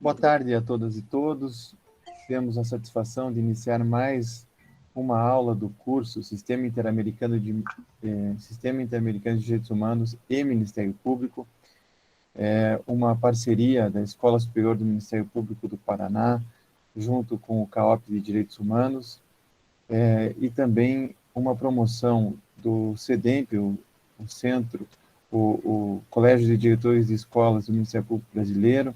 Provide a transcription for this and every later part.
Boa tarde a todas e todos. Temos a satisfação de iniciar mais uma aula do curso Sistema Interamericano de Direitos Humanos e Ministério Público, uma parceria da Escola Superior do Ministério Público do Paraná, junto com o CAOP de Direitos Humanos, e também uma promoção do CEDEMP, o Centro, o Colégio de Diretores de Escolas do Ministério Público Brasileiro,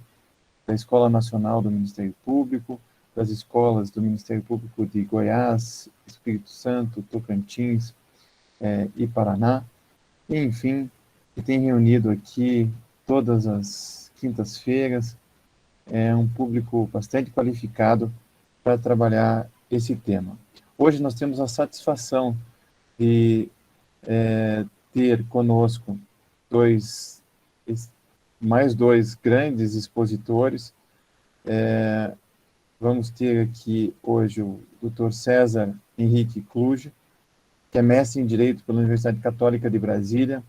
da Escola Nacional do Ministério Público, das escolas do Ministério Público de Goiás, Espírito Santo, Tocantins e Paraná, e, enfim, que tem reunido aqui todas as quintas-feiras um público bastante qualificado para trabalhar esse tema. Hoje nós temos a satisfação de ter conosco mais dois grandes expositores. Vamos ter aqui hoje o Dr. César Henrique Kluge, que é mestre em Direito pela Universidade Católica de Brasília,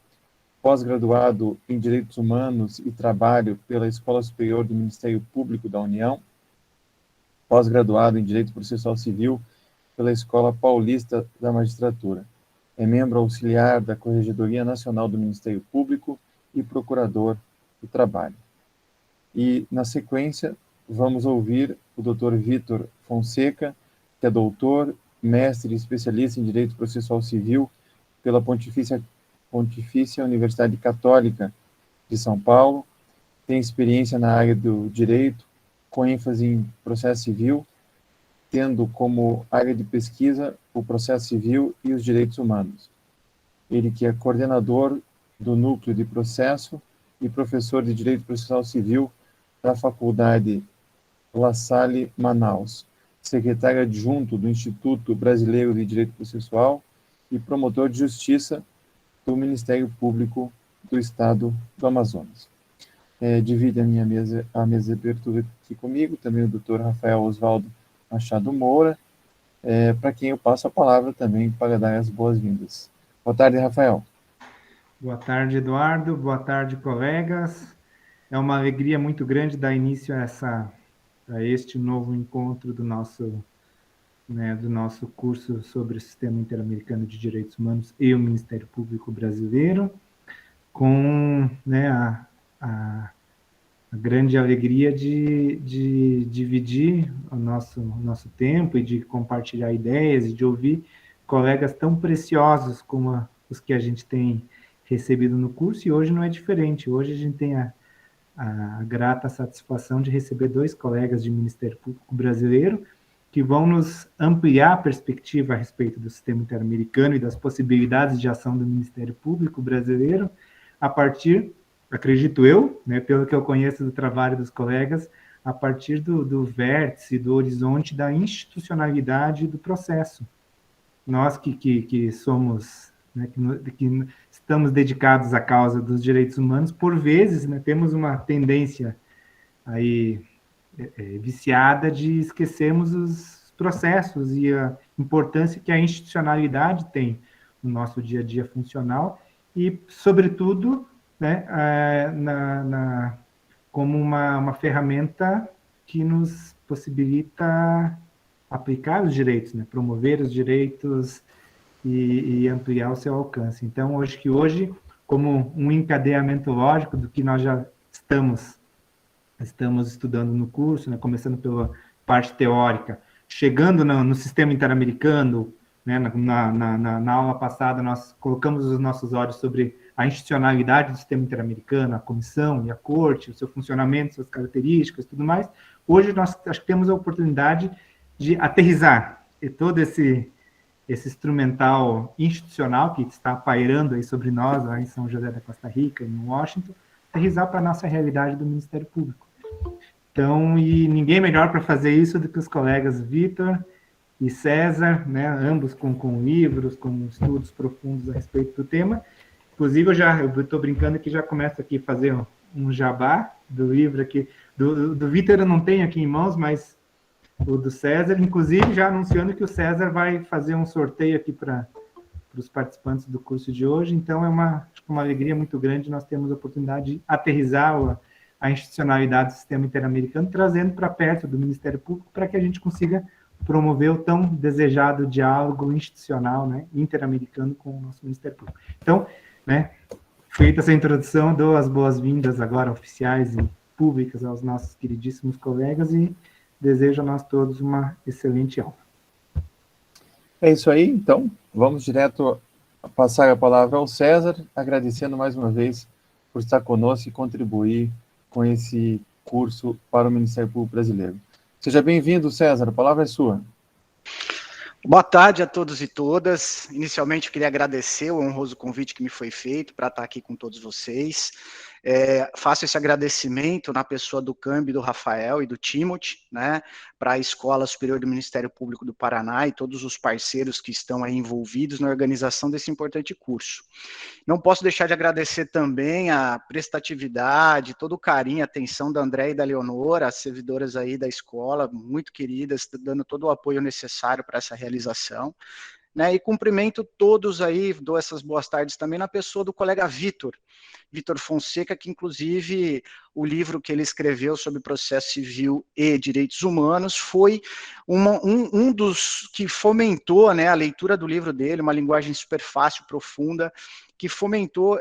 pós-graduado em Direitos Humanos e Trabalho pela Escola Superior do Ministério Público da União, pós-graduado em Direito Processual Civil pela Escola Paulista da Magistratura. É membro auxiliar da Corregedoria Nacional do Ministério Público e procurador do Trabalho. E, na sequência, vamos ouvir o Dr. Vitor Fonseca, que é doutor, mestre e especialista em Direito Processual Civil pela Pontifícia Universidade Católica de São Paulo, tem experiência na área do direito, com ênfase em processo civil, tendo como área de pesquisa o processo civil e os direitos humanos. Ele que é coordenador do Núcleo de Processo e professor de Direito Processual Civil da Faculdade La Salle, Manaus, secretário adjunto do Instituto Brasileiro de Direito Processual e promotor de Justiça do Ministério Público do Estado do Amazonas. Divide a mesa de abertura aqui comigo, também o Dr. Rafael Oswaldo Machado Moura, para quem eu passo a palavra também para dar as boas-vindas. Boa tarde, Rafael. Boa tarde, Eduardo. Boa tarde, colegas. É uma alegria muito grande dar início a este novo encontro do nosso curso sobre o Sistema Interamericano de Direitos Humanos e o Ministério Público Brasileiro, com a grande alegria de dividir o nosso tempo e de compartilhar ideias e de ouvir colegas tão preciosos como os que a gente tem recebido no curso, e hoje não é diferente. Hoje a gente tem a grata satisfação de receber dois colegas de Ministério Público Brasileiro que vão nos ampliar a perspectiva a respeito do sistema interamericano e das possibilidades de ação do Ministério Público Brasileiro a partir, acredito eu, pelo que eu conheço do trabalho dos colegas, a partir do vértice, do horizonte da institucionalidade do processo. Nós que somos, que estamos dedicados à causa dos direitos humanos, por vezes, temos uma tendência aí viciada de esquecermos os processos e a importância que a institucionalidade tem no nosso dia a dia funcional e, sobretudo, como uma ferramenta que nos possibilita aplicar os direitos, promover os direitos e ampliar o seu alcance. Então, hoje, como um encadeamento lógico do que nós já estamos estudando no curso, começando pela parte teórica, chegando no sistema interamericano, na aula passada nós colocamos os nossos olhos sobre a institucionalidade do sistema interamericano, a comissão e a corte, o seu funcionamento, suas características, tudo mais. Hoje nós acho que temos a oportunidade de aterrissar todo esse instrumental institucional que está pairando aí sobre nós, lá em São José da Costa Rica, em Washington, aterrissar para a nossa realidade do Ministério Público. Então, e ninguém melhor para fazer isso do que os colegas Vitor e César, ambos com livros, com estudos profundos a respeito do tema. Inclusive, eu estou brincando que já começo aqui a fazer um jabá do livro aqui. Do Vitor eu não tenho aqui em mãos, mas o do César, inclusive já anunciando que o César vai fazer um sorteio aqui para os participantes do curso de hoje. Então, é uma alegria muito grande nós temos a oportunidade de aterrissar a institucionalidade do sistema interamericano, trazendo para perto do Ministério Público para que a gente consiga promover o tão desejado diálogo institucional, né, interamericano com o nosso Ministério Público. Então, né, feita essa introdução, dou as boas-vindas agora oficiais e públicas aos nossos queridíssimos colegas e desejo a nós todos uma excelente aula. É isso aí, então, vamos direto passar a palavra ao César, agradecendo mais uma vez por estar conosco e contribuir com esse curso para o Ministério Público Brasileiro. Seja bem-vindo, César, a palavra é sua. Boa tarde a todos e todas. Inicialmente, eu queria agradecer o honroso convite que me foi feito para estar aqui com todos vocês. Faço esse agradecimento na pessoa do Câmbio, do Rafael e do Timothy, né, para a Escola Superior do Ministério Público do Paraná e todos os parceiros que estão aí envolvidos na organização desse importante curso. Não posso deixar de agradecer também a prestatividade, todo o carinho, a atenção da André e da Leonora, as servidoras aí da escola, muito queridas, dando todo o apoio necessário para essa realização. Né, e cumprimento todos aí, dou essas boas tardes também na pessoa do colega Vitor Fonseca, que inclusive o livro que ele escreveu sobre processo civil e direitos humanos foi um dos que fomentou, né, a leitura do livro dele, uma linguagem super fácil, profunda, que fomentou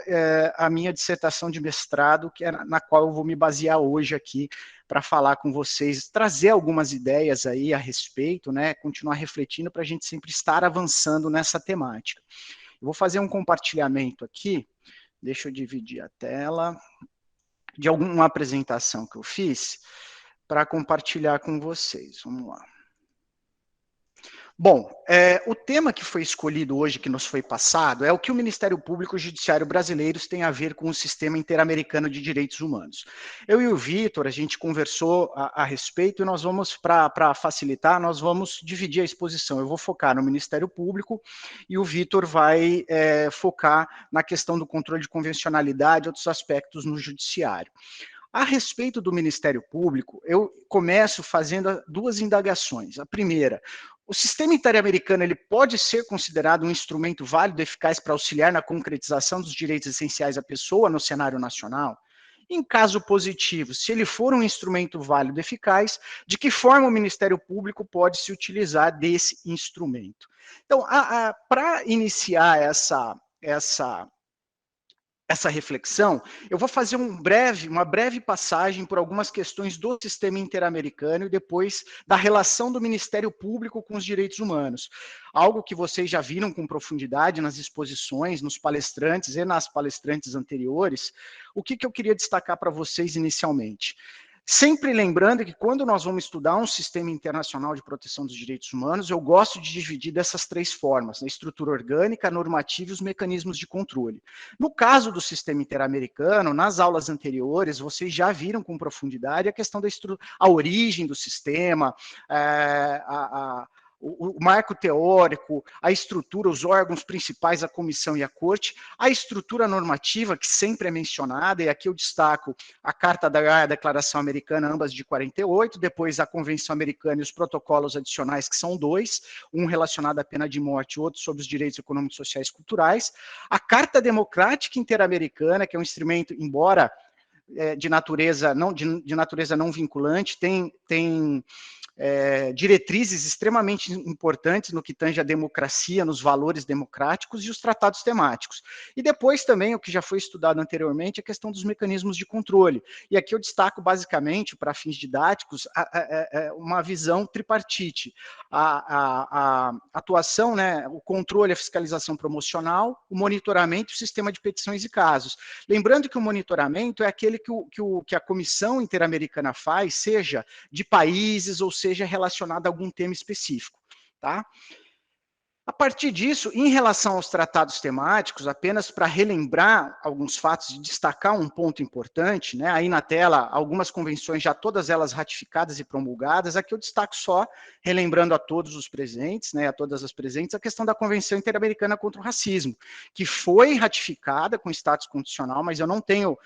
a minha dissertação de mestrado, que é na qual eu vou me basear hoje aqui para falar com vocês, trazer algumas ideias aí a respeito, né, continuar refletindo para a gente sempre estar avançando nessa temática. Eu vou fazer um compartilhamento aqui, deixa eu dividir a tela, de alguma apresentação que eu fiz, para compartilhar com vocês. Vamos lá. Bom, o tema que foi escolhido hoje, que nos foi passado, é o que o Ministério Público e o Judiciário brasileiros têm a ver com o sistema interamericano de direitos humanos. Eu e o Vitor, a gente conversou a respeito e nós vamos, para facilitar, nós vamos dividir a exposição. Eu vou focar no Ministério Público e o Vitor vai focar na questão do controle de convencionalidade e outros aspectos no Judiciário. A respeito do Ministério Público, eu começo fazendo duas indagações. A primeira, o sistema interamericano ele pode ser considerado um instrumento válido e eficaz para auxiliar na concretização dos direitos essenciais à pessoa no cenário nacional? Em caso positivo, se ele for um instrumento válido e eficaz, de que forma o Ministério Público pode se utilizar desse instrumento? Então, para iniciar essa reflexão, eu vou fazer uma breve passagem por algumas questões do sistema interamericano e depois da relação do Ministério Público com os direitos humanos. Algo que vocês já viram com profundidade nas exposições, nos palestrantes e nas palestrantes anteriores. O que eu queria destacar para vocês inicialmente? Sempre lembrando que quando nós vamos estudar um sistema internacional de proteção dos direitos humanos, eu gosto de dividir dessas três formas, a estrutura orgânica, a normativa e os mecanismos de controle. No caso do sistema interamericano, nas aulas anteriores, vocês já viram com profundidade a questão da a origem do sistema, o marco teórico, a estrutura, os órgãos principais, a comissão e a corte, a estrutura normativa, que sempre é mencionada, e aqui eu destaco a Carta da Haia, a Declaração Americana, ambas de 48, depois a Convenção Americana e os protocolos adicionais, que são dois, um relacionado à pena de morte, outro sobre os direitos econômicos, sociais e culturais, a Carta Democrática Interamericana, que é um instrumento, embora de natureza não vinculante, tem diretrizes extremamente importantes no que tange à democracia, nos valores democráticos e os tratados temáticos. E depois também, o que já foi estudado anteriormente, a questão dos mecanismos de controle. E aqui eu destaco basicamente, para fins didáticos, uma visão tripartite. A atuação, né, o controle, a fiscalização promocional, o monitoramento e o sistema de petições e casos. Lembrando que o monitoramento é aquele que a Comissão Interamericana faz, seja de países ou seja relacionado a algum tema específico, tá? A partir disso, em relação aos tratados temáticos, apenas para relembrar alguns fatos e destacar um ponto importante, né? Aí na tela, algumas convenções, já todas elas ratificadas e promulgadas, aqui eu destaco só, relembrando a todos os presentes, né, a todas as presentes, a questão da Convenção Interamericana contra o Racismo, que foi ratificada com status condicional, mas eu não tenho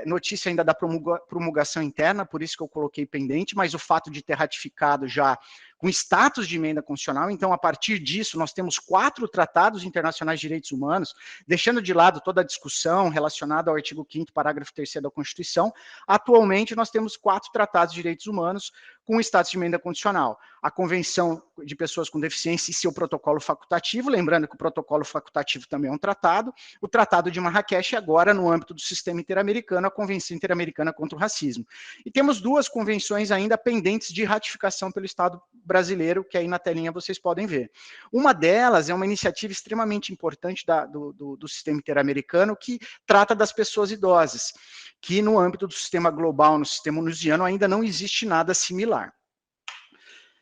notícia ainda da promulgação interna, por isso que eu coloquei pendente, mas o fato de ter ratificado já com status de emenda constitucional. Então, a partir disso, nós temos 4 tratados internacionais de direitos humanos, deixando de lado toda a discussão relacionada ao artigo 5º, parágrafo 3º da Constituição. Atualmente, nós temos 4 tratados de direitos humanos com status de emenda constitucional. A Convenção de Pessoas com Deficiência e seu protocolo facultativo, lembrando que o protocolo facultativo também é um tratado, o Tratado de Marrakech, agora, no âmbito do sistema interamericano, a Convenção Interamericana contra o Racismo. E temos 2 convenções ainda pendentes de ratificação pelo Estado brasileiro, que aí na telinha vocês podem ver. Uma delas é uma iniciativa extremamente importante do sistema interamericano, que trata das pessoas idosas, que no âmbito do sistema global, no sistema onusiano, ainda não existe nada similar.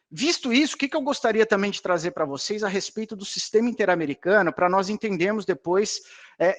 Visto isso, o que eu gostaria também de trazer para vocês a respeito do sistema interamericano, para nós entendermos depois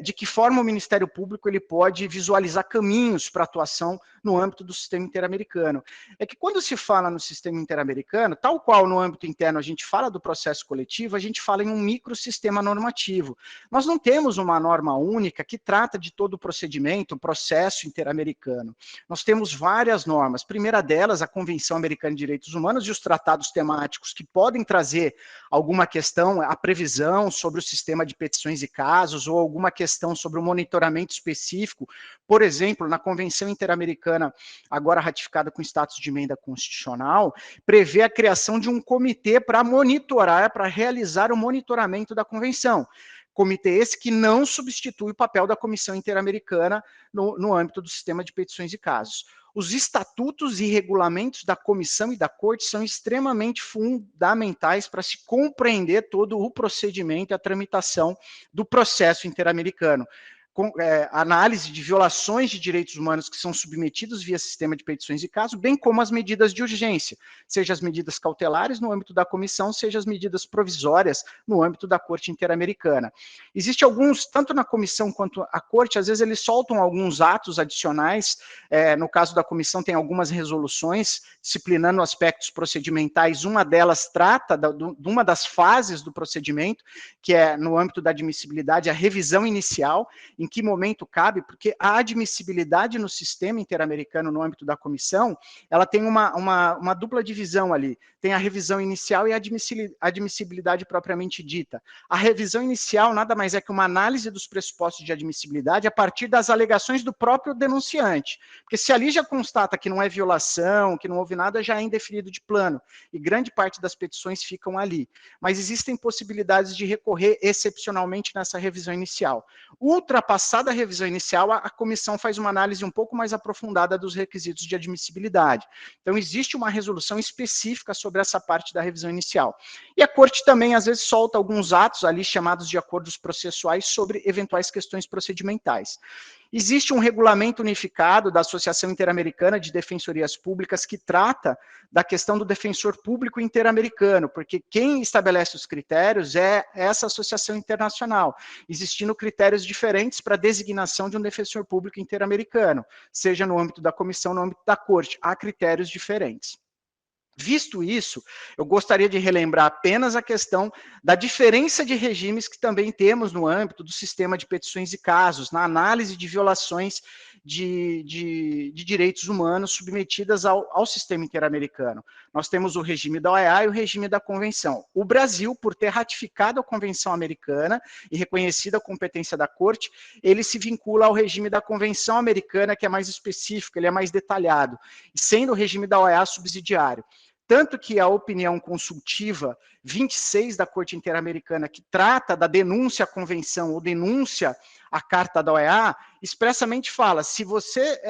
de que forma o Ministério Público ele pode visualizar caminhos para atuação no âmbito do sistema interamericano. É que quando se fala no sistema interamericano, tal qual no âmbito interno a gente fala do processo coletivo, a gente fala em um microsistema normativo. Nós não temos uma norma única que trata de todo o procedimento, o processo interamericano. Nós temos várias normas. A primeira delas, a Convenção Americana de Direitos Humanos e os tratados temáticos que podem trazer alguma questão, a previsão sobre o sistema de petições e casos, ou alguma questão sobre o monitoramento específico. Por exemplo, na Convenção Interamericana, agora ratificada com status de emenda constitucional, prevê a criação de um comitê para monitorar, para realizar o monitoramento da convenção. Comitê esse que não substitui o papel da Comissão Interamericana no âmbito do sistema de petições e casos. Os estatutos e regulamentos da comissão e da corte são extremamente fundamentais para se compreender todo o procedimento e a tramitação do processo interamericano. Análise de violações de direitos humanos que são submetidos via sistema de petições e casos, bem como as medidas de urgência, seja as medidas cautelares no âmbito da comissão, seja as medidas provisórias no âmbito da Corte Interamericana. Existe alguns, tanto na comissão quanto a Corte, às vezes eles soltam alguns atos adicionais, no caso da comissão tem algumas resoluções disciplinando aspectos procedimentais, uma delas trata de uma das fases do procedimento, que é no âmbito da admissibilidade, a revisão inicial, em que momento cabe, porque a admissibilidade no sistema interamericano, no âmbito da comissão, ela tem uma dupla divisão ali. Tem a revisão inicial e a admissibilidade propriamente dita. A revisão inicial nada mais é que uma análise dos pressupostos de admissibilidade a partir das alegações do próprio denunciante. Porque se ali já constata que não é violação, que não houve nada, já é indeferido de plano. E grande parte das petições ficam ali. Mas existem possibilidades de recorrer excepcionalmente nessa revisão inicial. Ultrapassada a revisão inicial, a comissão faz uma análise um pouco mais aprofundada dos requisitos de admissibilidade. Então, existe uma resolução específica sobre essa parte da revisão inicial. E a Corte também, às vezes, solta alguns atos ali chamados de acordos processuais sobre eventuais questões procedimentais. Existe um regulamento unificado da Associação Interamericana de Defensorias Públicas que trata da questão do defensor público interamericano, porque quem estabelece os critérios é essa associação internacional, existindo critérios diferentes para a designação de um defensor público interamericano, seja no âmbito da comissão, no âmbito da corte, há critérios diferentes. Visto isso, eu gostaria de relembrar apenas a questão da diferença de regimes que também temos no âmbito do sistema de petições e casos, na análise de violações de direitos humanos submetidas ao sistema interamericano. Nós temos o regime da OEA e o regime da Convenção. O Brasil, por ter ratificado a Convenção Americana e reconhecido a competência da Corte, ele se vincula ao regime da Convenção Americana, que é mais específico, ele é mais detalhado, sendo o regime da OEA subsidiário. Tanto que a opinião consultiva 26 da Corte Interamericana, que trata da denúncia à Convenção ou denúncia à Carta da OEA, expressamente fala, se você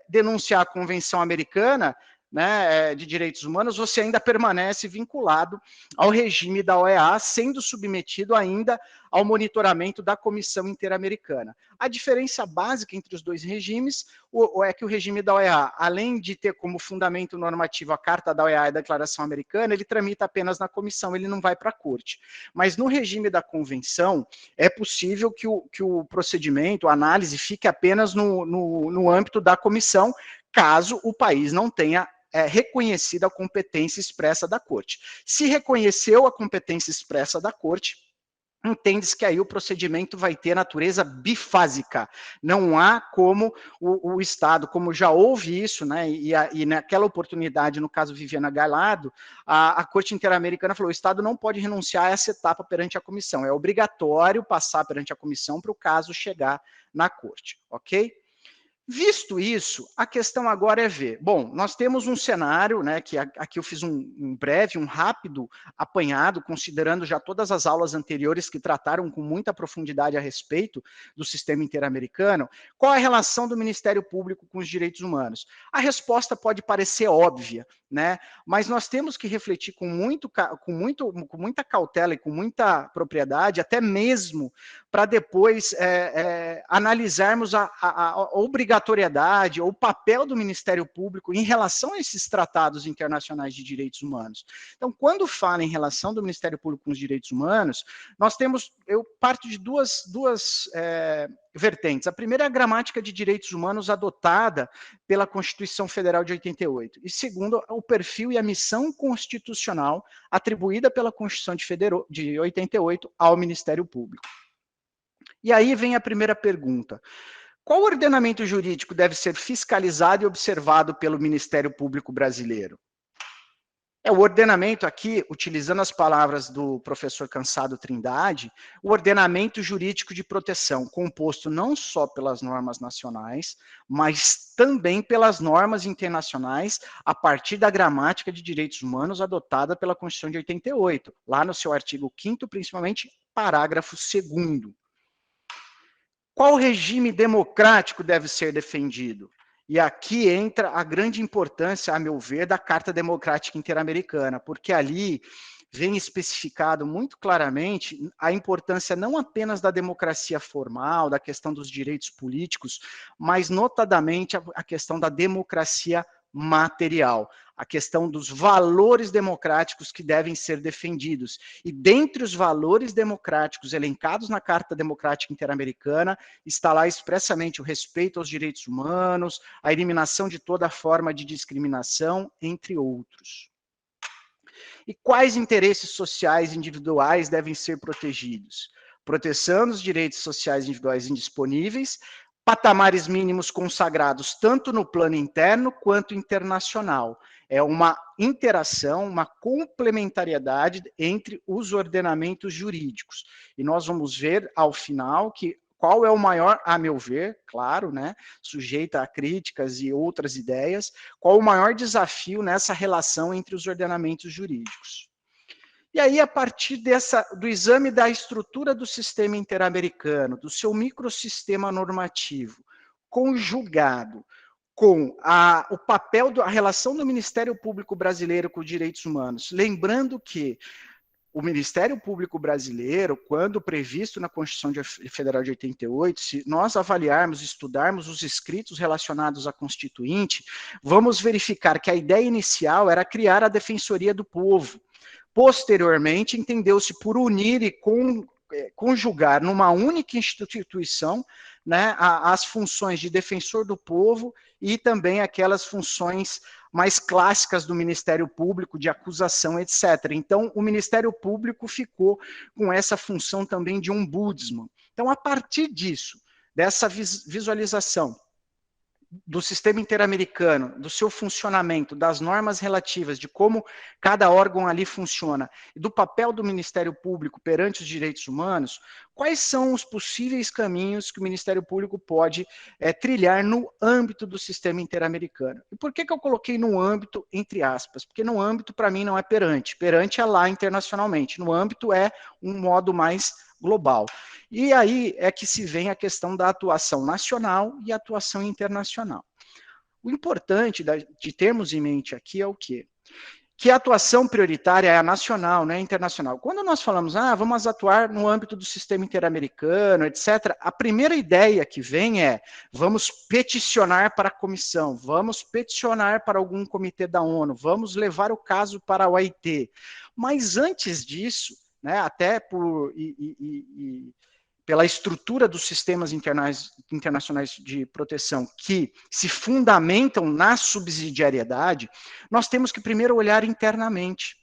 denunciar a Convenção Americana, né, de direitos humanos, você ainda permanece vinculado ao regime da OEA, sendo submetido ainda ao monitoramento da Comissão Interamericana. A diferença básica entre os dois regimes é que o regime da OEA, além de ter como fundamento normativo a Carta da OEA e a Declaração Americana, ele tramita apenas na comissão, ele não vai para a corte. Mas no regime da Convenção, é possível que o procedimento, a análise, fique apenas no âmbito da comissão, caso o país não tenha reconhecida a competência expressa da Corte. Se reconheceu a competência expressa da Corte, entende-se que aí o procedimento vai ter natureza bifásica. Não há como o Estado, como já houve isso, né, e naquela oportunidade, no caso Viviana Gallardo, a Corte Interamericana falou, o Estado não pode renunciar a essa etapa perante a comissão, é obrigatório passar perante a comissão para o caso chegar na Corte, ok? Visto isso, a questão agora é ver. Bom, nós temos um cenário, né, que aqui eu fiz um breve, um rápido apanhado, considerando já todas as aulas anteriores que trataram com muita profundidade a respeito do sistema interamericano. Qual a relação do Ministério Público com os direitos humanos? A resposta pode parecer óbvia, né, mas nós temos que refletir com muita cautela e com muita propriedade, até mesmo para depois analisarmos a obrigatoriedade ou o papel do Ministério Público em relação a esses tratados internacionais de direitos humanos. Então, quando fala em relação do Ministério Público com os direitos humanos, eu parto de duas vertentes. A primeira é a gramática de direitos humanos adotada pela Constituição Federal de 88. E segundo, o perfil e a missão constitucional atribuída pela Constituição de 88 ao Ministério Público. E aí vem a primeira pergunta. Qual ordenamento jurídico deve ser fiscalizado e observado pelo Ministério Público brasileiro? O ordenamento aqui, utilizando as palavras do professor Cansado Trindade, o ordenamento jurídico de proteção, composto não só pelas normas nacionais, mas também pelas normas internacionais, a partir da gramática de direitos humanos adotada pela Constituição de 88, lá no seu artigo 5º, principalmente, parágrafo 2º. Qual regime democrático deve ser defendido? E aqui entra a grande importância, a meu ver, da Carta Democrática Interamericana, porque ali vem especificado muito claramente a importância não apenas da democracia formal, da questão dos direitos políticos, mas notadamente a questão da democracia material, a questão dos valores democráticos que devem ser defendidos. E dentre os valores democráticos elencados na Carta Democrática Interamericana, está lá expressamente o respeito aos direitos humanos, a eliminação de toda forma de discriminação, entre outros. E quais interesses sociais individuais devem ser protegidos? Proteção dos direitos sociais individuais indisponíveis, patamares mínimos consagrados tanto no plano interno quanto internacional. É uma interação, uma complementariedade entre os ordenamentos jurídicos. E nós vamos ver, ao final, qual é o maior, a meu ver, claro, né, sujeita a críticas e outras ideias, qual o maior desafio nessa relação entre os ordenamentos jurídicos. E aí, a partir do exame da estrutura do sistema interamericano, do seu microsistema normativo, conjugado com o papel, a relação do Ministério Público brasileiro com os direitos humanos, lembrando que o Ministério Público brasileiro, quando previsto na Constituição Federal de 88, se nós avaliarmos, estudarmos os escritos relacionados à Constituinte, vamos verificar que a ideia inicial era criar a Defensoria do Povo. Posteriormente, entendeu-se por unir e conjugar numa única instituição, né, as funções de defensor do povo e também aquelas funções mais clássicas do Ministério Público, de acusação, etc. Então, o Ministério Público ficou com essa função também de ombudsman. Então, a partir disso, dessa visualização do sistema interamericano, do seu funcionamento, das normas relativas, de como cada órgão ali funciona, e do papel do Ministério Público perante os direitos humanos, quais são os possíveis caminhos que o Ministério Público pode trilhar no âmbito do sistema interamericano? E por que eu coloquei no âmbito, entre aspas? Porque no âmbito, para mim, não é perante. Perante é lá internacionalmente. No âmbito é um modo mais global. E aí é que se vem a questão da atuação nacional e atuação internacional. O importante de termos em mente aqui é o quê? Que a atuação prioritária é a nacional, não é internacional. Quando nós falamos, vamos atuar no âmbito do sistema interamericano, etc., a primeira ideia que vem é, vamos peticionar para a comissão, vamos peticionar para algum comitê da ONU, vamos levar o caso para a OIT. Mas antes disso, né, até pela estrutura dos sistemas internacionais de proteção que se fundamentam na subsidiariedade, nós temos que primeiro olhar internamente.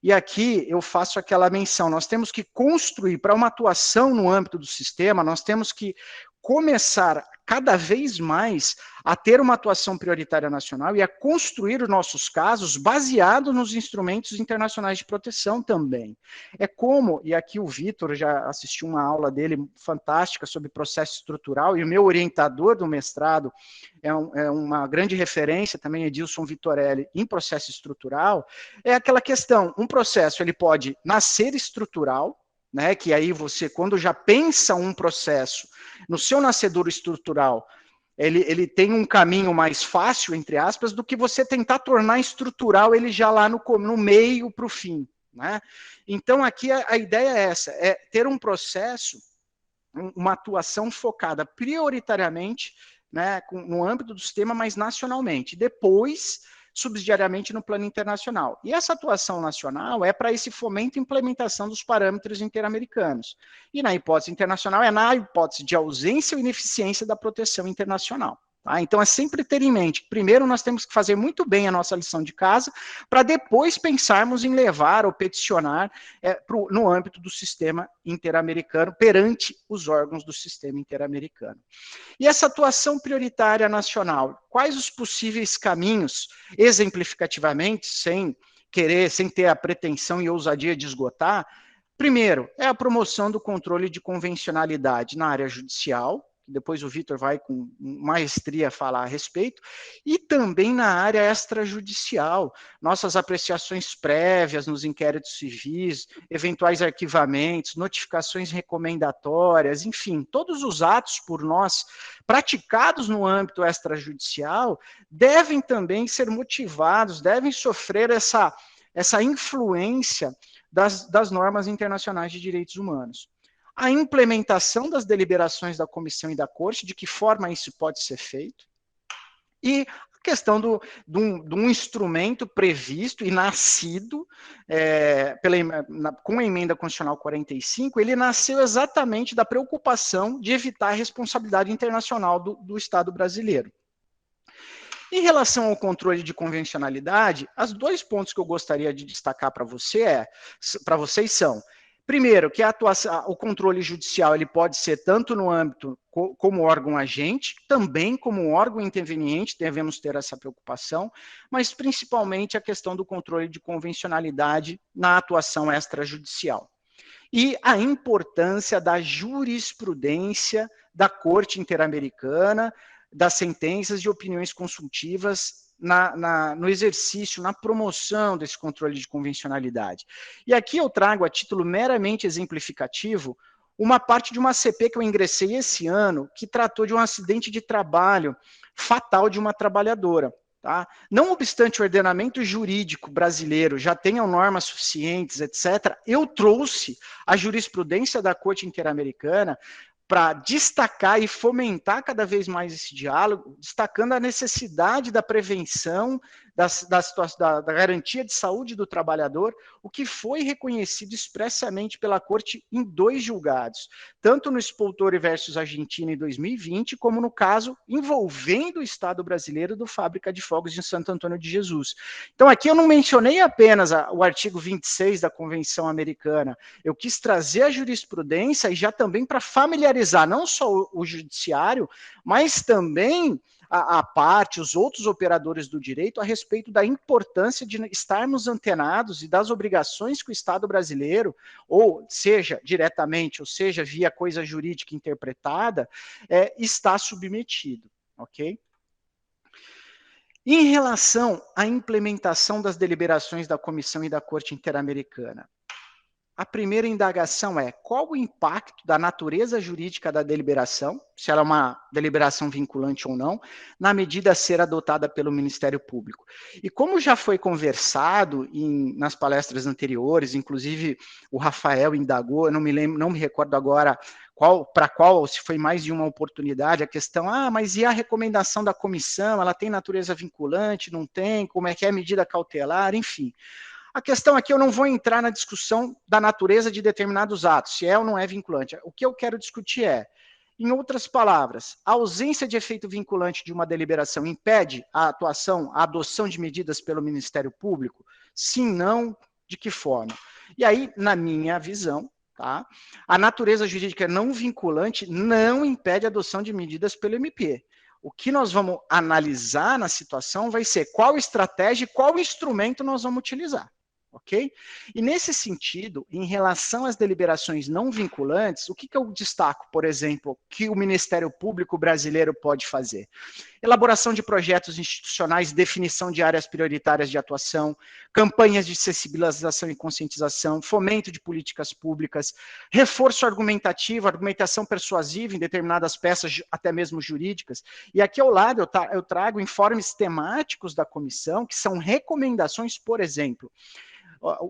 E aqui eu faço aquela menção, nós temos que construir, para uma atuação no âmbito do sistema, nós temos que começar cada vez mais a ter uma atuação prioritária nacional e a construir os nossos casos baseados nos instrumentos internacionais de proteção também. É como, e aqui o Vitor já assistiu uma aula dele fantástica sobre processo estrutural, e o meu orientador do mestrado é uma grande referência também, Edilson Vitorelli, em processo estrutural, é aquela questão, um processo ele pode nascer estrutural, né, que aí você, quando já pensa um processo no seu nascedouro estrutural, ele tem um caminho mais fácil, entre aspas, do que você tentar tornar estrutural ele já lá no meio para o fim. Né? Então, aqui a ideia é essa, é ter um processo, uma atuação focada prioritariamente, né, no âmbito do sistema, mas nacionalmente. Depois, subsidiariamente no plano internacional. E essa atuação nacional é para esse fomento e implementação dos parâmetros interamericanos. E na hipótese internacional é na hipótese de ausência ou ineficiência da proteção internacional. Tá? Então é sempre ter em mente, primeiro nós temos que fazer muito bem a nossa lição de casa, para depois pensarmos em levar ou peticionar no âmbito do sistema interamericano, perante os órgãos do sistema interamericano. E essa atuação prioritária nacional, quais os possíveis caminhos, exemplificativamente, sem ter a pretensão e ousadia de esgotar? Primeiro, é a promoção do controle de convencionalidade na área judicial, depois o Vitor vai com maestria falar a respeito, e também na área extrajudicial, nossas apreciações prévias nos inquéritos civis, eventuais arquivamentos, notificações recomendatórias, enfim, todos os atos por nós praticados no âmbito extrajudicial devem também ser motivados, devem sofrer essa influência das normas internacionais de direitos humanos. A implementação das deliberações da comissão e da corte, de que forma isso pode ser feito, e a questão de um instrumento previsto e nascido com a emenda constitucional 45, ele nasceu exatamente da preocupação de evitar a responsabilidade internacional do Estado brasileiro. Em relação ao controle de convencionalidade, os dois pontos que eu gostaria de destacar para vocês são: primeiro, que o controle judicial ele pode ser tanto no âmbito como órgão agente, também como órgão interveniente, devemos ter essa preocupação, mas principalmente a questão do controle de convencionalidade na atuação extrajudicial. E a importância da jurisprudência da Corte Interamericana, das sentenças e opiniões consultivas no exercício, na promoção desse controle de convencionalidade. E aqui eu trago, a título meramente exemplificativo, uma parte de uma CP que eu ingressei esse ano, que tratou de um acidente de trabalho fatal de uma trabalhadora. Tá? Não obstante o ordenamento jurídico brasileiro já tenham normas suficientes, etc., eu trouxe a jurisprudência da Corte Interamericana para destacar e fomentar cada vez mais esse diálogo, destacando a necessidade da prevenção, da garantia de saúde do trabalhador, o que foi reconhecido expressamente pela Corte em 2 julgados, tanto no Spoltore versus Argentina em 2020, como no caso envolvendo o Estado brasileiro do Fábrica de Fogos de Santo Antônio de Jesus. Então aqui eu não mencionei apenas o artigo 26 da Convenção Americana, eu quis trazer a jurisprudência e já também para familiarizar não só o judiciário, mas também a parte, os outros operadores do direito a respeito da importância de estarmos antenados e das obrigações que o Estado brasileiro, ou seja diretamente, ou seja via coisa jurídica interpretada, está submetido, ok? Em relação à implementação das deliberações da Comissão e da Corte Interamericana, a primeira indagação é: qual o impacto da natureza jurídica da deliberação, se ela é uma deliberação vinculante ou não, na medida a ser adotada pelo Ministério Público? E como já foi conversado nas palestras anteriores, inclusive o Rafael indagou, eu não me recordo agora se foi mais de uma oportunidade, a questão, mas e a recomendação da comissão, ela tem natureza vinculante, não tem, como é que é a medida cautelar, enfim. A questão aqui, eu não vou entrar na discussão da natureza de determinados atos, se é ou não é vinculante. O que eu quero discutir em outras palavras, a ausência de efeito vinculante de uma deliberação impede a adoção de medidas pelo Ministério Público? Sim, não, De que forma? E aí, na minha visão, tá, a natureza jurídica não vinculante não impede a adoção de medidas pelo MP. O que nós vamos analisar na situação vai ser qual estratégia e qual instrumento nós vamos utilizar. Ok? E nesse sentido, em relação às deliberações não vinculantes, o que eu destaco, por exemplo, que o Ministério Público brasileiro pode fazer? Elaboração de projetos institucionais, definição de áreas prioritárias de atuação, campanhas de sensibilização e conscientização, fomento de políticas públicas, reforço argumentativo, argumentação persuasiva em determinadas peças, até mesmo jurídicas. E aqui ao lado eu trago informes temáticos da comissão, que são recomendações, por exemplo,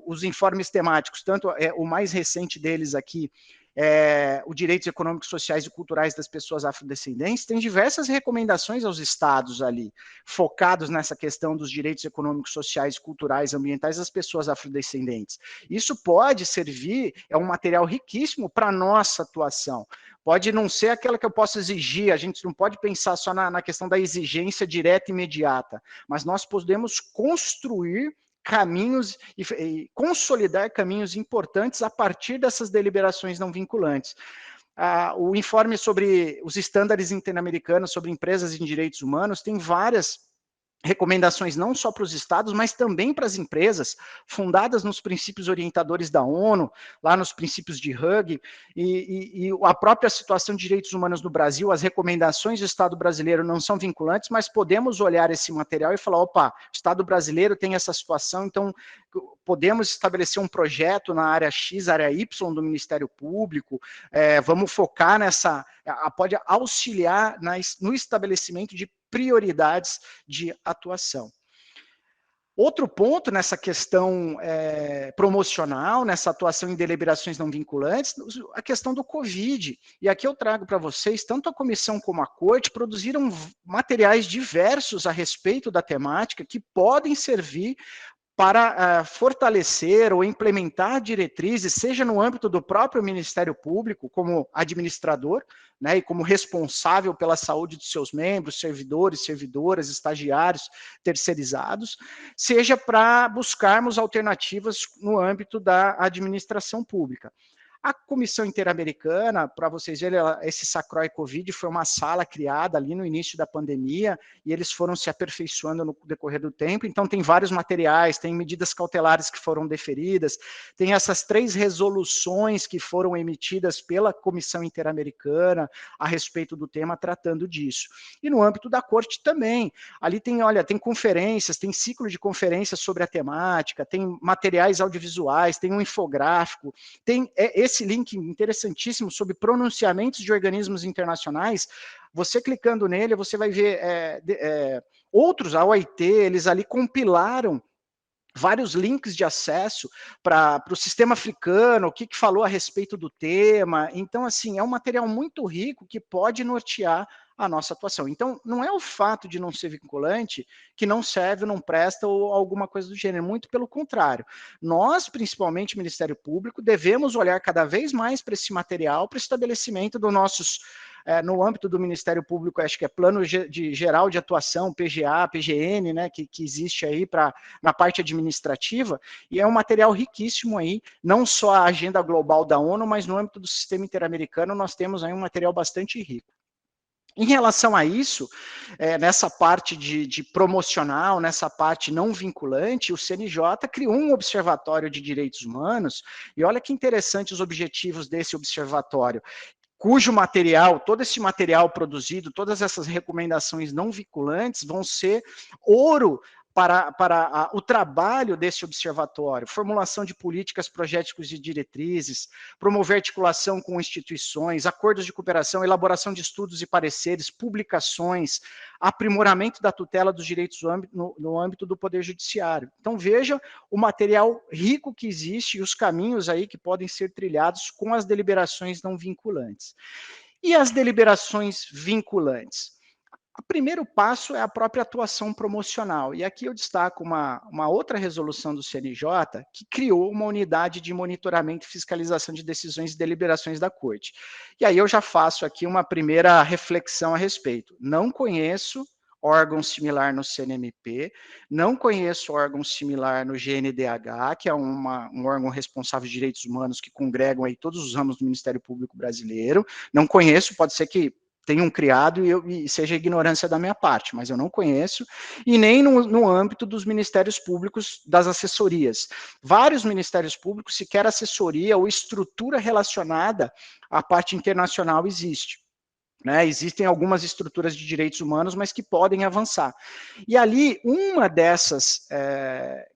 os informes temáticos, tanto o mais recente deles aqui, os direitos econômicos, sociais e culturais das pessoas afrodescendentes, tem diversas recomendações aos estados ali, focados nessa questão dos direitos econômicos, sociais, culturais, ambientais das pessoas afrodescendentes. Isso pode servir, é um material riquíssimo para a nossa atuação. Pode não ser aquela que eu posso exigir, a gente não pode pensar só na questão da exigência direta e imediata, mas nós podemos construir caminhos e consolidar caminhos importantes a partir dessas deliberações não vinculantes. O informe sobre os estándares interamericanos sobre empresas em direitos humanos tem várias recomendações não só para os estados, mas também para as empresas, fundadas nos princípios orientadores da ONU, lá nos princípios de Hug, e a própria situação de direitos humanos no Brasil, as recomendações do Estado brasileiro não são vinculantes, mas podemos olhar esse material e falar, opa, o Estado brasileiro tem essa situação, então podemos estabelecer um projeto na área X, área Y do Ministério Público, vamos focar nessa, pode auxiliar no estabelecimento de prioridades de atuação. Outro ponto nessa questão promocional, nessa atuação em deliberações não vinculantes, a questão do Covid. E aqui eu trago para vocês, tanto a comissão como a corte produziram materiais diversos a respeito da temática que podem servir para fortalecer ou implementar diretrizes, seja no âmbito do próprio Ministério Público, como administrador, né, e como responsável pela saúde dos seus membros, servidores, servidoras, estagiários, terceirizados, seja para buscarmos alternativas no âmbito da administração pública. A Comissão Interamericana, para vocês verem, esse SACROI Covid foi uma sala criada ali no início da pandemia e eles foram se aperfeiçoando no decorrer do tempo, então tem vários materiais, tem medidas cautelares que foram deferidas, tem essas 3 resoluções que foram emitidas pela Comissão Interamericana a respeito do tema, tratando disso. E no âmbito da Corte também, ali tem, olha, tem conferências, tem ciclo de conferências sobre a temática, tem materiais audiovisuais, tem um infográfico, tem esse link interessantíssimo sobre pronunciamentos de organismos internacionais. Você clicando nele, você vai ver outros, a OIT, eles ali compilaram vários links de acesso para o sistema africano, o que falou a respeito do tema. Então, assim, é um material muito rico que pode nortear a nossa atuação. Então, não é o fato de não ser vinculante que não serve, não presta ou alguma coisa do gênero, muito pelo contrário. Nós, principalmente o Ministério Público, devemos olhar cada vez mais para esse material, para o estabelecimento dos nossos, no âmbito do Ministério Público, acho que é Plano Geral de Atuação, PGA, PGN, né, que existe aí na parte administrativa, e é um material riquíssimo aí, não só a agenda global da ONU, mas no âmbito do sistema interamericano, nós temos aí um material bastante rico. Em relação a isso, nessa parte de promocional, nessa parte não vinculante, o CNJ criou um observatório de direitos humanos, e olha que interessante os objetivos desse observatório, cujo material, todo esse material produzido, todas essas recomendações não vinculantes vão ser ouro para o trabalho desse observatório, formulação de políticas, projetos e diretrizes, promover articulação com instituições, acordos de cooperação, elaboração de estudos e pareceres, publicações, aprimoramento da tutela dos direitos no âmbito do Poder Judiciário. Então, veja o material rico que existe e os caminhos aí que podem ser trilhados com as deliberações não vinculantes. E as deliberações vinculantes? O primeiro passo é a própria atuação promocional, e aqui eu destaco uma outra resolução do CNJ, que criou uma unidade de monitoramento e fiscalização de decisões e deliberações da Corte. E aí eu já faço aqui uma primeira reflexão a respeito. Não conheço órgão similar no CNMP, não conheço órgão similar no GNDH, que é um órgão responsável de direitos humanos que congregam aí todos os ramos do Ministério Público brasileiro, não conheço, pode ser que tenham criado e seja ignorância da minha parte, mas eu não conheço, e nem no âmbito dos ministérios públicos das assessorias. Vários ministérios públicos, sequer assessoria ou estrutura relacionada à parte internacional existe. Né, existem algumas estruturas de direitos humanos, mas que podem avançar. E ali, uma dessas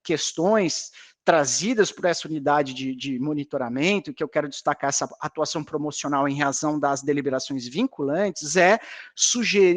questões trazidas por essa unidade de monitoramento, que eu quero destacar essa atuação promocional em razão das deliberações vinculantes, é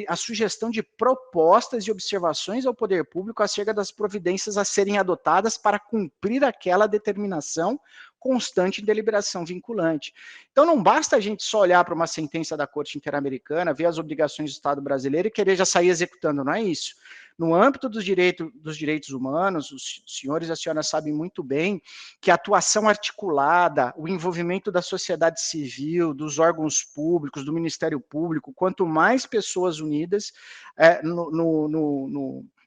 a sugestão de propostas e observações ao poder público acerca das providências a serem adotadas para cumprir aquela determinação constante em deliberação vinculante. Então, não basta a gente só olhar para uma sentença da Corte Interamericana, ver as obrigações do Estado brasileiro e querer já sair executando, não é isso. No âmbito dos direitos humanos, os senhores e as senhoras sabem muito bem que a atuação articulada, o envolvimento da sociedade civil, dos órgãos públicos, do Ministério Público, quanto mais pessoas unidas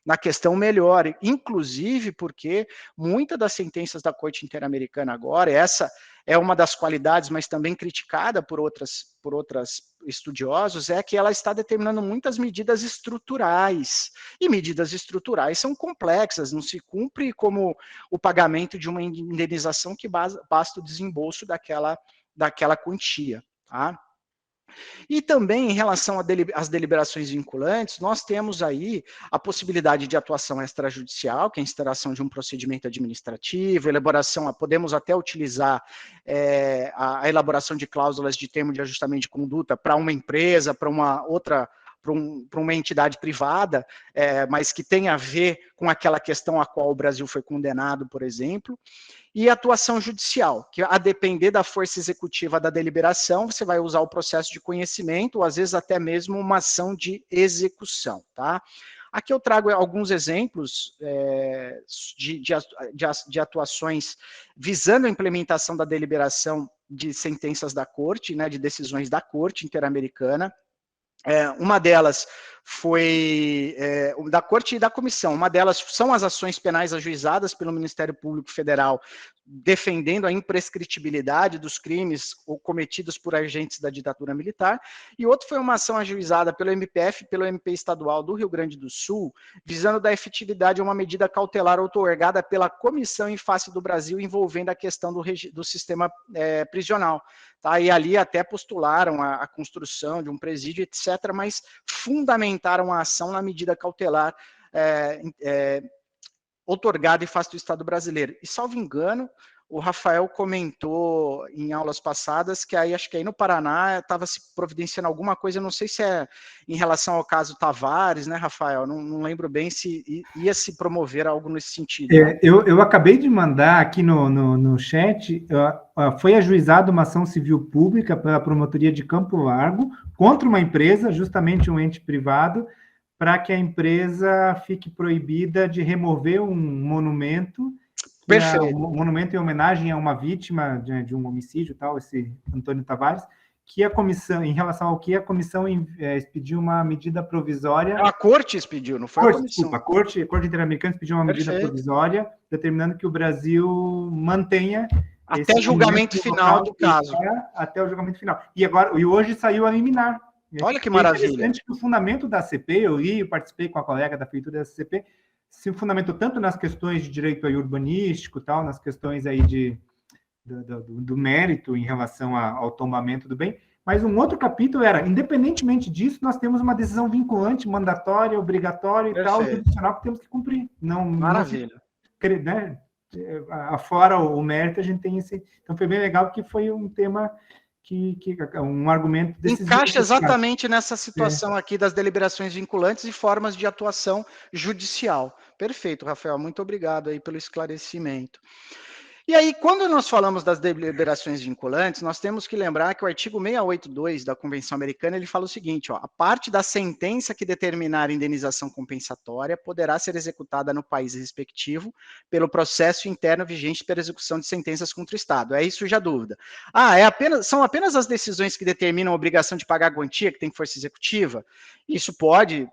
na questão, melhor, inclusive porque muitas das sentenças da Corte Interamericana agora, essa é uma das qualidades, mas também criticada por outras estudiosos, é que ela está determinando muitas medidas estruturais, e medidas estruturais são complexas, não se cumpre como o pagamento de uma indenização que basta o desembolso daquela quantia, tá? E também, em relação às deliberações vinculantes, nós temos aí a possibilidade de atuação extrajudicial, que é a instauração de um procedimento administrativo, podemos até utilizar a elaboração de cláusulas de termo de ajustamento de conduta para uma empresa, para uma outra, para uma entidade privada, mas que tem a ver com aquela questão a qual o Brasil foi condenado, por exemplo. E atuação judicial, que a depender da força executiva da deliberação, você vai usar o processo de conhecimento, ou às vezes até mesmo uma ação de execução, tá? Aqui eu trago alguns exemplos de atuações visando a implementação da deliberação de sentenças da Corte, né, de decisões da Corte Interamericana. Uma delas foi da Corte e da Comissão. Uma delas são as ações penais ajuizadas pelo Ministério Público Federal, defendendo a imprescritibilidade dos crimes cometidos por agentes da ditadura militar, e outro foi uma ação ajuizada pelo MPF e pelo MP estadual do Rio Grande do Sul, visando da efetividade a uma medida cautelar outorgada pela Comissão em face do Brasil, envolvendo a questão do sistema prisional. Tá? E ali até postularam a construção de um presídio, etc., mas fundamentaram a ação na medida cautelar outorgada em face do Estado brasileiro. E, salvo engano, o Rafael comentou em aulas passadas que acho que aí no Paraná estava se providenciando alguma coisa, não sei se é em relação ao caso Tavares, né, Rafael? Não lembro bem se ia se promover algo nesse sentido. Né? Eu acabei de mandar aqui no chat, foi ajuizada uma ação civil pública pela Promotoria de Campo Largo contra uma empresa, justamente um ente privado, para que a empresa fique proibida de remover um monumento, um monumento em homenagem a uma vítima de um homicídio, tal, esse Antônio Tavares, que a comissão, em relação ao que a comissão expediu uma medida provisória. A Corte expediu, não foi a comissão. Desculpa, a Corte Interamericana expediu uma medida provisória, determinando que o Brasil mantenha até o julgamento final do caso. Até o julgamento final. E hoje saiu a liminar. Olha que maravilha. É interessante que o fundamento da CP, eu participei com a colega da feitura da CP, se fundamentou tanto nas questões de direito aí urbanístico, tal, nas questões aí do mérito em relação ao tombamento do bem, mas um outro capítulo era, independentemente disso, nós temos uma decisão vinculante, mandatória, obrigatória e tal, judicial que temos que cumprir. Maravilha. Né? Afora o mérito, a gente tem esse... Então, foi bem legal, porque foi um tema... um argumento decisivo. Encaixa exatamente nessa situação aqui das deliberações vinculantes e formas de atuação judicial. Perfeito, Rafael, muito obrigado aí pelo esclarecimento. E aí, quando nós falamos das deliberações vinculantes, nós temos que lembrar que o artigo 682 da Convenção Americana, ele fala o seguinte, ó, a parte da sentença que determinar a indenização compensatória poderá ser executada no país respectivo pelo processo interno vigente para execução de sentenças contra o Estado. Aí surge a dúvida. São apenas as decisões que determinam a obrigação de pagar a quantia que tem força executiva? Isso pode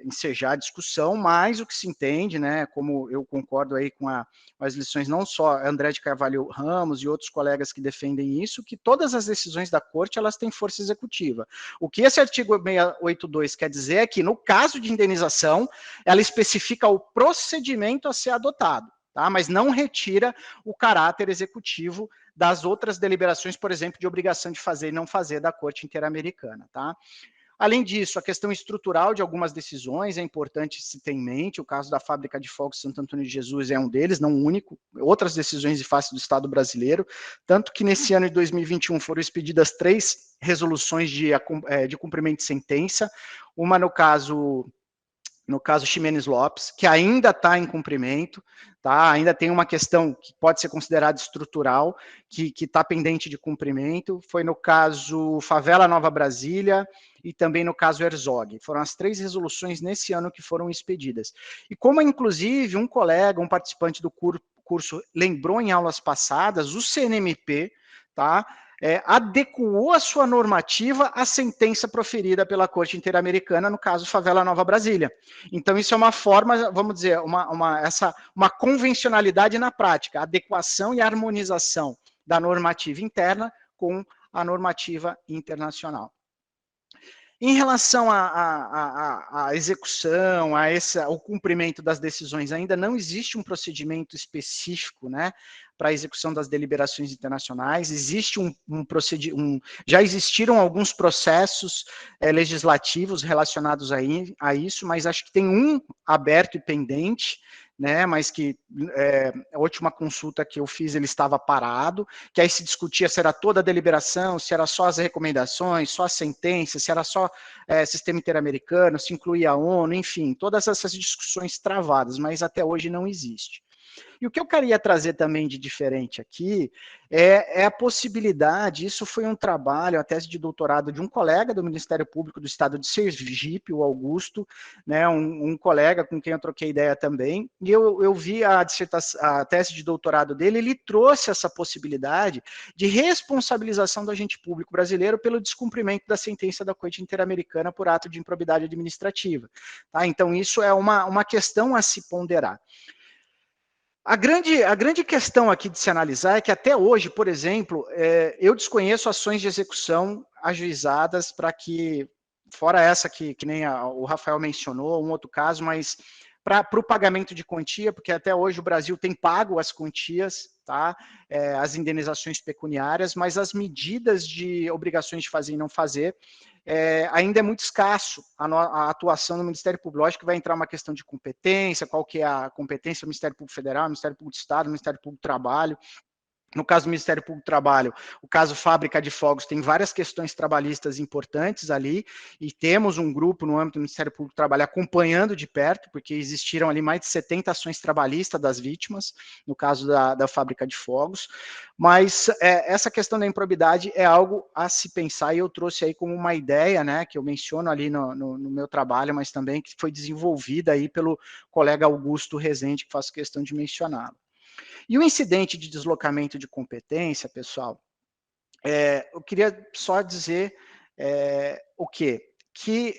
ensejar a discussão, mas o que se entende, né, como eu concordo aí com as lições não só André de Carvalho Ramos e outros colegas que defendem isso, que todas as decisões da Corte, elas têm força executiva. O que esse artigo 682 quer dizer é que, no caso de indenização, ela especifica o procedimento a ser adotado, tá? Mas não retira o caráter executivo das outras deliberações, por exemplo, de obrigação de fazer e não fazer da Corte Interamericana, tá? Além disso, a questão estrutural de algumas decisões é importante se ter em mente. O caso da fábrica de fogos Santo Antônio de Jesus é um deles, não o único. Outras decisões de face do Estado brasileiro, tanto que nesse ano de 2021 foram expedidas 3 resoluções de cumprimento de sentença, uma no caso Ximenes Lopes, que ainda está em cumprimento, tá? Ainda tem uma questão que pode ser considerada estrutural, que está pendente de cumprimento, foi no caso Favela Nova Brasília e também no caso Herzog. Foram as 3 resoluções nesse ano que foram expedidas. E como, inclusive, um colega, um participante do curso lembrou em aulas passadas, o CNMP, tá? Adequou a sua normativa à sentença proferida pela Corte Interamericana, no caso Favela Nova Brasília. Então, isso é uma forma, vamos dizer, uma convencionalidade na prática, a adequação e harmonização da normativa interna com a normativa internacional. Em relação à execução, ao cumprimento das decisões, ainda não existe um procedimento específico, né, para a execução das deliberações internacionais. Existe já existiram alguns processos legislativos relacionados a isso, mas acho que tem um aberto e pendente, né, mas que a última consulta que eu fiz, ele estava parado, que aí se discutia se era toda a deliberação, se era só as recomendações, só a sentença, se era só sistema interamericano, se incluía a ONU, enfim, todas essas discussões travadas, mas até hoje não existe. E o que eu queria trazer também de diferente aqui é a possibilidade, isso foi um trabalho, a tese de doutorado de um colega do Ministério Público do Estado de Sergipe, o Augusto, né, um colega com quem eu troquei ideia também, e eu vi a tese de doutorado dele, ele trouxe essa possibilidade de responsabilização do agente público brasileiro pelo descumprimento da sentença da Corte Interamericana por ato de improbidade administrativa. Tá? Então, isso é uma questão a se ponderar. A grande questão aqui de se analisar é que até hoje, por exemplo, eu desconheço ações de execução ajuizadas para que, fora essa que nem o Rafael mencionou, um outro caso, mas para o pagamento de quantia, porque até hoje o Brasil tem pago as quantias, tá? As indenizações pecuniárias, mas as medidas de obrigações de fazer e não fazer, ainda é muito escasso a atuação do Ministério Público. Lógico que vai entrar uma questão de competência, qual que é a competência do Ministério Público Federal, Ministério Público do Estado, Ministério Público do Trabalho. No caso do Ministério Público do Trabalho, o caso Fábrica de Fogos tem várias questões trabalhistas importantes ali, e temos um grupo no âmbito do Ministério Público do Trabalho acompanhando de perto, porque existiram ali mais de 70 ações trabalhistas das vítimas, no caso da Fábrica de Fogos, mas essa questão da improbidade é algo a se pensar, e eu trouxe aí como uma ideia, né, que eu menciono ali no meu trabalho, mas também que foi desenvolvida aí pelo colega Augusto Rezende, que faço questão de mencioná-lo. E o incidente de deslocamento de competência, pessoal, eu queria só dizer o quê? Que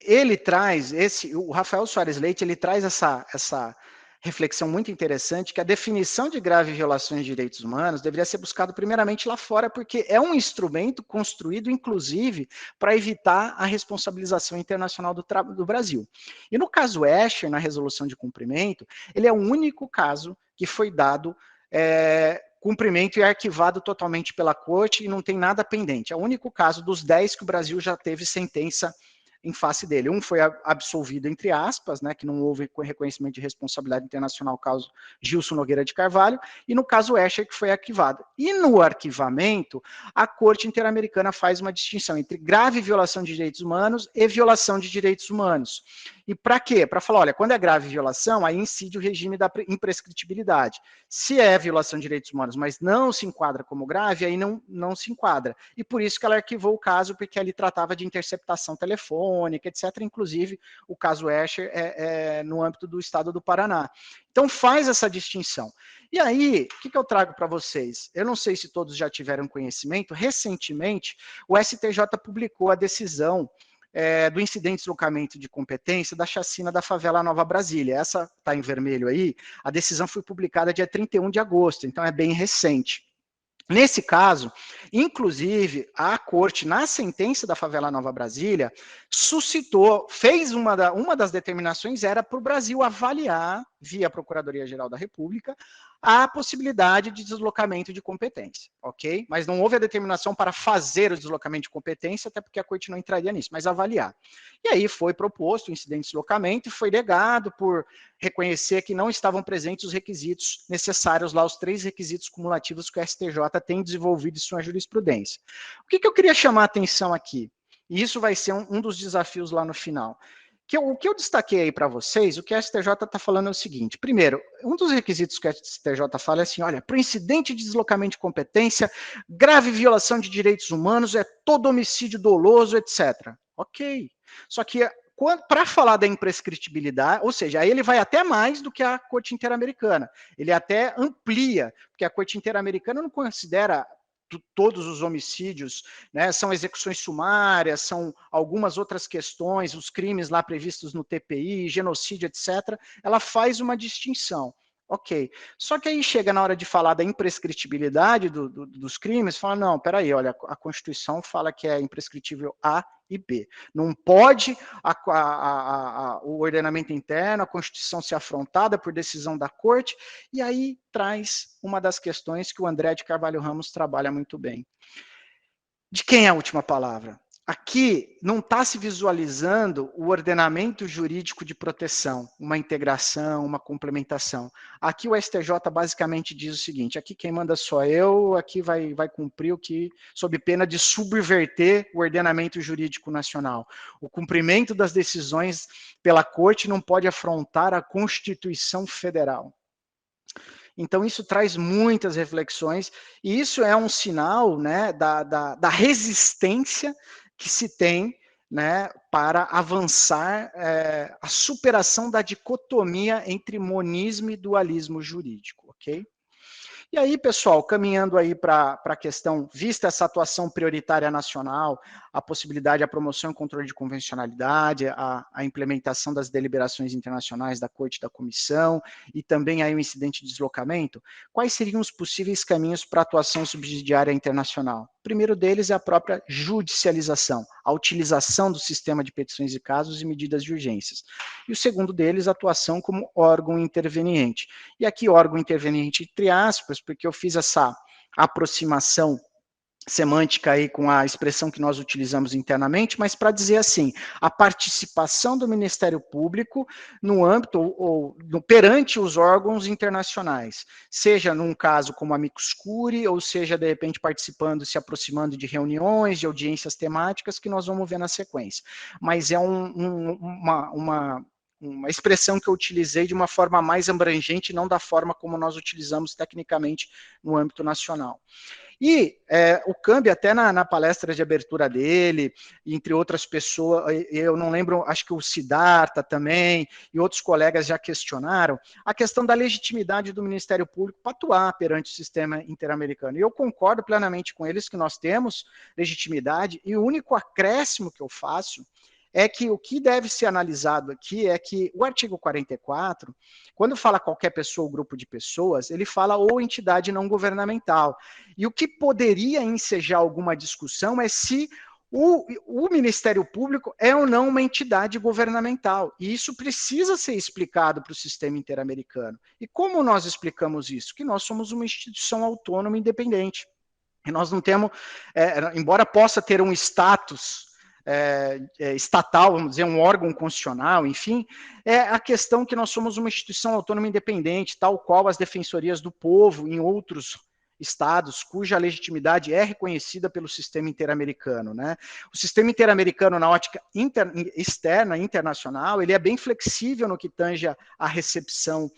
ele traz, o Rafael Soares Leite, ele traz essa reflexão muito interessante, que a definição de grave violações de direitos humanos deveria ser buscado primeiramente lá fora, porque é um instrumento construído, inclusive, para evitar a responsabilização internacional do Brasil. E no caso Escher, na resolução de cumprimento, ele é o único caso que foi dado cumprimento e arquivado totalmente pela Corte e não tem nada pendente. É o único caso dos 10 que o Brasil já teve sentença em face dele. Um foi absolvido, entre aspas, né, que não houve reconhecimento de responsabilidade internacional, caso Gilson Nogueira de Carvalho, e no caso Escher, que foi arquivado. E no arquivamento, a Corte Interamericana faz uma distinção entre grave violação de direitos humanos e violação de direitos humanos. E para quê? Para falar, olha, quando é grave violação, aí incide o regime da imprescritibilidade. Se é violação de direitos humanos, mas não se enquadra como grave, aí não se enquadra. E por isso que ela arquivou o caso, porque ali tratava de interceptação telefônica, etc. Inclusive, o caso Escher é no âmbito do estado do Paraná. Então, faz essa distinção. E aí, o que eu trago para vocês? Eu não sei se todos já tiveram conhecimento, recentemente, o STJ publicou a decisão do incidente de deslocamento de competência da chacina da favela Nova Brasília. Essa está em vermelho aí, a decisão foi publicada dia 31 de agosto, então é bem recente. Nesse caso, inclusive, a Corte, na sentença da favela Nova Brasília, suscitou, fez uma das determinações, era para o Brasil avaliar, via Procuradoria-Geral da República, a possibilidade de deslocamento de competência, ok? Mas não houve a determinação para fazer o deslocamento de competência, até porque a Corte não entraria nisso, mas avaliar. E aí foi proposto o incidente de deslocamento e foi negado por reconhecer que não estavam presentes os requisitos necessários lá, os 3 requisitos cumulativos que o STJ tem desenvolvido em sua jurisprudência. O que eu queria chamar a atenção aqui? E isso vai ser um dos desafios lá no final. O que eu destaquei aí para vocês, o que a STJ está falando é o seguinte: primeiro, um dos requisitos que a STJ fala é assim, olha, para o incidente de deslocamento de competência, grave violação de direitos humanos, é todo homicídio doloso, etc. Ok. Só que para falar da imprescritibilidade, ou seja, aí ele vai até mais do que a Corte Interamericana. Ele até amplia, porque a Corte Interamericana não considera todos os homicídios, né, são execuções sumárias, são algumas outras questões, os crimes lá previstos no TPI, genocídio, etc., ela faz uma distinção. Ok. Só que aí chega na hora de falar da imprescritibilidade dos crimes, fala, não, peraí, olha, a Constituição fala que é imprescritível A e B. Não pode o ordenamento interno, a Constituição ser afrontada por decisão da Corte, e aí traz uma das questões que o André de Carvalho Ramos trabalha muito bem. De quem é a última palavra? Aqui não está se visualizando o ordenamento jurídico de proteção, uma integração, uma complementação. Aqui o STJ basicamente diz o seguinte: aqui quem manda sou eu, aqui vai cumprir o que, sob pena de subverter o ordenamento jurídico nacional. O cumprimento das decisões pela Corte não pode afrontar a Constituição Federal. Então, isso traz muitas reflexões, e isso é um sinal, né, da resistência que se tem, né, para avançar a superação da dicotomia entre monismo e dualismo jurídico, ok? E aí, pessoal, caminhando aí para a questão, vista essa atuação prioritária nacional, a possibilidade, a promoção e controle de convencionalidade, a implementação das deliberações internacionais da Corte e da Comissão, e também aí o incidente de deslocamento, quais seriam os possíveis caminhos para a atuação subsidiária internacional? O primeiro deles é a própria judicialização, a utilização do sistema de petições de casos e medidas de urgências. E o segundo deles, a atuação como órgão interveniente. E aqui, órgão interveniente entre aspas, porque eu fiz essa aproximação semântica aí com a expressão que nós utilizamos internamente, mas para dizer assim, a participação do Ministério Público no âmbito perante os órgãos internacionais, seja num caso como amicus curiae, ou seja, de repente participando, se aproximando de reuniões, de audiências temáticas, que nós vamos ver na sequência. Mas é uma expressão que eu utilizei de uma forma mais abrangente, não da forma como nós utilizamos tecnicamente no âmbito nacional. E o Cambi, até na palestra de abertura dele, entre outras pessoas, eu não lembro, acho que o Siddhartha também, e outros colegas já questionaram, a questão da legitimidade do Ministério Público para atuar perante o sistema interamericano. E eu concordo plenamente com eles que nós temos legitimidade, e o único acréscimo que eu faço é que o que deve ser analisado aqui é que o artigo 44, quando fala qualquer pessoa ou grupo de pessoas, ele fala ou entidade não governamental. E o que poderia ensejar alguma discussão é se o Ministério Público é ou não uma entidade governamental. E isso precisa ser explicado para o sistema interamericano. E como nós explicamos isso? Que nós somos uma instituição autônoma e independente. E nós não temos, embora possa ter um status estatal, vamos dizer, um órgão constitucional, enfim, é a questão que nós somos uma instituição autônoma independente, tal qual as defensorias do povo em outros estados, cuja legitimidade é reconhecida pelo sistema interamericano, né? O sistema interamericano, na ótica externa, internacional, ele é bem flexível no que tange a recepção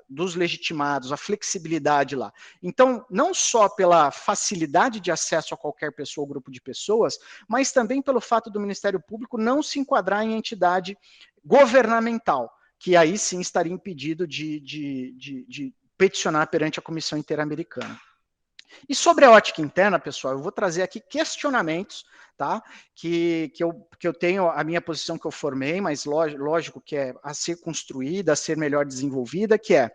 dos legitimados, a flexibilidade lá. Então, não só pela facilidade de acesso a qualquer pessoa ou grupo de pessoas, mas também pelo fato do Ministério Público não se enquadrar em entidade governamental, que aí sim estaria impedido de peticionar perante a Comissão Interamericana. E sobre a ótica interna, pessoal, eu vou trazer aqui questionamentos, tá? Que eu tenho a minha posição que eu formei, mas lógico que é a ser construída, a ser melhor desenvolvida, que é,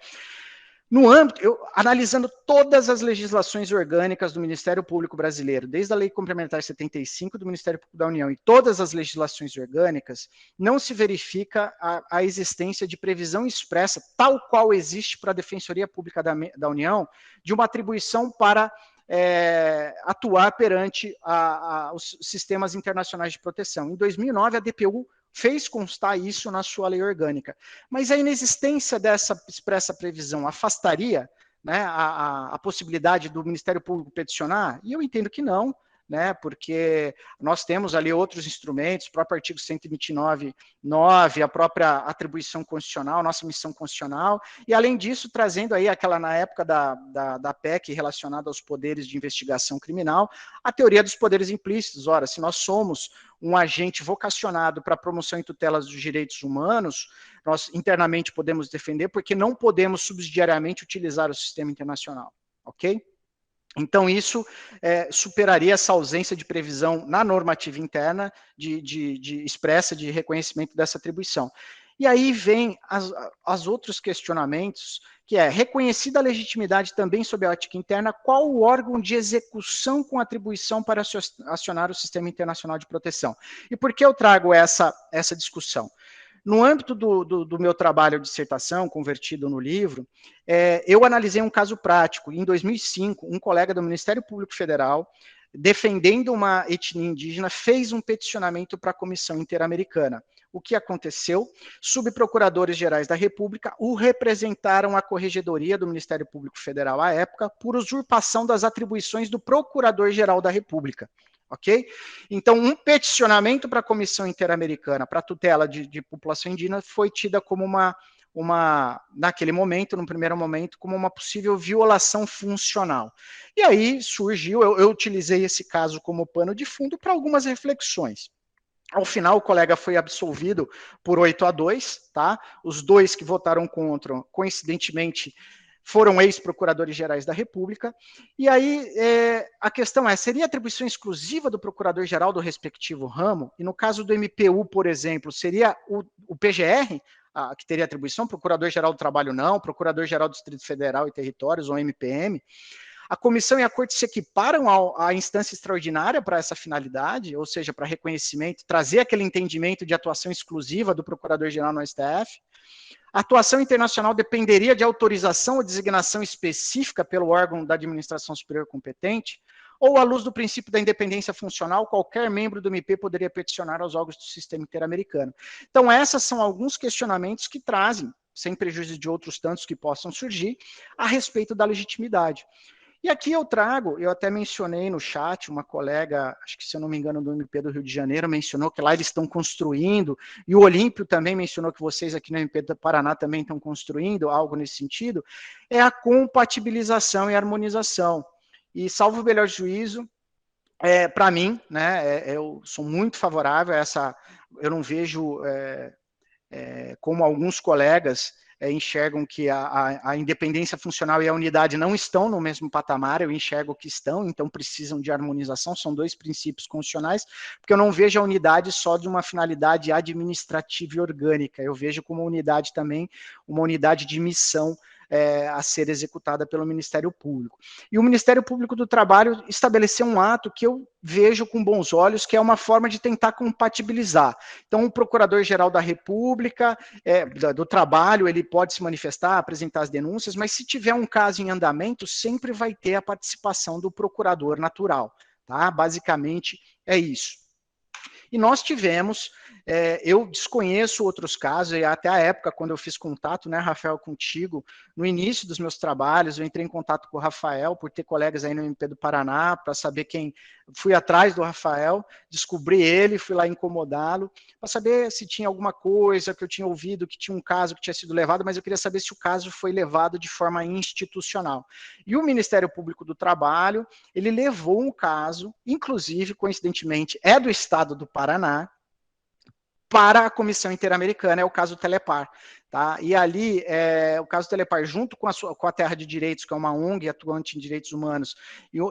no âmbito, analisando todas as legislações orgânicas do Ministério Público Brasileiro, desde a Lei Complementar 75 do Ministério Público da União e todas as legislações orgânicas, não se verifica a existência de previsão expressa, tal qual existe para a Defensoria Pública da União, de uma atribuição para atuar perante os sistemas internacionais de proteção. Em 2009, a DPU fez constar isso na sua lei orgânica. Mas a inexistência dessa expressa previsão afastaria, né, a possibilidade do Ministério Público peticionar? E eu entendo que não, né, porque nós temos ali outros instrumentos, o próprio artigo 129.9, a própria atribuição constitucional, nossa missão constitucional, e além disso, trazendo aí aquela, na época da PEC relacionada aos poderes de investigação criminal, a teoria dos poderes implícitos. Ora, se nós somos um agente vocacionado para a promoção e tutela dos direitos humanos, nós internamente podemos defender, porque não podemos subsidiariamente utilizar o sistema internacional, ok? Então, isso superaria essa ausência de previsão na normativa interna de expressa de reconhecimento dessa atribuição. E aí vem os outros questionamentos, que é, reconhecida a legitimidade também sob a ótica interna, qual o órgão de execução com atribuição para acionar o Sistema Internacional de Proteção? E por que eu trago essa discussão? No âmbito do meu trabalho de dissertação, convertido no livro, eu analisei um caso prático. Em 2005, um colega do Ministério Público Federal, defendendo uma etnia indígena, fez um peticionamento para a Comissão Interamericana. O que aconteceu? Subprocuradores gerais da República o representaram à Corregedoria do Ministério Público Federal à época por usurpação das atribuições do Procurador-Geral da República. Ok? Então, um peticionamento para a Comissão Interamericana para a tutela de população indígena foi tida como naquele momento, no primeiro momento, como uma possível violação funcional. E aí surgiu, eu utilizei esse caso como pano de fundo para algumas reflexões. Ao final, o colega foi absolvido por 8-2, tá? Os dois que votaram contra, coincidentemente, foram ex-procuradores gerais da República, e aí a questão seria atribuição exclusiva do procurador-geral do respectivo ramo? E no caso do MPU, por exemplo, seria o PGR que teria atribuição, Procurador-Geral do Trabalho não, Procurador-Geral do Distrito Federal e Territórios, ou MPM? A comissão e a corte se equiparam à instância extraordinária para essa finalidade, ou seja, para reconhecimento, trazer aquele entendimento de atuação exclusiva do procurador-geral no STF. A atuação internacional dependeria de autorização ou designação específica pelo órgão da administração superior competente, ou, à luz do princípio da independência funcional, qualquer membro do MP poderia peticionar aos órgãos do sistema interamericano. Então, esses são alguns questionamentos que trazem, sem prejuízo de outros tantos que possam surgir, a respeito da legitimidade. E aqui eu até mencionei no chat, uma colega, acho que se eu não me engano, do MP do Rio de Janeiro, mencionou que lá eles estão construindo, e o Olímpio também mencionou que vocês aqui no MP do Paraná também estão construindo algo nesse sentido, é a compatibilização e harmonização. E, salvo o melhor juízo, para mim, né, eu sou muito favorável a essa, eu não vejo como alguns colegas enxergam que a independência funcional e a unidade não estão no mesmo patamar, eu enxergo que estão, então precisam de harmonização, são dois princípios constitucionais, porque eu não vejo a unidade só de uma finalidade administrativa e orgânica, eu vejo como unidade também, uma unidade de missão a ser executada pelo Ministério Público. E o Ministério Público do Trabalho estabeleceu um ato que eu vejo com bons olhos, que é uma forma de tentar compatibilizar. Então, o Procurador-Geral da República, do Trabalho, ele pode se manifestar, apresentar as denúncias, mas se tiver um caso em andamento, sempre vai ter a participação do procurador natural. tá? Basicamente é isso. E nós tivemos, eu desconheço outros casos, e até a época, quando eu fiz contato, né, Rafael, contigo, no início dos meus trabalhos, eu entrei em contato com o Rafael, por ter colegas aí no MP do Paraná, para saber quem... Fui atrás do Rafael, descobri ele, fui lá incomodá-lo, para saber se tinha alguma coisa que eu tinha ouvido, que tinha um caso que tinha sido levado, mas eu queria saber se o caso foi levado de forma institucional. E o Ministério Público do Trabalho, ele levou um caso, inclusive, coincidentemente, é do estado do Paraná, para a Comissão Interamericana, é o caso Telepar. Tá? E ali, o caso Telepar, junto com a Terra de Direitos, que é uma ONG atuante em direitos humanos,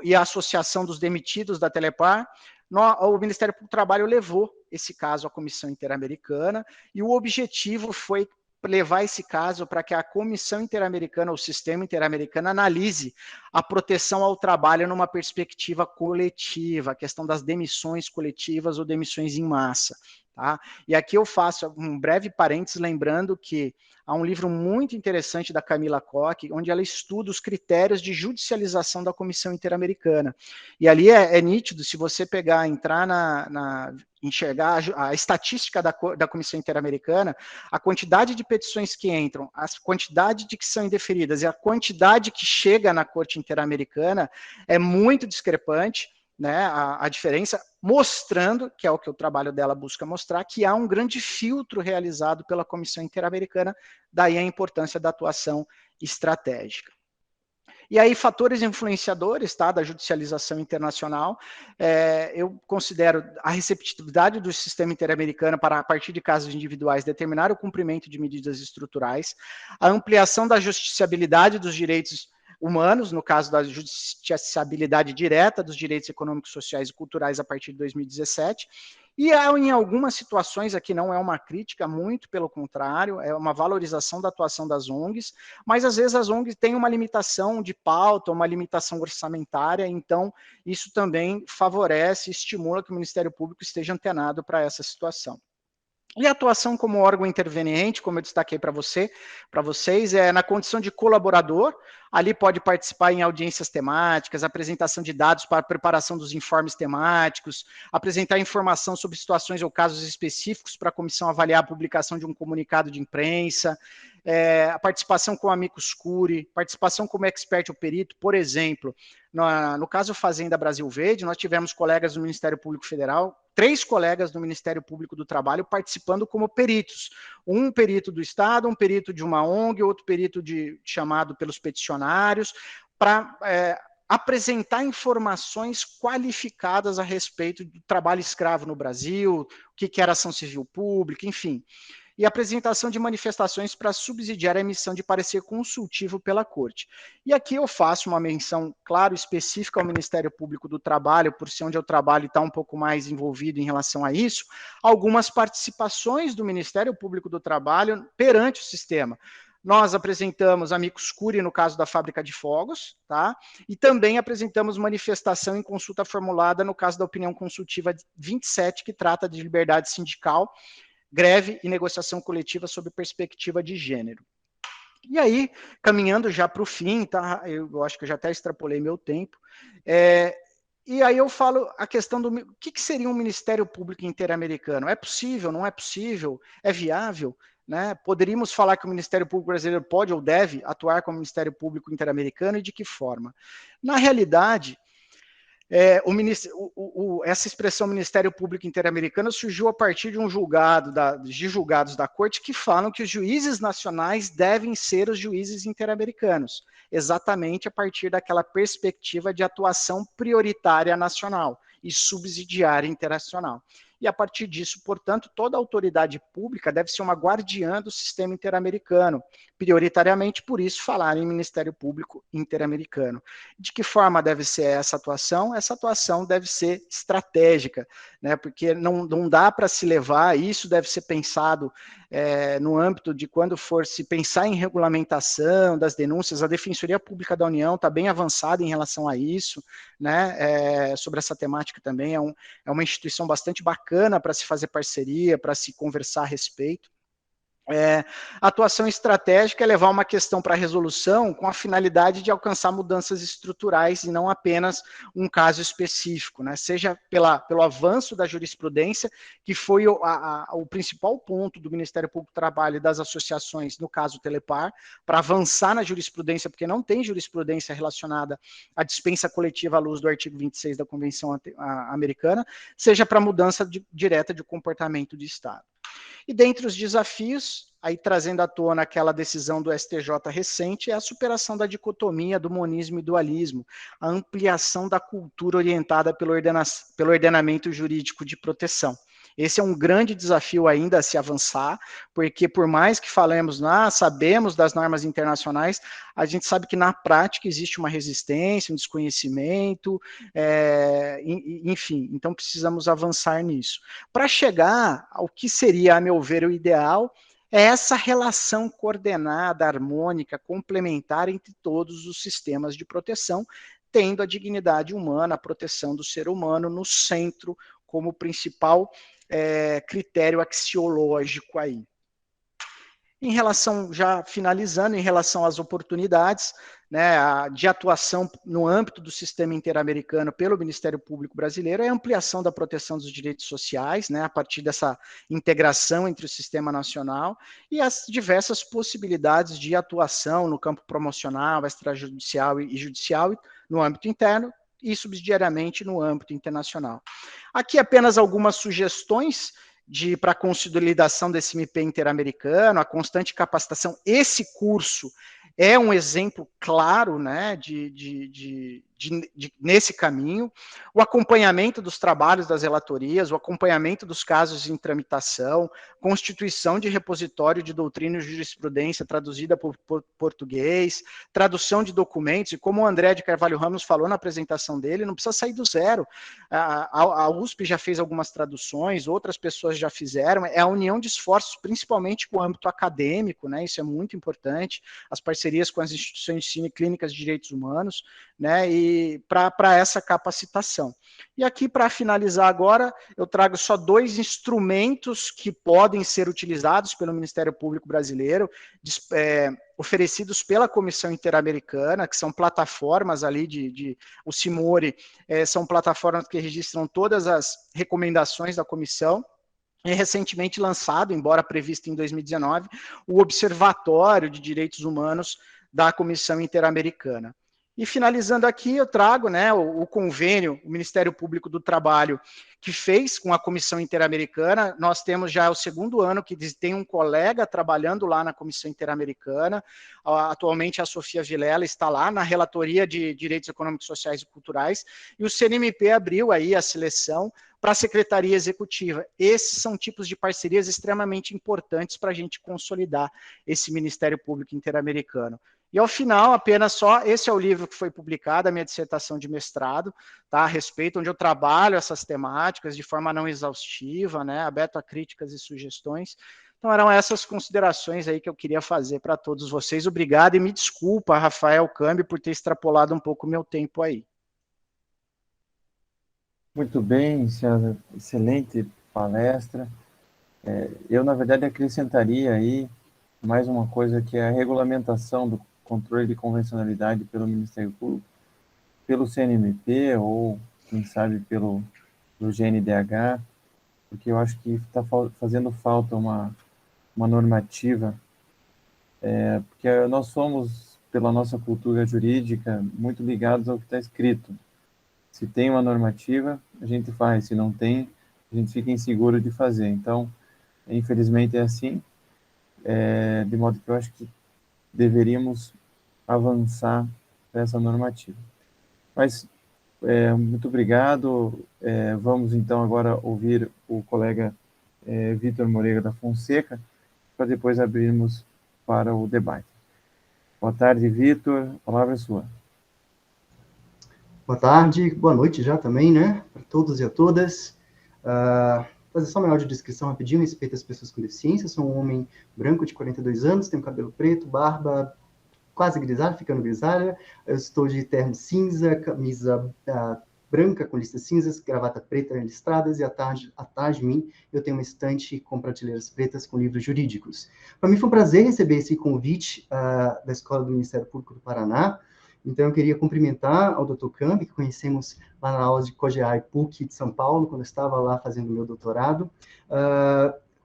e a Associação dos Demitidos da Telepar, o Ministério Público do Trabalho levou esse caso à Comissão Interamericana, e o objetivo foi levar esse caso para que a Comissão Interamericana, o Sistema Interamericano, analise a proteção ao trabalho numa perspectiva coletiva, a questão das demissões coletivas ou demissões em massa. Tá? E aqui eu faço um breve parênteses, lembrando que há um livro muito interessante da Camila Koch, onde ela estuda os critérios de judicialização da Comissão Interamericana. E ali é nítido, se você pegar, entrar enxergar a estatística da Comissão Interamericana, a quantidade de petições que entram, a quantidade de que são indeferidas e a quantidade que chega na Corte Interamericana é muito discrepante, né, a diferença, mostrando, que é o que o trabalho dela busca mostrar, que há um grande filtro realizado pela Comissão Interamericana, daí a importância da atuação estratégica. E aí, fatores influenciadores, tá, da judicialização internacional, eu considero a receptividade do sistema interamericano para, a partir de casos individuais, determinar o cumprimento de medidas estruturais, a ampliação da justiciabilidade dos direitos humanos, no caso da justiciabilidade direta dos direitos econômicos, sociais e culturais a partir de 2017, e em algumas situações, aqui não é uma crítica, muito pelo contrário, é uma valorização da atuação das ONGs, mas às vezes as ONGs têm uma limitação de pauta, uma limitação orçamentária, então isso também favorece, estimula que o Ministério Público esteja antenado para essa situação. E a atuação como órgão interveniente, como eu destaquei para vocês, é na condição de colaborador, ali pode participar em audiências temáticas, apresentação de dados para a preparação dos informes temáticos, apresentar informação sobre situações ou casos específicos para a comissão avaliar a publicação de um comunicado de imprensa, a participação com amicus curiae, participação como expert ou perito, por exemplo, no caso Fazenda Brasil Verde, nós tivemos colegas do Ministério Público Federal, 3 colegas do Ministério Público do Trabalho participando como peritos. Um perito do Estado, um perito de uma ONG, outro perito chamado pelos peticionários, para apresentar informações qualificadas a respeito do trabalho escravo no Brasil, o que era ação civil pública, enfim. E apresentação de manifestações para subsidiar a emissão de parecer consultivo pela Corte. E aqui eu faço uma menção, claro, específica ao Ministério Público do Trabalho, por ser onde eu trabalho e está um pouco mais envolvido em relação a isso, algumas participações do Ministério Público do Trabalho perante o sistema. Nós apresentamos amicus curiae no caso da fábrica de fogos, tá? E também apresentamos manifestação em consulta formulada no caso da opinião consultiva 27, que trata de liberdade sindical, greve e negociação coletiva sob perspectiva de gênero. E aí, caminhando já para o fim, tá? Eu acho que eu já até extrapolei meu tempo, e aí eu falo a questão do o que seria um Ministério Público Interamericano? É possível, não é possível? É viável? Né? Poderíamos falar que o Ministério Público Brasileiro pode ou deve atuar como Ministério Público Interamericano e de que forma? Na realidade, essa expressão Ministério Público Interamericano surgiu a partir de julgados da Corte que falam que os juízes nacionais devem ser os juízes interamericanos, exatamente a partir daquela perspectiva de atuação prioritária nacional e subsidiária internacional. E a partir disso, portanto, toda autoridade pública deve ser uma guardiã do sistema interamericano, prioritariamente por isso falar em Ministério Público Interamericano. De que forma deve ser essa atuação? Essa atuação deve ser estratégica, né? Porque não dá para se levar, isso deve ser pensado no âmbito de quando for se pensar em regulamentação das denúncias, a Defensoria Pública da União está bem avançada em relação a isso, né? Sobre essa temática também, é uma instituição bastante bacana para se fazer parceria, para se conversar a respeito. A atuação estratégica é levar uma questão para a resolução com a finalidade de alcançar mudanças estruturais e não apenas um caso específico, né? Seja pelo avanço da jurisprudência, que foi o principal ponto do Ministério Público do Trabalho e das associações, no caso Telepar, para avançar na jurisprudência, porque não tem jurisprudência relacionada à dispensa coletiva à luz do artigo 26 da Convenção Americana, seja para mudança direta de comportamento de Estado. E dentre os desafios, aí trazendo à tona aquela decisão do STJ recente, é a superação da dicotomia do monismo e dualismo, a ampliação da cultura orientada pelo ordenamento jurídico de proteção. Esse é um grande desafio ainda a se avançar, porque por mais que falemos, sabemos das normas internacionais, a gente sabe que na prática existe uma resistência, um desconhecimento, enfim, então precisamos avançar nisso. Para chegar ao que seria, a meu ver, o ideal, é essa relação coordenada, harmônica, complementar entre todos os sistemas de proteção, tendo a dignidade humana, a proteção do ser humano no centro como principal critério axiológico aí. Em relação, já finalizando, em relação às oportunidades, né, de atuação no âmbito do sistema interamericano pelo Ministério Público Brasileiro, é a ampliação da proteção dos direitos sociais, né, a partir dessa integração entre o sistema nacional e as diversas possibilidades de atuação no campo promocional, extrajudicial e judicial, no âmbito interno, e subsidiariamente no âmbito internacional. Aqui apenas algumas sugestões para a consolidação desse MP interamericano, a constante capacitação. Esse curso é um exemplo claro, né, nesse caminho, o acompanhamento dos trabalhos das relatorias, o acompanhamento dos casos em tramitação, constituição de repositório de doutrina e jurisprudência traduzida por português, tradução de documentos, e como o André de Carvalho Ramos falou na apresentação dele, não precisa sair do zero. A USP já fez algumas traduções, outras pessoas já fizeram, é a união de esforços, principalmente com o âmbito acadêmico, né, isso é muito importante, as parcerias com as instituições de ensino e clínicas de direitos humanos, né, e para essa capacitação. E aqui, para finalizar agora, eu trago só 2 instrumentos que podem ser utilizados pelo Ministério Público Brasileiro, oferecidos pela Comissão Interamericana, que são plataformas ali o CIMORE, são plataformas que registram todas as recomendações da comissão, e recentemente lançado, embora previsto em 2019, o Observatório de Direitos Humanos da Comissão Interamericana. E finalizando aqui, eu trago, né, o convênio, o Ministério Público do Trabalho, que fez com a Comissão Interamericana. Nós temos já o 2º ano que tem um colega trabalhando lá na Comissão Interamericana. Atualmente a Sofia Vilela está lá na Relatoria de Direitos Econômicos, Sociais e Culturais, e o CNMP abriu aí a seleção para a Secretaria Executiva. Esses são tipos de parcerias extremamente importantes para a gente consolidar esse Ministério Público Interamericano. E ao final, apenas só, esse é o livro que foi publicado, a minha dissertação de mestrado, tá, a respeito, onde eu trabalho essas temáticas de forma não exaustiva, né, aberto a críticas e sugestões. Então eram essas considerações aí que eu queria fazer para todos vocês. Obrigado e me desculpa, Rafael Cambi, por ter extrapolado um pouco o meu tempo aí. Muito bem, César, excelente palestra. Eu, na verdade, acrescentaria aí mais uma coisa, que é a regulamentação do controle de convencionalidade pelo Ministério Público, pelo CNMP ou, quem sabe, pelo GNDH, porque eu acho que está fazendo falta uma normativa, porque nós somos, pela nossa cultura jurídica, muito ligados ao que está escrito. Se tem uma normativa, a gente faz, se não tem, a gente fica inseguro de fazer. Então, infelizmente é assim, de modo que eu acho que deveríamos avançar para essa normativa. Mas, muito obrigado. Vamos, então, agora ouvir o colega Vitor Moreira da Fonseca, para depois abrirmos para o debate. Boa tarde, Vitor. A palavra é sua. Boa tarde, boa noite já também, né, para todos e a todas. Fazer só uma audiodescrição rapidinho a respeito das pessoas com deficiência. Sou um homem branco de 42 anos, tenho cabelo preto, barba quase grisalha, ficando grisalha. Eu estou de terno cinza, camisa branca com listas cinzas, gravata preta listradas, e atrás de mim eu tenho uma estante com prateleiras pretas com livros jurídicos. Para mim foi um prazer receber esse convite da Escola do Ministério Público do Paraná. Então, eu queria cumprimentar ao Dr. Cambi, que conhecemos lá na aula de COGEA e PUC de São Paulo, quando eu estava lá fazendo meu doutorado.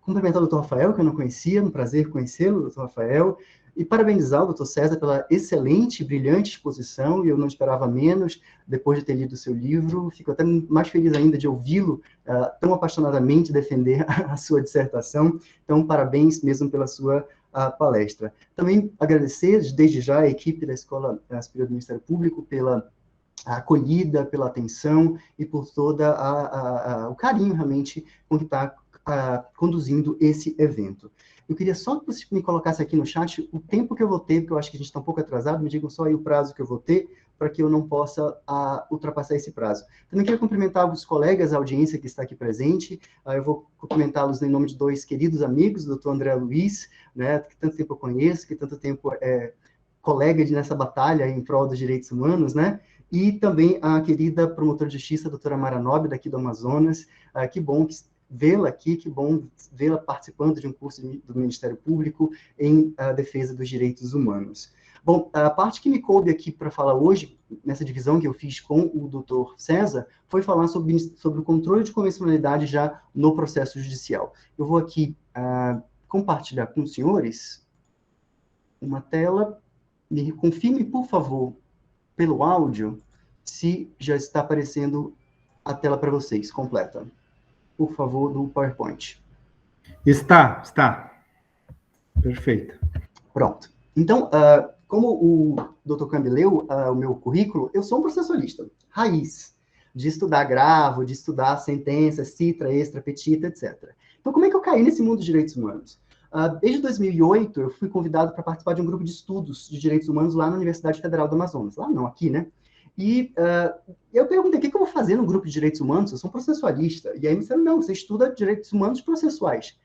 Cumprimentar o Dr. Rafael, que eu não conhecia, um prazer conhecê-lo, Dr. Rafael, e parabenizar o Dr. César pela excelente e brilhante exposição, e eu não esperava menos, depois de ter lido o seu livro. Fico até mais feliz ainda de ouvi-lo tão apaixonadamente defender a sua dissertação. Então, parabéns mesmo pela sua palestra. Também agradecer, desde já, a equipe da Escola Superior do Ministério Público pela acolhida, pela atenção e por toda o carinho, realmente, com que está conduzindo esse evento. Eu queria só que você me colocasse aqui no chat o tempo que eu vou ter, porque eu acho que a gente está um pouco atrasado, me digam só aí o prazo que eu vou ter, para que eu não possa ultrapassar esse prazo. Também quero cumprimentar os colegas, a audiência que está aqui presente. Eu vou cumprimentá-los em nome de dois queridos amigos, o Dr. André Luiz, né, que tanto tempo eu conheço, que tanto tempo é colega nessa batalha em prol dos direitos humanos, né? E também a querida promotora de justiça, a doutora Mara Nobre, daqui do Amazonas. Que bom vê-la aqui, que bom vê-la participando de um curso do Ministério Público em defesa dos direitos humanos. Bom, a parte que me coube aqui para falar hoje, nessa divisão que eu fiz com o Dr. César, foi falar sobre o controle de convencionalidade já no processo judicial. Eu vou aqui compartilhar com os senhores uma tela. Me confirme, por favor, pelo áudio, se já está aparecendo a tela para vocês, completa. Por favor, do PowerPoint. Está. Perfeito. Pronto. Então, como o Dr. Cambi leu o meu currículo, eu sou um processualista, raiz, de estudar agravo, de estudar sentenças, citra, extra, petita, etc. Então, como é que eu caí nesse mundo de direitos humanos? Desde 2008, eu fui convidado para participar de um grupo de estudos de direitos humanos lá na Universidade Federal do Amazonas. Lá não, aqui, né? E eu perguntei, o que eu vou fazer no grupo de direitos humanos? Eu sou um processualista. E aí me disseram, não, você estuda direitos humanos processuais.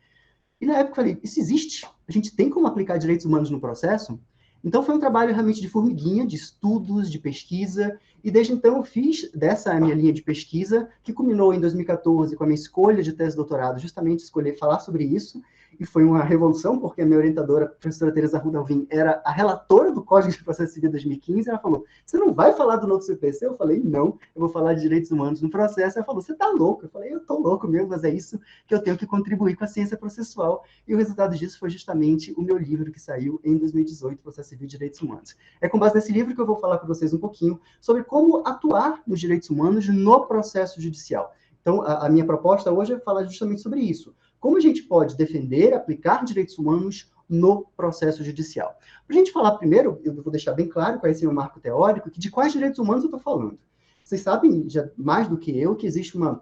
E na época eu falei, isso existe? A gente tem como aplicar direitos humanos no processo? Então foi um trabalho realmente de formiguinha, de estudos, de pesquisa, e desde então eu fiz dessa minha linha de pesquisa, que culminou em 2014 com a minha escolha de tese de doutorado, justamente escolher falar sobre isso, e foi uma revolução, porque a minha orientadora, a professora Teresa Arruda Alvim, era a relatora do Código de Processo Civil 2015, ela falou, você não vai falar do novo CPC? Eu falei, não, eu vou falar de direitos humanos no processo. Ela falou, você tá louco? Eu falei, eu tô louco mesmo, mas é isso que eu tenho que contribuir com a ciência processual, e o resultado disso foi justamente o meu livro que saiu em 2018, Processo Civil e Direitos Humanos. É com base nesse livro que eu vou falar para vocês um pouquinho sobre como atuar nos direitos humanos no processo judicial. Então, a minha proposta hoje é falar justamente sobre isso. Como a gente pode defender, aplicar direitos humanos no processo judicial? Para a gente falar primeiro, eu vou deixar bem claro qual é esse meu marco teórico, que de quais direitos humanos eu estou falando. Vocês sabem, já mais do que eu, que existe uma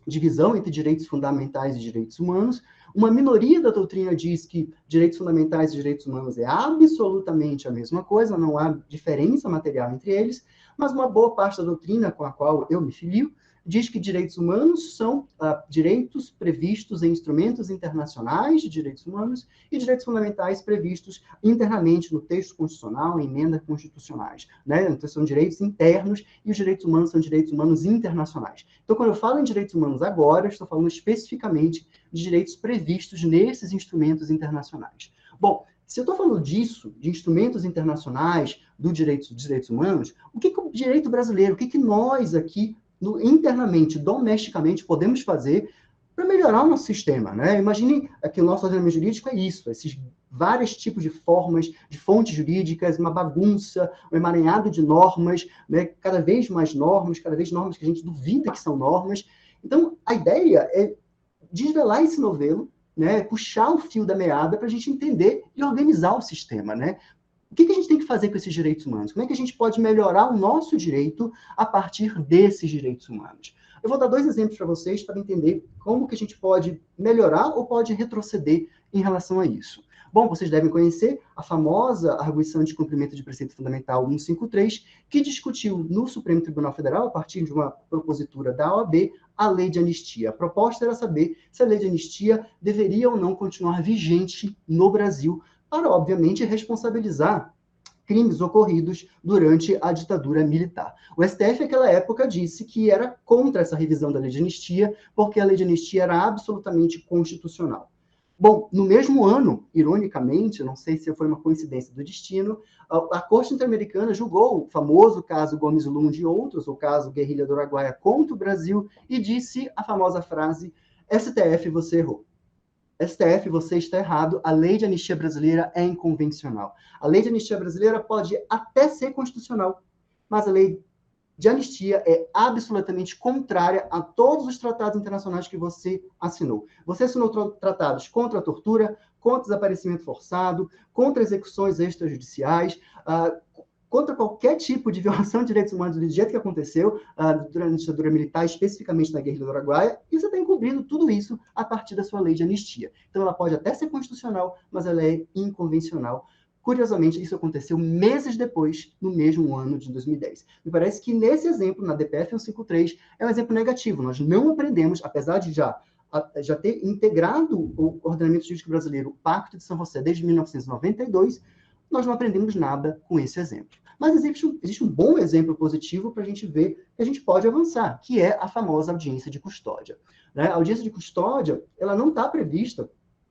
divisão entre direitos fundamentais e direitos humanos. Uma minoria da doutrina diz que direitos fundamentais e direitos humanos é absolutamente a mesma coisa, não há diferença material entre eles, mas uma boa parte da doutrina com a qual eu me filio diz que direitos humanos são direitos previstos em instrumentos internacionais de direitos humanos e direitos fundamentais previstos internamente no texto constitucional, em emendas constitucionais, né? Então, são direitos internos e os direitos humanos são direitos humanos internacionais. Então, quando eu falo em direitos humanos agora, eu estou falando especificamente de direitos previstos nesses instrumentos internacionais. Bom, se eu estou falando disso, de instrumentos internacionais, dos direitos humanos, o que o direito brasileiro, o que nós aqui internamente, domesticamente, podemos fazer para melhorar o nosso sistema, né? Imagine que o nosso ordenamento jurídico é isso, esses vários tipos de formas, de fontes jurídicas, uma bagunça, um emaranhado de normas, né? Cada vez mais normas, cada vez normas que a gente duvida que são normas. Então, a ideia é desvelar esse novelo, né? Puxar o fio da meada para a gente entender e organizar o sistema, né? O que a gente tem que fazer com esses direitos humanos? Como é que a gente pode melhorar o nosso direito a partir desses direitos humanos? Eu vou dar 2 exemplos para vocês para entender como que a gente pode melhorar ou pode retroceder em relação a isso. Bom, vocês devem conhecer a famosa arguição de cumprimento de preceito fundamental 153, que discutiu no Supremo Tribunal Federal, a partir de uma propositura da OAB, a lei de anistia. A proposta era saber se a lei de anistia deveria ou não continuar vigente no Brasil, para, obviamente, responsabilizar crimes ocorridos durante a ditadura militar. O STF, naquela época, disse que era contra essa revisão da lei de anistia, porque a lei de anistia era absolutamente constitucional. Bom, no mesmo ano, ironicamente, não sei se foi uma coincidência do destino, a Corte Interamericana julgou o famoso caso Gomes Lund e outros, o caso Guerrilha do Araguaia contra o Brasil, e disse a famosa frase: STF, você errou. STF, você está errado, a lei de anistia brasileira é inconvencional. A lei de anistia brasileira pode até ser constitucional, mas a lei de anistia é absolutamente contrária a todos os tratados internacionais que você assinou. Você assinou tratados contra a tortura, contra desaparecimento forçado, contra execuções extrajudiciais, contra qualquer tipo de violação de direitos humanos do jeito que aconteceu durante a ditadura militar, especificamente na Guerrilha do Araguaia, e você está encobrindo tudo isso a partir da sua lei de anistia. Então, ela pode até ser constitucional, mas ela é inconvencional. Curiosamente, isso aconteceu meses depois, no mesmo ano de 2010. Me parece que nesse exemplo, na DPF 153, é um exemplo negativo. Nós não aprendemos, apesar de já ter integrado o ordenamento jurídico brasileiro, o Pacto de São José, desde 1992, nós não aprendemos nada com esse exemplo. Mas existe um bom exemplo positivo para a gente ver que a gente pode avançar, que é a famosa audiência de custódia. Né? A audiência de custódia, ela não está prevista,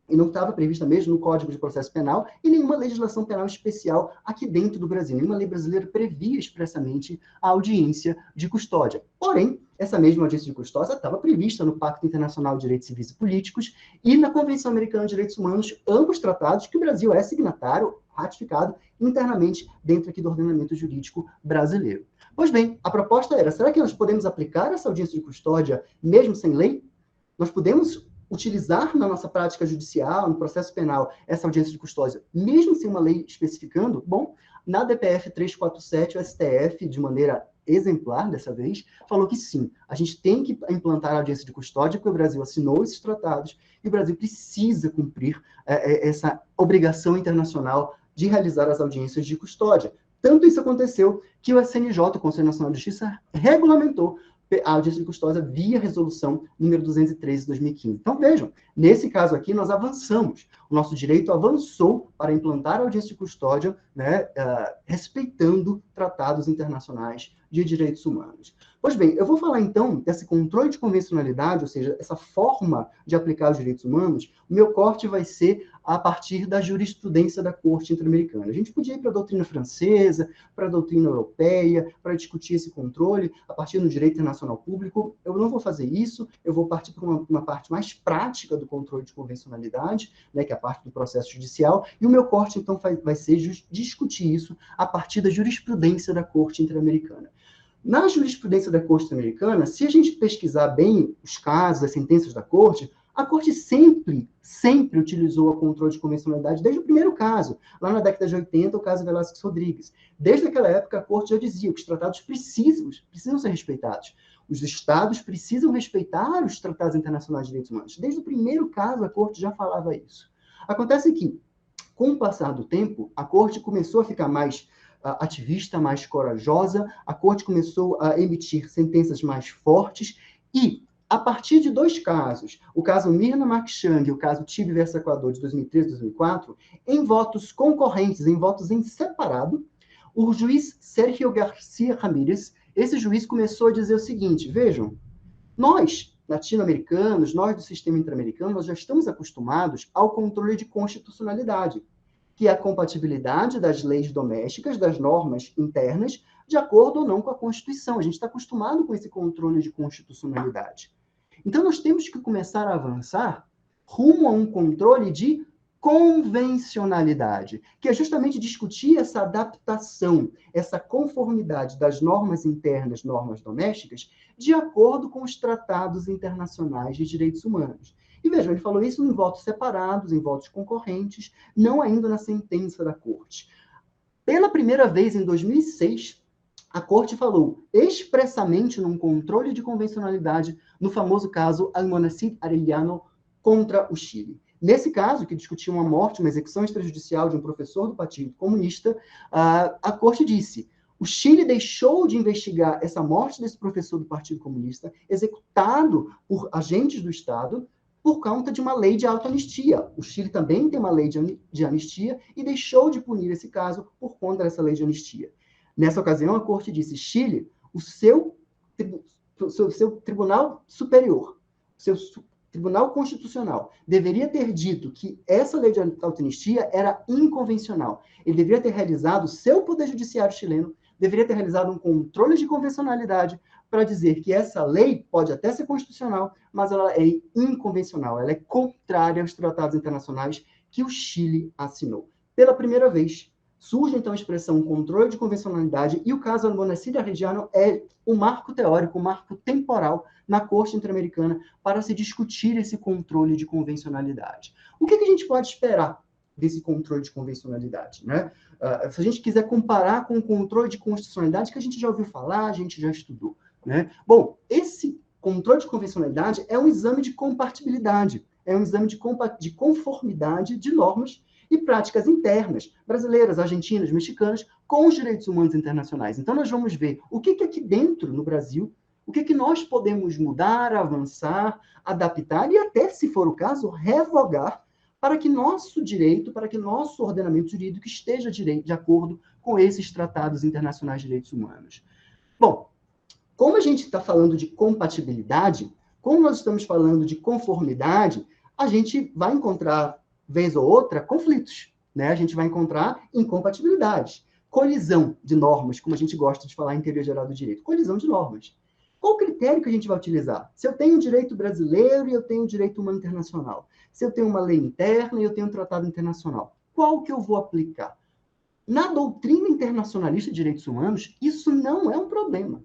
e não estava prevista mesmo no Código de Processo Penal, e nenhuma legislação penal especial aqui dentro do Brasil. Nenhuma lei brasileira previa expressamente a audiência de custódia. Porém, essa mesma audiência de custódia estava prevista no Pacto Internacional de Direitos Civis e Políticos e na Convenção Americana de Direitos Humanos, ambos tratados que o Brasil é signatário, ratificado internamente dentro aqui do ordenamento jurídico brasileiro. Pois bem, a proposta era, será que nós podemos aplicar essa audiência de custódia mesmo sem lei? Nós podemos utilizar na nossa prática judicial, no processo penal, essa audiência de custódia, mesmo sem uma lei especificando? Bom, na DPF 347, o STF, de maneira exemplar dessa vez, falou que sim, a gente tem que implantar a audiência de custódia, porque o Brasil assinou esses tratados e o Brasil precisa cumprir essa obrigação internacional de realizar as audiências de custódia. Tanto isso aconteceu que o SNJ, o Conselho Nacional de Justiça, regulamentou a audiência de custódia via resolução número 213 de 2015. Então, vejam, nesse caso aqui, nós avançamos. O nosso direito avançou para implantar a audiência de custódia, né, respeitando tratados internacionais de direitos humanos. Pois bem, eu vou falar, então, desse controle de convencionalidade, ou seja, essa forma de aplicar os direitos humanos. O meu corte vai ser a partir da jurisprudência da Corte Interamericana. A gente podia ir para a doutrina francesa, para a doutrina europeia, para discutir esse controle a partir do direito internacional público. Eu não vou fazer isso, eu vou partir para uma parte mais prática do controle de convencionalidade, né, que é a parte do processo judicial, e o meu corte, então, vai ser discutir isso a partir da jurisprudência da Corte Interamericana. Na jurisprudência da Corte Interamericana, se a gente pesquisar bem os casos, as sentenças da Corte, a Corte sempre utilizou o controle de convencionalidade desde o primeiro caso, lá na década de 80, o caso Velázquez Rodrigues. Desde aquela época, a Corte já dizia que os tratados precisam ser respeitados. Os Estados precisam respeitar os tratados internacionais de direitos humanos. Desde o primeiro caso, a Corte já falava isso. Acontece que, com o passar do tempo, a Corte começou a ficar mais ativista, mais corajosa, a Corte começou a emitir sentenças mais fortes e, a partir de dois casos, o caso Mirna Marchand e o caso Tibe versus Equador de 2003 e 2004, em votos concorrentes, em votos em separado, o juiz Sérgio Garcia Ramírez, esse juiz começou a dizer o seguinte: vejam, nós, latino-americanos, nós do sistema interamericano, nós já estamos acostumados ao controle de constitucionalidade, que é a compatibilidade das leis domésticas, das normas internas, de acordo ou não com a Constituição. A gente está acostumado com esse controle de constitucionalidade. Então, nós temos que começar a avançar rumo a um controle de convencionalidade, que é justamente discutir essa adaptação, essa conformidade das normas internas, normas domésticas, de acordo com os tratados internacionais de direitos humanos. E vejam, ele falou isso em votos separados, em votos concorrentes, não ainda na sentença da Corte. Pela primeira vez, em 2006, a Corte falou expressamente num controle de convencionalidade no famoso caso Almonacid Arellano contra o Chile. Nesse caso, que discutia uma morte, uma execução extrajudicial de um professor do Partido Comunista, a Corte disse: o Chile deixou de investigar essa morte desse professor do Partido Comunista, executado por agentes do Estado, por conta de uma lei de autoanistia. O Chile também tem uma lei de anistia e deixou de punir esse caso por conta dessa lei de anistia. Nessa ocasião, a Corte disse, Chile, o seu Tribunal Superior, seu Tribunal Constitucional, deveria ter dito que essa lei de autoanistia era inconvencional. Ele deveria ter realizado, seu Poder Judiciário chileno, deveria ter realizado um controle de convencionalidade para dizer que essa lei pode até ser constitucional, mas ela é inconvencional, ela é contrária aos tratados internacionais que o Chile assinou. Pela primeira vez, surge então a expressão controle de convencionalidade e o caso Albonacília Reggiano é o marco teórico, o marco temporal na Corte Interamericana para se discutir esse controle de convencionalidade. O que a gente pode esperar desse controle de convencionalidade, né? Se a gente quiser comparar com o controle de constitucionalidade que a gente já ouviu falar, a gente já estudou, né? Bom, esse controle de convencionalidade é um exame de compatibilidade, é um exame de conformidade de normas e práticas internas, brasileiras, argentinas, mexicanas, com os direitos humanos internacionais. Então, nós vamos ver o que aqui dentro, no Brasil, o que nós podemos mudar, avançar, adaptar e até, se for o caso, revogar para que nosso direito, para que nosso ordenamento jurídico esteja de acordo com esses tratados internacionais de direitos humanos. Bom, como a gente está falando de compatibilidade, como nós estamos falando de conformidade, a gente vai encontrar, vez ou outra, conflitos, né? A gente vai encontrar incompatibilidades, colisão de normas, como a gente gosta de falar em teoria geral do direito, colisão de normas. Qual o critério que a gente vai utilizar? Se eu tenho um direito brasileiro e eu tenho um direito humano internacional, se eu tenho uma lei interna e eu tenho um tratado internacional, qual que eu vou aplicar? Na doutrina internacionalista de direitos humanos, isso não é um problema.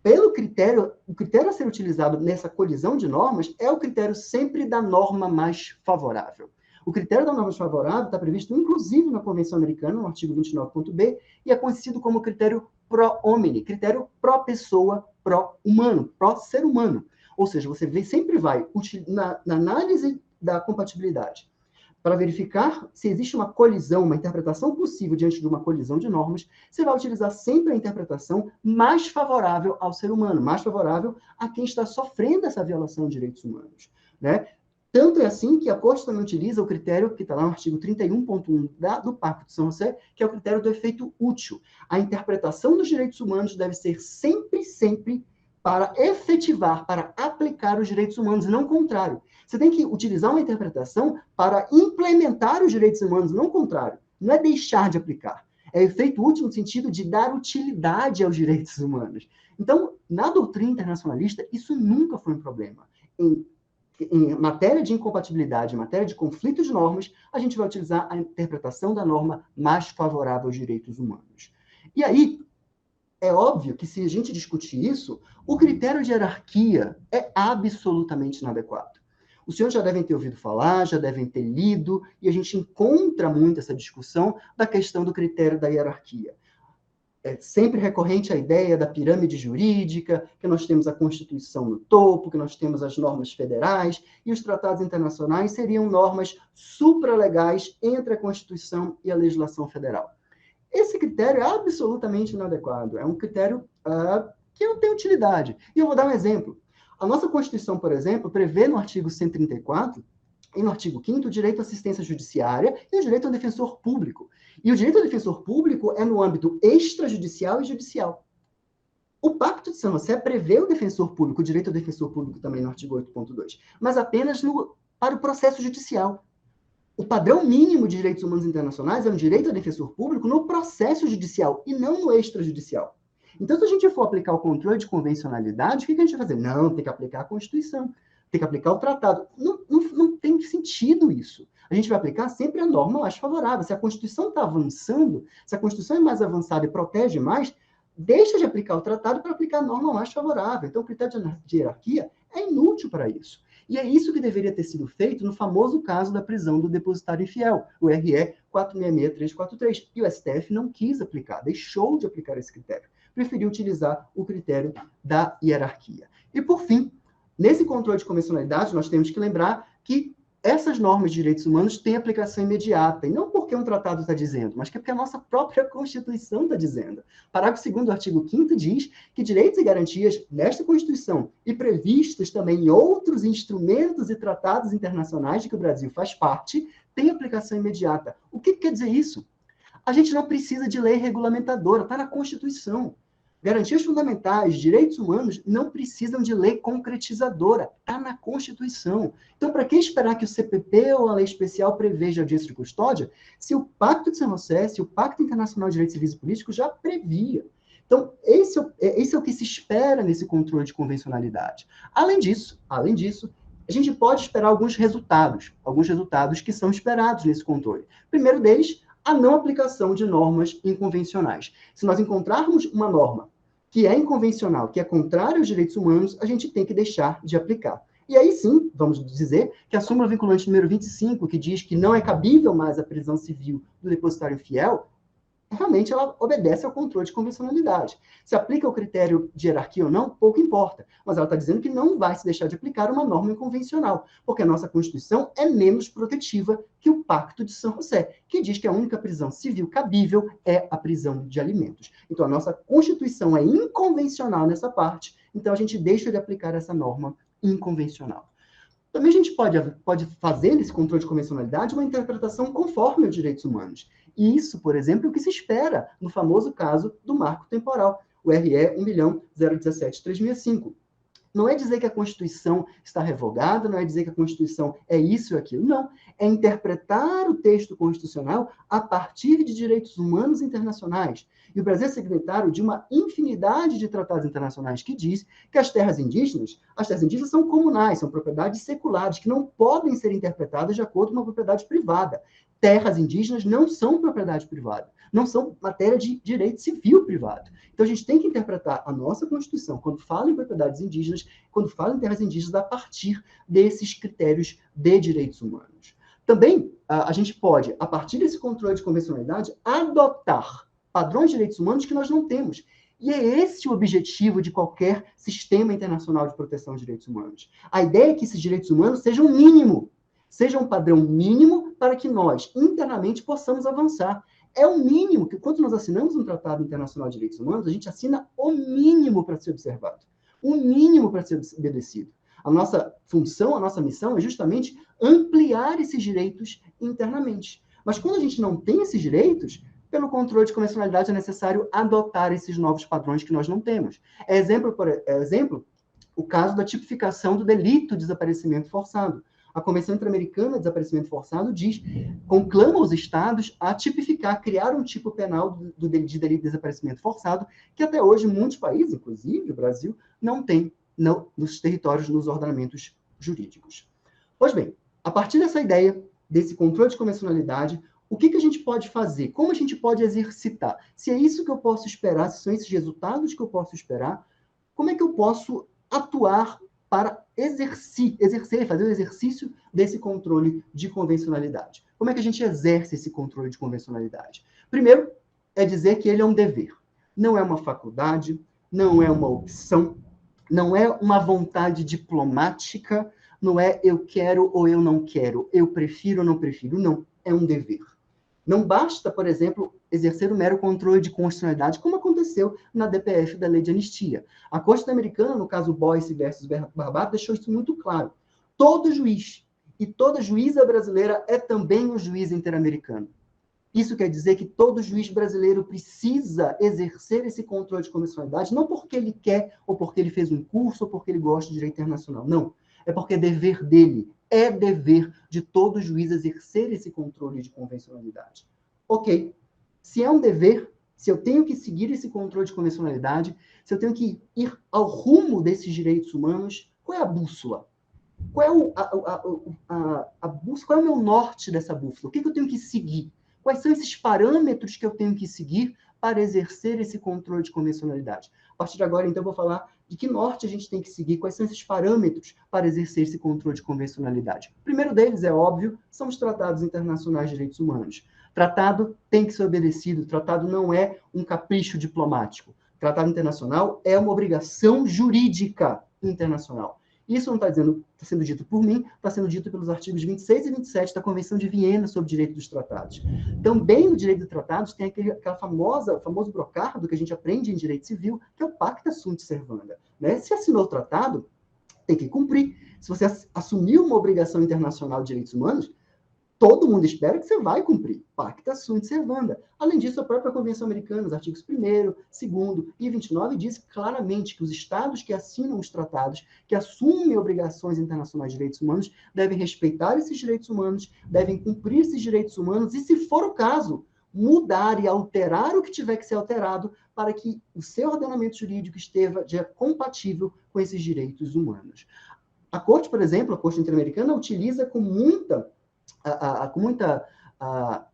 Pelo critério, o critério a ser utilizado nessa colisão de normas é o critério sempre da norma mais favorável. O critério da norma mais favorável está previsto, inclusive, na Convenção Americana, no artigo 29.b, e é conhecido como critério pro homine, critério pró-pessoa, pró-humano, pró-ser humano. Ou seja, você sempre vai, na análise da compatibilidade, para verificar se existe uma colisão, uma interpretação possível diante de uma colisão de normas, você vai utilizar sempre a interpretação mais favorável ao ser humano, mais favorável a quem está sofrendo essa violação de direitos humanos, né? Tanto é assim que a Corte também utiliza o critério que está lá no artigo 31.1 do Pacto de São José, que é o critério do efeito útil. A interpretação dos direitos humanos deve ser sempre para efetivar, para aplicar os direitos humanos, e não o contrário. Você tem que utilizar uma interpretação para implementar os direitos humanos, não o contrário. Não é deixar de aplicar. É efeito útil no sentido de dar utilidade aos direitos humanos. Então, na doutrina internacionalista, isso nunca foi um problema. Em matéria de incompatibilidade, em matéria de conflito de normas, a gente vai utilizar a interpretação da norma mais favorável aos direitos humanos. E aí, é óbvio que se a gente discutir isso, o critério de hierarquia é absolutamente inadequado. Os senhores já devem ter ouvido falar, já devem ter lido, e a gente encontra muito essa discussão da questão do critério da hierarquia. É sempre recorrente a ideia da pirâmide jurídica, que nós temos a Constituição no topo, que nós temos as normas federais, e os tratados internacionais seriam normas supralegais entre a Constituição e a legislação federal. Esse critério é absolutamente inadequado, é um critério que não tem utilidade. E eu vou dar um exemplo. A nossa Constituição, por exemplo, prevê no artigo 134, e no artigo 5º, o direito à assistência judiciária e o direito ao defensor público. E o direito ao defensor público é no âmbito extrajudicial e judicial. O Pacto de São José prevê o defensor público, o direito ao defensor público também no artigo 8.2, mas apenas para o processo judicial. O padrão mínimo de direitos humanos internacionais é um direito ao defensor público no processo judicial e não no extrajudicial. Então, se a gente for aplicar o controle de convencionalidade, o que a gente vai fazer? Não, tem que aplicar a Constituição, tem que aplicar o tratado. Não tem sentido isso. A gente vai aplicar sempre a norma mais favorável. Se a Constituição está avançando, se a Constituição é mais avançada e protege mais, deixa de aplicar o tratado para aplicar a norma mais favorável. Então, o critério de hierarquia é inútil para isso. E é isso que deveria ter sido feito no famoso caso da prisão do depositário infiel, o RE 466343. E o STF não quis aplicar, deixou de aplicar esse critério. Preferiu utilizar o critério da hierarquia. E, por fim, nesse controle de convencionalidade, nós temos que lembrar que essas normas de direitos humanos têm aplicação imediata, e não porque um tratado está dizendo, mas porque a nossa própria Constituição está dizendo. Parágrafo 2º do artigo 5º diz que direitos e garantias nesta Constituição e previstos também em outros instrumentos e tratados internacionais de que o Brasil faz parte, têm aplicação imediata. O que quer dizer isso? A gente não precisa de lei regulamentadora, está na Constituição. Garantias fundamentais, direitos humanos, não precisam de lei concretizadora. Está na Constituição. Então, para que esperar que o CPP ou a lei especial preveja a audiência de custódia, se o Pacto de São José, se o Pacto Internacional de Direitos Civis e Políticos já previa? Então, esse é o que se espera nesse controle de convencionalidade. Além disso, a gente pode esperar alguns resultados que são esperados nesse controle. O primeiro deles, a não aplicação de normas inconvencionais. Se nós encontrarmos uma norma que é inconvencional, que é contrária aos direitos humanos, a gente tem que deixar de aplicar. E aí sim, vamos dizer que a súmula vinculante número 25, que diz que não é cabível mais a prisão civil do depositário infiel, realmente ela obedece ao controle de convencionalidade. Se aplica o critério de hierarquia ou não, pouco importa. Mas ela está dizendo que não vai se deixar de aplicar uma norma inconvencional, porque a nossa Constituição é menos protetiva que o Pacto de São José, que diz que a única prisão civil cabível é a prisão de alimentos. Então, a nossa Constituição é inconvencional nessa parte, então a gente deixa de aplicar essa norma inconvencional. Também a gente pode fazer nesse controle de convencionalidade uma interpretação conforme os direitos humanos. E isso, por exemplo, é o que se espera no famoso caso do marco temporal, o RE 1.017.365. Não é dizer que a Constituição está revogada, não é dizer que a Constituição é isso ou aquilo, não. É interpretar o texto constitucional a partir de direitos humanos internacionais. E o Brasil é signatário de uma infinidade de tratados internacionais que diz que as terras indígenas são comunais, são propriedades seculares, que não podem ser interpretadas de acordo com uma propriedade privada. Terras indígenas não são propriedade privada, não são matéria de direito civil privado. Então, a gente tem que interpretar a nossa Constituição, quando fala em propriedades indígenas, quando fala em terras indígenas, a partir desses critérios de direitos humanos. Também, a gente pode, a partir desse controle de convencionalidade, adotar padrões de direitos humanos que nós não temos. E é esse o objetivo de qualquer sistema internacional de proteção de direitos humanos. A ideia é que esses direitos humanos sejam mínimo, seja um padrão mínimo para que nós, internamente, possamos avançar. É o mínimo, que quando nós assinamos um Tratado Internacional de Direitos Humanos, a gente assina o mínimo para ser observado, o mínimo para ser obedecido. A nossa função, a nossa missão é justamente ampliar esses direitos internamente. Mas quando a gente não tem esses direitos, pelo controle de convencionalidade é necessário adotar esses novos padrões que nós não temos. Exemplo, o caso da tipificação do delito de desaparecimento forçado. A Convenção Interamericana de Desaparecimento Forçado conclama os estados a tipificar, criar um tipo penal de delito de desaparecimento forçado, que até hoje muitos países, inclusive o Brasil, não tem nos territórios, nos ordenamentos jurídicos. Pois bem, a partir dessa ideia, desse controle de convencionalidade, o que a gente pode fazer? Como a gente pode exercitar? Se é isso que eu posso esperar, se são esses resultados que eu posso esperar, como é que eu posso atuar para fazer o exercício desse controle de convencionalidade? Como é que a gente exerce esse controle de convencionalidade? Primeiro, é dizer que ele é um dever. Não é uma faculdade, não é uma opção, não é uma vontade diplomática, não é eu quero ou eu não quero, eu prefiro ou não prefiro, não, é um dever. Não basta, por exemplo, exercer o mero controle de constitucionalidade, como aconteceu na DPF da Lei de Anistia. A Corte Americana, no caso Boyce versus Barbato, deixou isso muito claro. Todo juiz e toda juíza brasileira é também um juiz interamericano. Isso quer dizer que todo juiz brasileiro precisa exercer esse controle de convencionalidade, não porque ele quer, ou porque ele fez um curso, ou porque ele gosta de direito internacional. Não. É porque é dever dele. É dever de todo juiz exercer esse controle de convencionalidade. Ok. Se é um dever, se eu tenho que seguir esse controle de convencionalidade, se eu tenho que ir ao rumo desses direitos humanos, qual é a bússola? Qual é a bússola? Qual é o meu norte dessa bússola? O que eu tenho que seguir? Quais são esses parâmetros que eu tenho que seguir para exercer esse controle de convencionalidade? A partir de agora, então, eu vou falar de que norte a gente tem que seguir, quais são esses parâmetros para exercer esse controle de convencionalidade. O primeiro deles, é óbvio, são os tratados internacionais de direitos humanos. Tratado tem que ser obedecido, tratado não é um capricho diplomático. Tratado internacional é uma obrigação jurídica internacional. Isso não está sendo dito por mim, está sendo dito pelos artigos 26 e 27 da Convenção de Viena sobre o Direito dos Tratados. Também no Direito dos Tratados tem o famoso brocardo que a gente aprende em Direito Civil, que é o Pacta Sunt Servanda. Né? Se assinou o tratado, tem que cumprir. Se você assumiu uma obrigação internacional de direitos humanos, todo mundo espera que você vai cumprir. Pacta sunt servanda. Além disso, a própria Convenção Americana, os artigos 1º, 2º e 29, diz claramente que os estados que assinam os tratados, que assumem obrigações internacionais de direitos humanos, devem respeitar esses direitos humanos, devem cumprir esses direitos humanos e, se for o caso, mudar e alterar o que tiver que ser alterado para que o seu ordenamento jurídico esteja compatível com esses direitos humanos. A Corte, por exemplo, a Corte Interamericana, utiliza com muita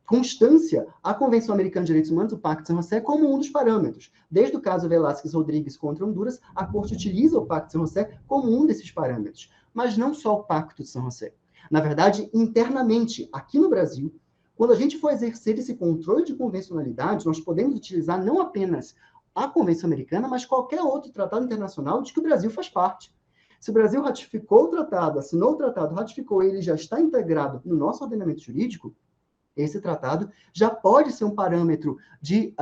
constância a Convenção Americana de Direitos Humanos, o Pacto de San José, como um dos parâmetros. Desde o caso Velázquez Rodrigues contra Honduras, a Corte utiliza o Pacto de San José como um desses parâmetros. Mas não só o Pacto de San José. Na verdade, internamente, aqui no Brasil, quando a gente for exercer esse controle de convencionalidade, nós podemos utilizar não apenas a Convenção Americana, mas qualquer outro tratado internacional de que o Brasil faz parte. Se o Brasil ratificou o tratado, assinou o tratado, ratificou ele, já está integrado no nosso ordenamento jurídico, esse tratado já pode ser um parâmetro de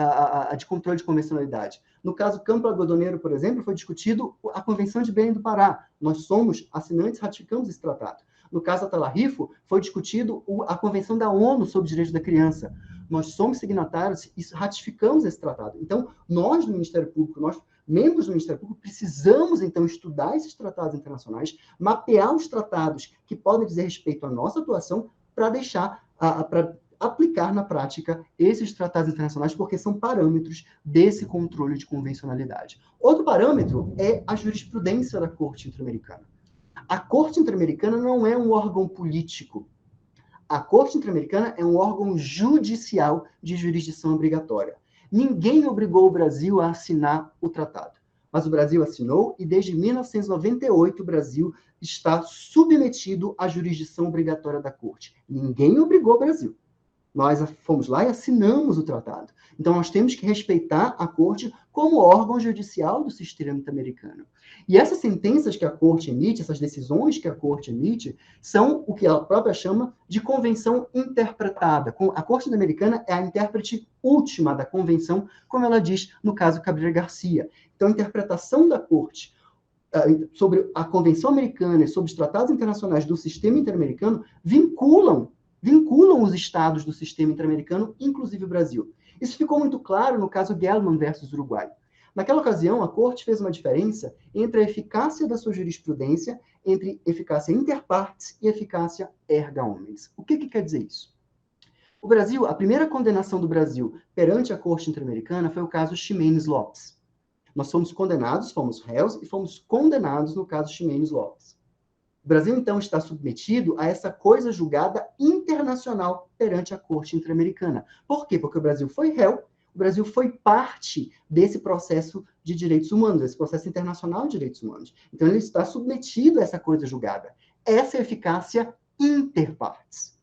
controle de convencionalidade. No caso Campo Algodoneiro, por exemplo, foi discutido a Convenção de Belém do Pará. Nós somos assinantes, ratificamos esse tratado. No caso Atalarrifo, foi discutido a Convenção da ONU sobre os Direitos da Criança. Nós somos signatários e ratificamos esse tratado. Então, nós do Ministério Público, nós membros do Ministério Público, precisamos, então, estudar esses tratados internacionais, mapear os tratados que podem dizer respeito à nossa atuação, para para aplicar na prática esses tratados internacionais, porque são parâmetros desse controle de convencionalidade. Outro parâmetro é a jurisprudência da Corte Interamericana. A Corte Interamericana não é um órgão político. A Corte Interamericana é um órgão judicial de jurisdição obrigatória. Ninguém obrigou o Brasil a assinar o tratado, mas o Brasil assinou e desde 1998 o Brasil está submetido à jurisdição obrigatória da Corte. Ninguém obrigou o Brasil. Nós fomos lá e assinamos o tratado. Então, nós temos que respeitar a Corte como órgão judicial do sistema interamericano. E essas sentenças que a Corte emite, essas decisões que a Corte emite, são o que ela própria chama de convenção interpretada. A Corte Interamericana é a intérprete última da convenção, como ela diz no caso Cabrera Garcia. Então, a interpretação da Corte sobre a Convenção Americana e sobre os tratados internacionais do sistema interamericano vinculam os estados do sistema interamericano, inclusive o Brasil. Isso ficou muito claro no caso Gelman versus Uruguai. Naquela ocasião, a Corte fez uma diferença entre a eficácia da sua jurisprudência, entre eficácia inter partes e eficácia erga omnes. O que quer dizer isso? O Brasil, a primeira condenação do Brasil perante a Corte Interamericana foi o caso Ximenes Lopes. Nós fomos condenados, fomos réus e fomos condenados no caso Ximenes Lopes. O Brasil, então, está submetido a essa coisa julgada internacional perante a Corte Interamericana. Por quê? Porque o Brasil foi réu, o Brasil foi parte desse processo de direitos humanos, desse processo internacional de direitos humanos. Então, ele está submetido a essa coisa julgada. Essa é a eficácia interpartes.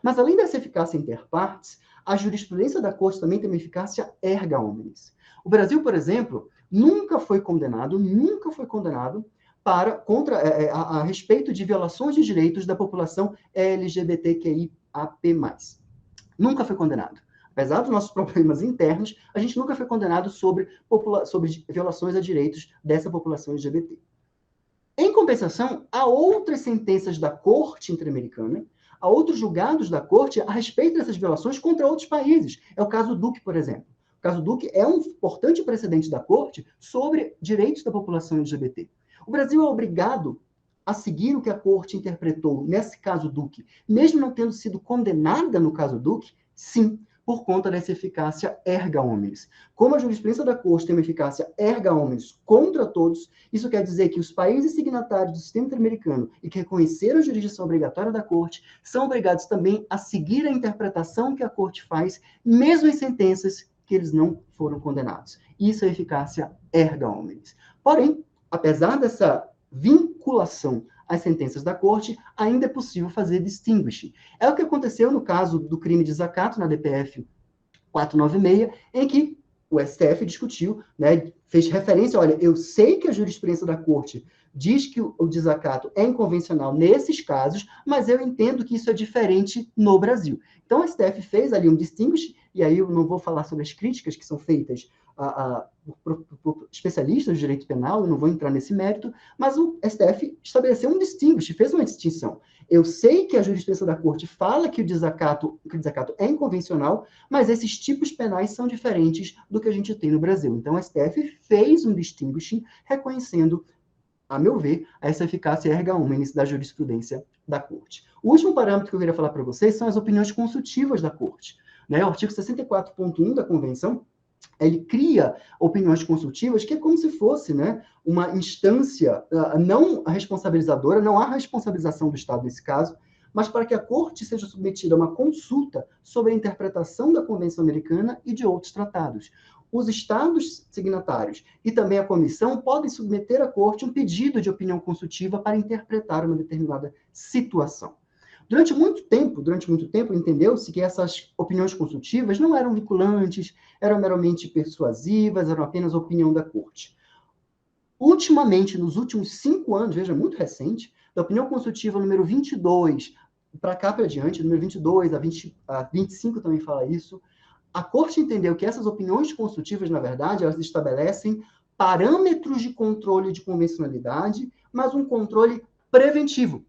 Mas, além dessa eficácia interpartes, a jurisprudência da Corte também tem uma eficácia erga omnes. O Brasil, por exemplo, nunca foi condenado a respeito de violações de direitos da população LGBTQIAP+. Nunca foi condenado. Apesar dos nossos problemas internos, a gente nunca foi condenado sobre violações a direitos dessa população LGBT. Em compensação, há outras sentenças da Corte Interamericana, há outros julgados da Corte a respeito dessas violações contra outros países. É o caso Duque, por exemplo. O caso Duque é um importante precedente da Corte sobre direitos da população LGBT. O Brasil é obrigado a seguir o que a Corte interpretou nesse caso Duque, mesmo não tendo sido condenada no caso Duque, sim, por conta dessa eficácia erga omnes. Como a jurisprudência da Corte tem uma eficácia erga omnes contra todos, isso quer dizer que os países signatários do sistema interamericano e que reconheceram a jurisdição obrigatória da Corte são obrigados também a seguir a interpretação que a Corte faz, mesmo em sentenças que eles não foram condenados. Isso é eficácia erga omnes. Porém, apesar dessa vinculação às sentenças da Corte, ainda é possível fazer distinguish. É o que aconteceu no caso do crime de desacato na DPF 496, em que o STF discutiu, né, fez referência, olha, eu sei que a jurisprudência da Corte diz que o desacato é inconvencional nesses casos, mas eu entendo que isso é diferente no Brasil. Então, o STF fez ali um distinguish, e aí eu não vou falar sobre as críticas que são feitas por especialistas de direito penal, eu não vou entrar nesse mérito, mas o STF estabeleceu um distinguish, fez uma distinção. Eu sei que a jurisprudência da Corte fala que o desacato é inconvencional, mas esses tipos penais são diferentes do que a gente tem no Brasil. Então, o STF fez um distinguishing, reconhecendo, a meu ver, essa eficácia erga omnes da jurisprudência da Corte. O último parâmetro que eu queria falar para vocês são as opiniões consultivas da Corte. Né? O artigo 64.1 da Convenção, ele cria opiniões consultivas que é como se fosse, né, uma instância não responsabilizadora, não há responsabilização do Estado nesse caso, mas para que a Corte seja submetida a uma consulta sobre a interpretação da Convenção Americana e de outros tratados. Os Estados signatários e também a Comissão podem submeter à Corte um pedido de opinião consultiva para interpretar uma determinada situação. Durante muito tempo, entendeu-se que essas opiniões consultivas não eram vinculantes, eram meramente persuasivas, eram apenas a opinião da Corte. Ultimamente, nos últimos 5 anos, veja, muito recente, da opinião consultiva número 22, para cá para diante, número 22 a 25 também fala isso, a Corte entendeu que essas opiniões consultivas, na verdade, elas estabelecem parâmetros de controle de convencionalidade, mas um controle preventivo.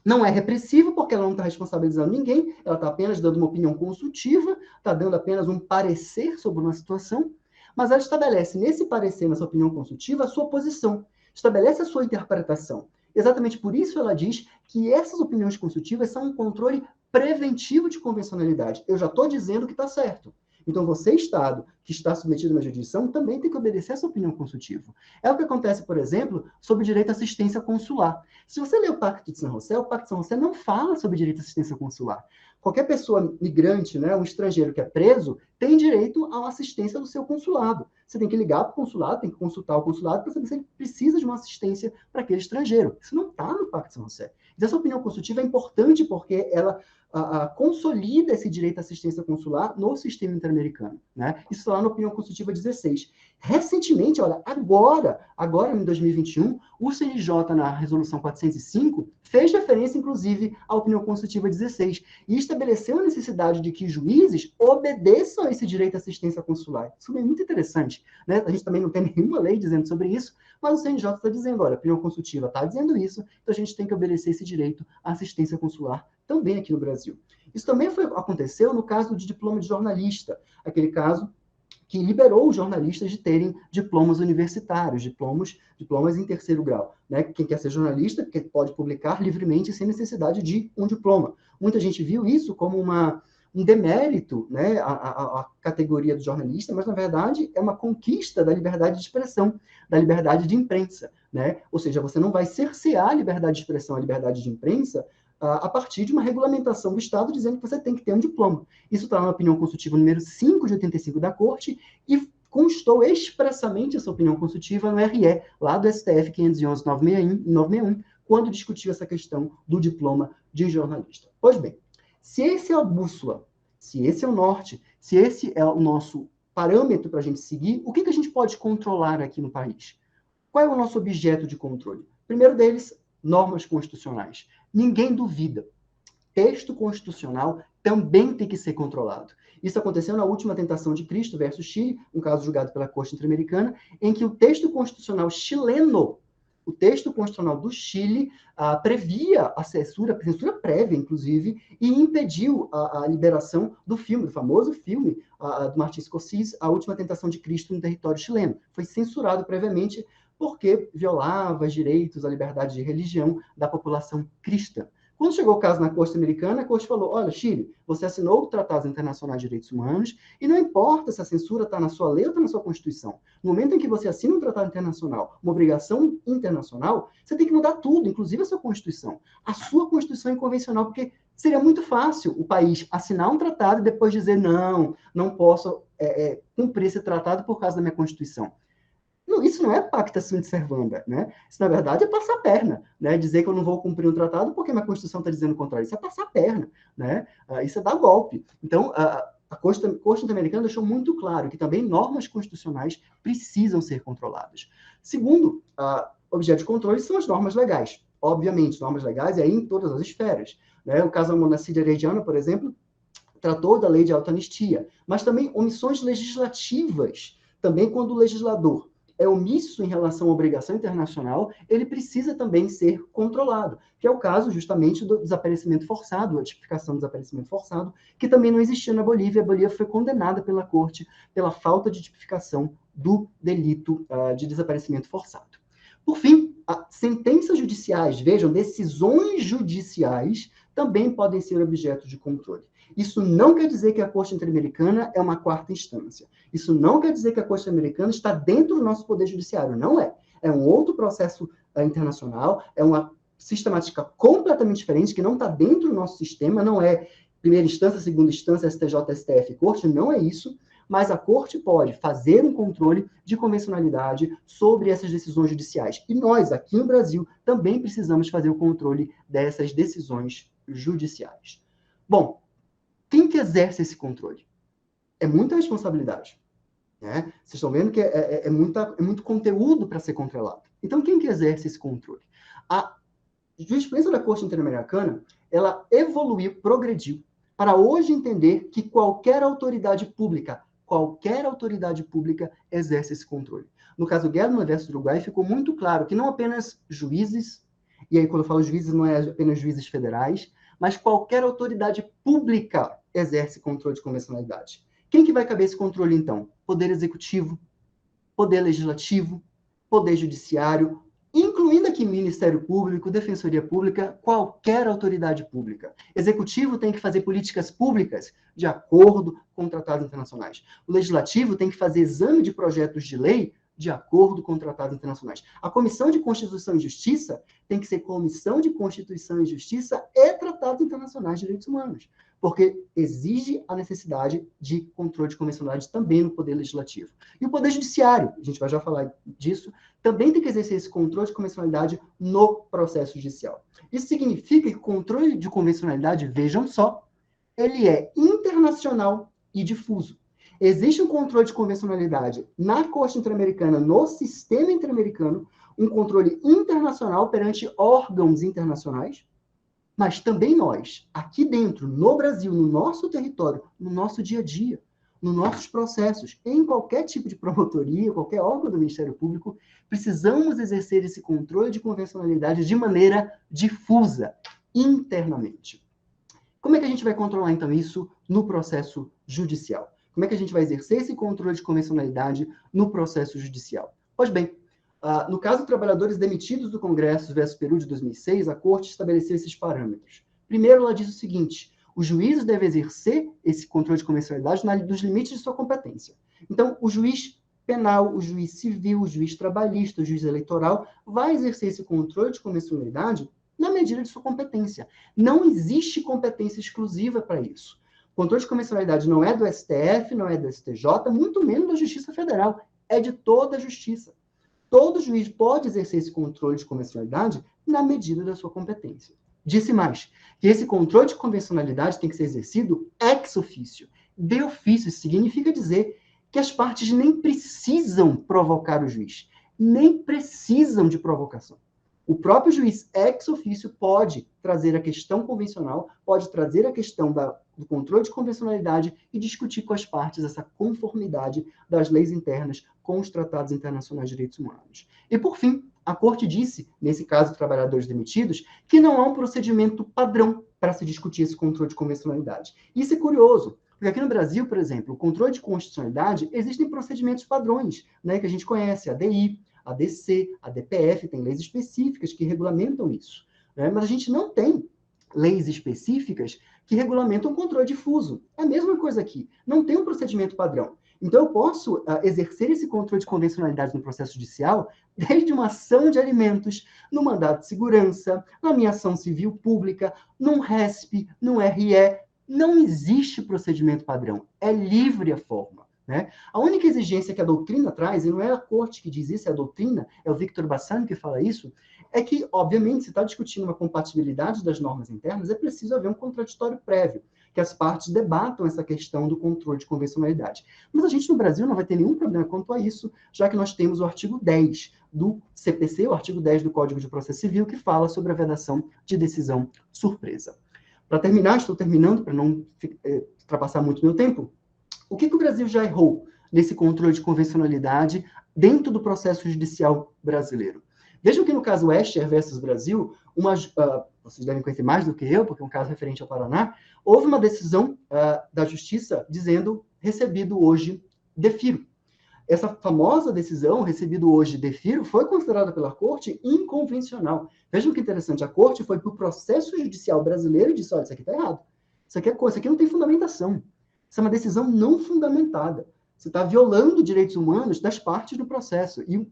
Não é repressivo, porque ela não está responsabilizando ninguém, ela está apenas dando uma opinião consultiva, está dando apenas um parecer sobre uma situação, mas ela estabelece nesse parecer, nessa opinião consultiva, a sua posição, estabelece a sua interpretação. Exatamente por isso ela diz que essas opiniões consultivas são um controle preventivo de convencionalidade. Eu já estou dizendo que está certo. Então, você, Estado, que está submetido a uma jurisdição, também tem que obedecer essa opinião consultiva. É o que acontece, por exemplo, sobre direito à assistência consular. Se você ler o Pacto de San José, o Pacto de San José não fala sobre direito à assistência consular. Qualquer pessoa migrante, né, um estrangeiro que é preso, tem direito à assistência do seu consulado. Você tem que ligar para o consulado, tem que consultar o consulado para saber se ele precisa de uma assistência para aquele estrangeiro. Isso não está no Pacto de San José. Então, essa opinião consultiva é importante porque ela consolida esse direito à assistência consular no sistema interamericano. Né? Isso está lá na opinião consultiva 16. Recentemente, olha, agora em 2021, o CNJ, na resolução 405, fez referência, inclusive, à opinião consultiva 16 e estabeleceu a necessidade de que juízes obedeçam a esse direito à assistência consular. Isso é muito interessante. Né? A gente também não tem nenhuma lei dizendo sobre isso, mas o CNJ está dizendo, olha, a opinião consultiva está dizendo isso, então a gente tem que obedecer esse direito à assistência consular também aqui no Brasil. Isso também aconteceu no caso de diploma de jornalista, aquele caso que liberou os jornalistas de terem diplomas universitários, diplomas em terceiro grau. Né? Quem quer ser jornalista pode publicar livremente sem necessidade de um diploma. Muita gente viu isso como um demérito, né, a categoria do jornalista, mas, na verdade, é uma conquista da liberdade de expressão, da liberdade de imprensa. Né? Ou seja, você não vai cercear a liberdade de expressão, a liberdade de imprensa, a partir de uma regulamentação do Estado dizendo que você tem que ter um diploma. Isso está na opinião consultiva número 5 de 85 da Corte e constou expressamente essa opinião consultiva no RE, lá do STF 511-961, quando discutiu essa questão do diploma de jornalista. Pois bem, se esse é a bússola, se esse é o norte, se esse é o nosso parâmetro para a gente seguir, o que a gente pode controlar aqui no país? Qual é o nosso objeto de controle? Primeiro deles, normas constitucionais. Ninguém duvida. Texto constitucional também tem que ser controlado. Isso aconteceu na última tentação de Cristo versus Chile, um caso julgado pela Corte Interamericana, em que o texto constitucional chileno, o texto constitucional do Chile, previa a censura prévia, inclusive, e impediu a liberação do filme, do famoso filme do Martin Scorsese, A Última Tentação de Cristo no território chileno. Foi censurado previamente porque violava os direitos à liberdade de religião da população cristã. Quando chegou o caso na Corte Americana, a Corte falou, olha, Chile, você assinou o Tratado Internacional de Direitos Humanos e não importa se a censura está na sua lei ou está na sua Constituição. No momento em que você assina um tratado internacional, uma obrigação internacional, você tem que mudar tudo, inclusive a sua Constituição. A sua Constituição é inconvencional, porque seria muito fácil o país assinar um tratado e depois dizer, não posso cumprir esse tratado por causa da minha Constituição. Não, isso não é pacta sunt servanda, né? Isso, na verdade, é passar a perna, né? Dizer que eu não vou cumprir um tratado porque minha Constituição está dizendo o contrário. Isso é passar a perna, né? Isso é dar golpe. Então, A Corte Interamericana deixou muito claro que também normas constitucionais precisam ser controladas. Segundo, objeto de controle são as normas legais. Obviamente, normas legais e aí em todas as esferas. Né? O caso da Monacide Arediano, por exemplo, tratou da lei de autoanistia, mas também omissões legislativas. Também quando o legislador é omisso em relação à obrigação internacional, ele precisa também ser controlado, que é o caso justamente do desaparecimento forçado, a tipificação do desaparecimento forçado, que também não existia na Bolívia. A Bolívia foi condenada pela corte pela falta de tipificação do delito de desaparecimento forçado. Por fim, sentenças judiciais, vejam, decisões judiciais também podem ser objeto de controle. Isso não quer dizer que a Corte Interamericana é uma quarta instância. Isso não quer dizer que a Corte Interamericana está dentro do nosso poder judiciário. Não é. É um outro processo internacional, é uma sistemática completamente diferente, que não está dentro do nosso sistema, não é primeira instância, segunda instância, STJ, STF, Corte, não é isso, mas a Corte pode fazer um controle de convencionalidade sobre essas decisões judiciais. E nós, aqui no Brasil, também precisamos fazer o controle dessas decisões judiciais. Bom, quem que exerce esse controle? É muita responsabilidade. Né? Vocês estão vendo que é muito conteúdo para ser controlado. Então, quem que exerce esse controle? A jurisprudência da Corte Interamericana, ela evoluiu, progrediu, para hoje entender que qualquer autoridade pública exerce esse controle. No caso Gelman versus Uruguai, ficou muito claro que não apenas juízes, e aí quando eu falo juízes, não é apenas juízes federais, mas qualquer autoridade pública exerce controle de convencionalidade. Quem que vai caber esse controle, então? Poder Executivo, Poder Legislativo, Poder Judiciário, incluindo aqui Ministério Público, Defensoria Pública, qualquer autoridade pública. Executivo tem que fazer políticas públicas de acordo com tratados internacionais. O Legislativo tem que fazer exame de projetos de lei de acordo com tratados internacionais. A Comissão de Constituição e Justiça tem que ser Comissão de Constituição e Justiça e Tratados Internacionais de Direitos Humanos, porque exige a necessidade de controle de convencionalidade também no Poder Legislativo. E o Poder Judiciário, a gente vai já falar disso, também tem que exercer esse controle de convencionalidade no processo judicial. Isso significa que o controle de convencionalidade, vejam só, ele é internacional e difuso. Existe um controle de convencionalidade na Corte Interamericana, no sistema interamericano, um controle internacional perante órgãos internacionais, mas também nós, aqui dentro, no Brasil, no nosso território, no nosso dia a dia, nos nossos processos, em qualquer tipo de promotoria, qualquer órgão do Ministério Público, precisamos exercer esse controle de convencionalidade de maneira difusa, internamente. Como é que a gente vai controlar, então, isso no processo judicial? Como é que a gente vai exercer esse controle de convencionalidade no processo judicial? Pois bem, no caso de trabalhadores demitidos do Congresso versus Peru de 2006, a Corte estabeleceu esses parâmetros. Primeiro, ela diz o seguinte: os juízes devem exercer esse controle de convencionalidade nos limites de sua competência. Então, o juiz penal, o juiz civil, o juiz trabalhista, o juiz eleitoral vai exercer esse controle de convencionalidade na medida de sua competência. Não existe competência exclusiva para isso. O controle de convencionalidade não é do STF, não é do STJ, muito menos da Justiça Federal. É de toda a Justiça. Todo juiz pode exercer esse controle de convencionalidade na medida da sua competência. Disse mais, que esse controle de convencionalidade tem que ser exercido ex officio. De ofício, isso significa dizer que as partes nem precisam provocar o juiz, nem precisam de provocação. O próprio juiz ex officio pode trazer a questão convencional, pode trazer a questão do controle de convencionalidade e discutir com as partes essa conformidade das leis internas com os tratados internacionais de direitos humanos. E, por fim, a Corte disse, nesse caso de trabalhadores demitidos, que não há um procedimento padrão para se discutir esse controle de convencionalidade. Isso é curioso, porque aqui no Brasil, por exemplo, o controle de constitucionalidade, existem procedimentos padrões, né, que a gente conhece, a ADI, a ADC, a DPF, tem leis específicas que regulamentam isso. Né? Mas a gente não tem leis específicas que regulamentam o controle difuso. É a mesma coisa aqui. Não tem um procedimento padrão. Então, eu posso exercer esse controle de convencionalidade no processo judicial desde uma ação de alimentos, no mandado de segurança, na minha ação civil pública, num RESP, num RE. Não existe procedimento padrão. É livre a forma. Né? A única exigência que a doutrina traz, e não é a Corte que diz isso, é a doutrina, é o Victor Bassani que fala isso, é que, obviamente, se está discutindo uma compatibilidade das normas internas, é preciso haver um contraditório prévio. que as partes debatam essa questão do controle de convencionalidade. Mas a gente no Brasil não vai ter nenhum problema quanto a isso, já que nós temos o artigo 10 do CPC, o artigo 10 do Código de Processo Civil, que fala sobre a vedação de decisão surpresa. Para terminar, estou terminando, para não ultrapassar muito meu tempo, o que o Brasil já errou nesse controle de convencionalidade dentro do processo judicial brasileiro? Vejam que no caso Escher versus Brasil, vocês devem conhecer mais do que eu, porque é um caso referente ao Paraná, houve uma decisão da Justiça dizendo recebido hoje defiro. Essa famosa decisão, recebido hoje defiro, foi considerada pela Corte inconvencional. Vejam que interessante, a Corte foi para o processo judicial brasileiro e disse, olha, isso aqui está errado. Isso aqui não tem fundamentação. Isso é uma decisão não fundamentada. Você está violando direitos humanos das partes do processo. E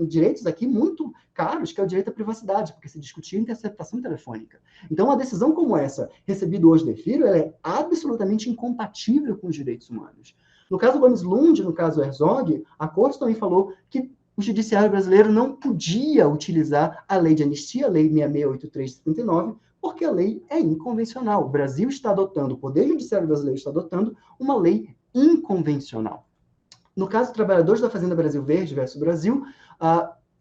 direitos aqui muito caros, que é o direito à privacidade, porque se discutia interceptação telefônica. Então, uma decisão como essa, recebida hoje defiro, ela é absolutamente incompatível com os direitos humanos. No caso Gomes Lund, no caso Herzog, a Corte também falou que o judiciário brasileiro não podia utilizar a lei de anistia, a lei 6683 de 79, porque a lei é inconvencional. O Brasil está adotando, o Poder Judiciário brasileiro está adotando uma lei inconvencional. No caso Trabalhadores da Fazenda Brasil Verde versus Brasil,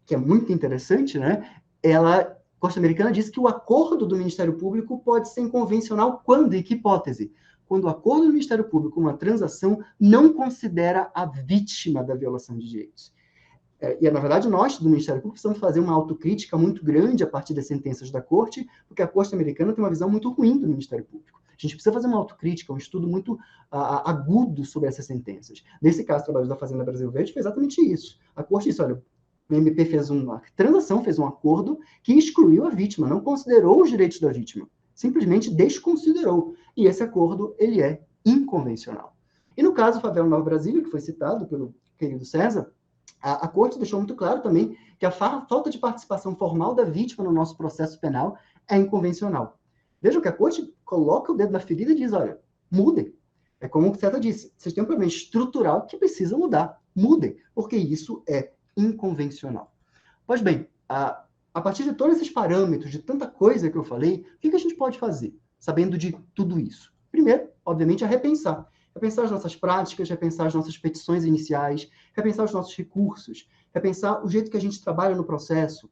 que é muito interessante, né? A Corte Americana diz que o acordo do Ministério Público pode ser inconvencional quando? Em que hipótese? Quando o acordo do Ministério Público, uma transação, não considera a vítima da violação de direitos. Na verdade, nós, do Ministério Público, precisamos fazer uma autocrítica muito grande a partir das sentenças da Corte, porque a Corte Americana tem uma visão muito ruim do Ministério Público. A gente precisa fazer uma autocrítica, um estudo muito agudo sobre essas sentenças. Nesse caso, o Trabalhadores da Fazenda Brasil Verde foi exatamente isso. A Corte disse, olha, o MP fez uma transação, fez um acordo que excluiu a vítima, não considerou os direitos da vítima, simplesmente desconsiderou. E esse acordo, ele é inconvencional. E no caso Favela Nova Brasília, que foi citado pelo querido César, a Corte deixou muito claro também que a falta de participação formal da vítima no nosso processo penal é inconvencional. Vejam que a Corte coloca o dedo na ferida e diz, olha, mudem. É como o César disse, vocês têm um problema estrutural que precisa mudar. Mudem, porque isso é inconvencional. Pois bem, a partir de todos esses parâmetros, de tanta coisa que eu falei, o que a gente pode fazer, sabendo de tudo isso? Primeiro, obviamente, é repensar. Repensar as nossas práticas, repensar as nossas petições iniciais, repensar os nossos recursos, repensar o jeito que a gente trabalha no processo,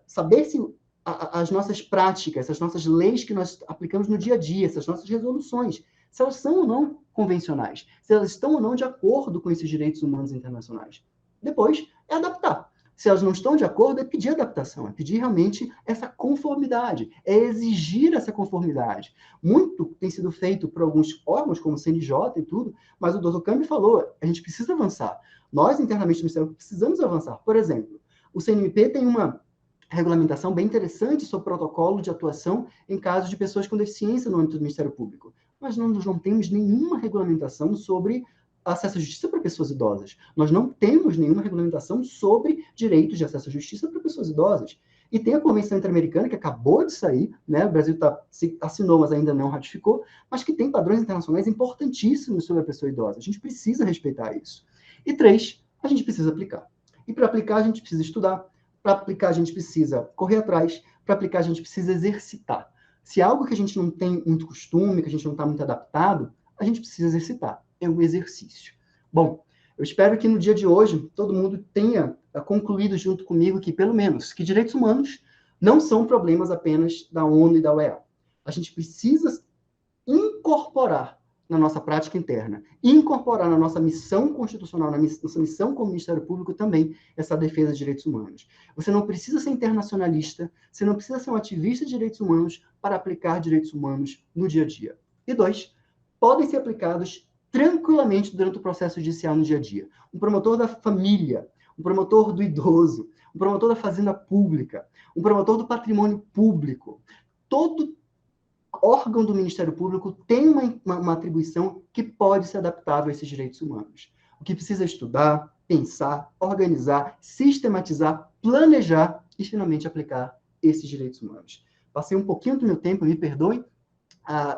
saber se as nossas práticas, as nossas leis que nós aplicamos no dia a dia, essas nossas resoluções, se elas são ou não convencionais, se elas estão ou não de acordo com esses direitos humanos internacionais. Depois, é adaptar. Se elas não estão de acordo, é pedir adaptação, é pedir realmente essa conformidade, é exigir essa conformidade. Muito tem sido feito por alguns órgãos, como o CNJ e tudo, mas o Dr. Cambi falou, a gente precisa avançar. Nós, internamente no Ministério, precisamos avançar. Por exemplo, o CNMP tem uma regulamentação bem interessante sobre protocolo de atuação em casos de pessoas com deficiência no âmbito do Ministério Público. Mas nós não temos nenhuma regulamentação sobre acesso à justiça para pessoas idosas. Nós não temos nenhuma regulamentação sobre direitos de acesso à justiça para pessoas idosas. E tem a Convenção Interamericana, que acabou de sair, né? O Brasil assinou, mas ainda não ratificou, mas que tem padrões internacionais importantíssimos sobre a pessoa idosa. A gente precisa respeitar isso. E 3, a gente precisa aplicar. E para aplicar, a gente precisa estudar. Para aplicar, a gente precisa correr atrás. Para aplicar, a gente precisa exercitar. Se é algo que a gente não tem muito costume, que a gente não está muito adaptado, a gente precisa exercitar. É um exercício. Bom, eu espero que no dia de hoje todo mundo tenha concluído junto comigo que, pelo menos, que direitos humanos não são problemas apenas da ONU e da OEA. A gente precisa incorporar na nossa prática interna, incorporar na nossa missão constitucional, na nossa missão como Ministério Público também, essa defesa de direitos humanos. Você não precisa ser internacionalista, você não precisa ser um ativista de direitos humanos para aplicar direitos humanos no dia a dia. E 2, podem ser aplicados tranquilamente durante o processo judicial no dia a dia. Um promotor da família, um promotor do idoso, um promotor da fazenda pública, um promotor do patrimônio público. Todo órgão do Ministério Público tem uma atribuição que pode ser adaptável a esses direitos humanos. O que precisa estudar, pensar, organizar, sistematizar, planejar e, finalmente, aplicar esses direitos humanos. Passei um pouquinho do meu tempo, me perdoem,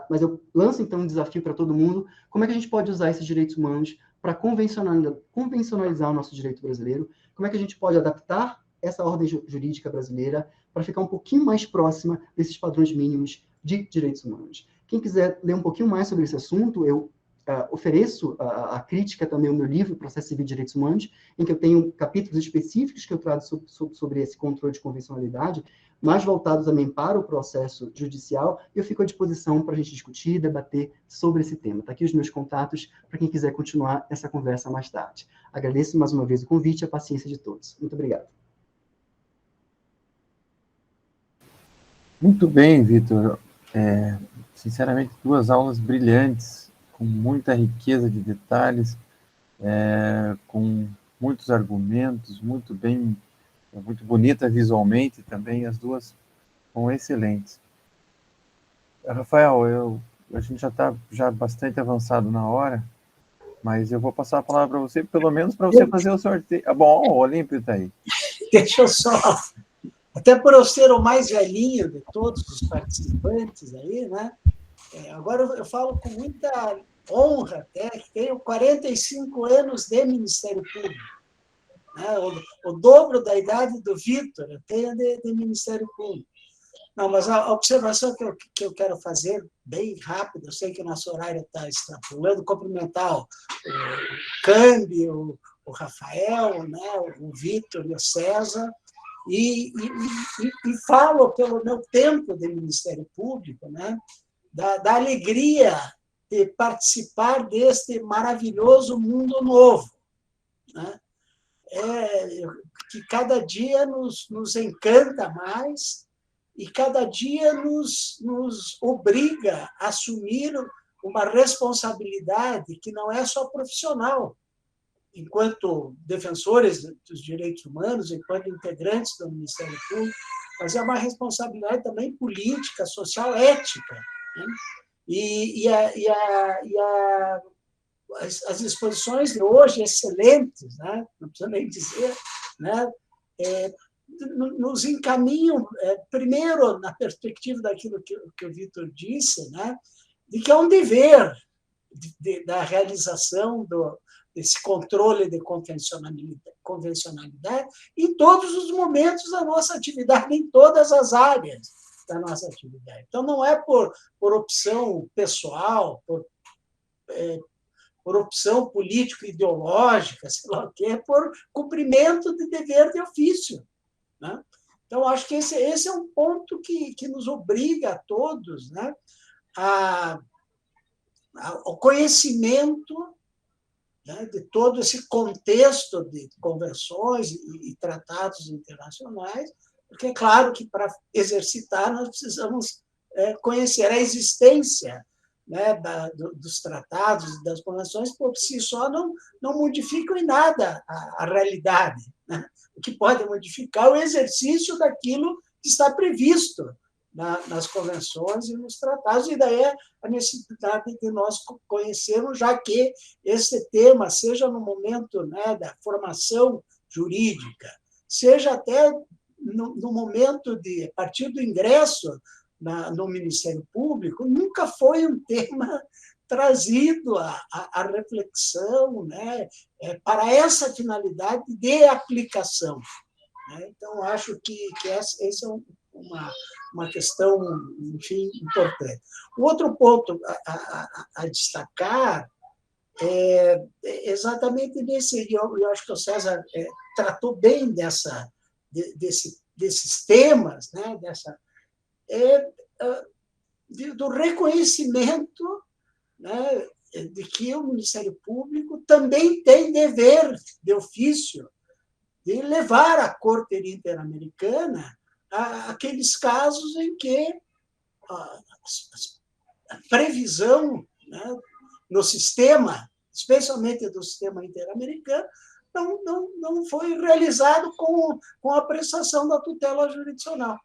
mas eu lanço, então, um desafio para todo mundo. Como é que a gente pode usar esses direitos humanos para convencionalizar o nosso direito brasileiro? Como é que a gente pode adaptar essa ordem jurídica brasileira para ficar um pouquinho mais próxima desses padrões mínimos de direitos humanos? Quem quiser ler um pouquinho mais sobre esse assunto, eu ofereço a crítica também ao meu livro, Processo Civil e Direitos Humanos, em que eu tenho capítulos específicos que eu trago sobre esse controle de convencionalidade, mais voltados também para o processo judicial, e eu fico à disposição para a gente discutir, debater sobre esse tema. Está aqui os meus contatos para quem quiser continuar essa conversa mais tarde. Agradeço mais uma vez o convite e a paciência de todos. Muito obrigado. Muito bem, Vitor. Sinceramente, 2 aulas brilhantes, com muita riqueza de detalhes, com muitos argumentos, muito bonita visualmente também, as 2 são excelentes. Rafael, a gente já está bastante avançado na hora, mas eu vou passar a palavra para você, pelo menos para você fazer o sorteio. Bom, o Olímpio está aí. Deixa eu só... Até por eu ser o mais velhinho de todos os participantes aí, né? Agora eu falo com muita honra até, que tenho 45 anos de Ministério Público. Né? O dobro da idade do Vitor eu tenho de Ministério Público. Não, mas a observação que eu quero fazer, bem rápido, eu sei que o nosso horário está extrapolando, cumprimentar o Câmbio, o Rafael, né? O Vitor e o César, e falo pelo meu tempo de Ministério Público, né, da alegria de participar deste maravilhoso mundo novo, né, que cada dia nos encanta mais e cada dia nos obriga a assumir uma responsabilidade que não é só profissional, enquanto defensores dos direitos humanos, enquanto integrantes do Ministério Público, mas é uma responsabilidade também política, social, ética. Né? As exposições de hoje, excelentes, né? Não preciso nem dizer, né? Nos encaminham, primeiro, na perspectiva daquilo que o Vitor disse, né? De que é um dever da realização desse controle de convencionalidade em todos os momentos da nossa atividade, em todas as áreas da nossa atividade. Então, não é por opção pessoal, por opção político-ideológica, sei lá o quê, é por cumprimento de dever de ofício. Né? Então, acho que esse é um ponto que nos obriga a todos, né, ao conhecimento, né, de todo esse contexto de convenções e tratados internacionais, porque é claro que para exercitar nós precisamos conhecer a existência, né, dos tratados, das convenções, por si só não modificam em nada a realidade. Né? O que pode modificar é o exercício daquilo que está previsto nas convenções e nos tratados, e daí a necessidade de nós conhecermos, já que esse tema, seja no momento, né, da formação jurídica, seja até no momento a partir do ingresso no Ministério Público, nunca foi um tema trazido à reflexão, né, para essa finalidade de aplicação. Né? Então, acho que esse é uma questão, enfim, importante. O outro ponto a destacar é exatamente nesse, eu acho que o César tratou bem desses temas, né, do reconhecimento, né, de que o Ministério Público também tem dever de ofício de levar à Corte Interamericana aqueles casos em que a previsão, né, no sistema, especialmente do sistema interamericano, não foi realizado com a prestação da tutela jurisdicional.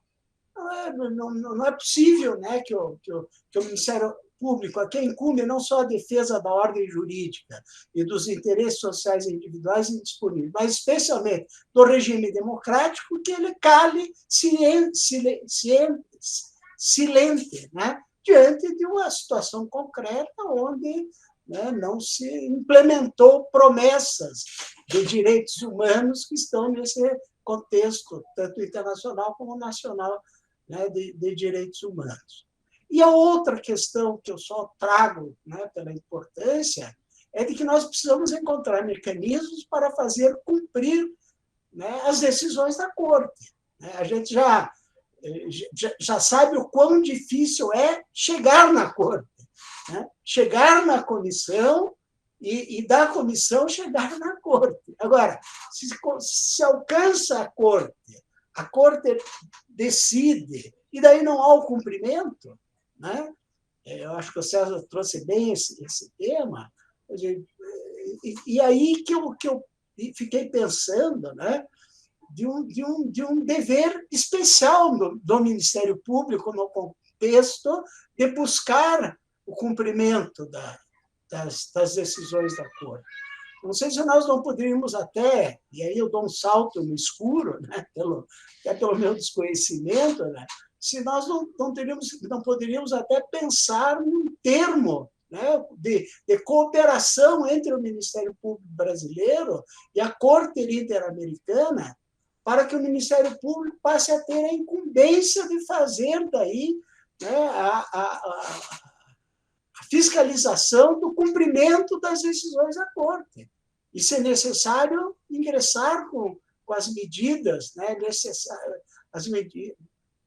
Não é possível, né, que o Ministério Público, a quem incumbe não só a defesa da ordem jurídica e dos interesses sociais individuais e disponíveis, mas especialmente do regime democrático, que ele cale silente, né, diante de uma situação concreta onde, né, não se implementou promessas de direitos humanos que estão nesse contexto, tanto internacional como nacional, né, de direitos humanos. E a outra questão que eu só trago, né, pela importância é de que nós precisamos encontrar mecanismos para fazer cumprir, né, as decisões da Corte. A gente já sabe o quão difícil é chegar na Corte, né? Chegar na comissão e da comissão chegar na Corte. Agora, se alcança a Corte decide, e daí não há o cumprimento, né? Eu acho que o César trouxe bem esse tema, e aí que eu fiquei pensando, né, de um dever especial do Ministério Público no contexto de buscar o cumprimento das decisões da Corte. Não sei se nós não poderíamos até, e aí eu dou um salto no escuro, né, pelo meu desconhecimento, né, se nós não poderíamos até pensar num termo, né, de cooperação entre o Ministério Público brasileiro e a Corte Interamericana, para que o Ministério Público passe a ter a incumbência de fazer daí, né, a fiscalização do cumprimento das decisões da Corte. E, se necessário, ingressar com as medidas, né,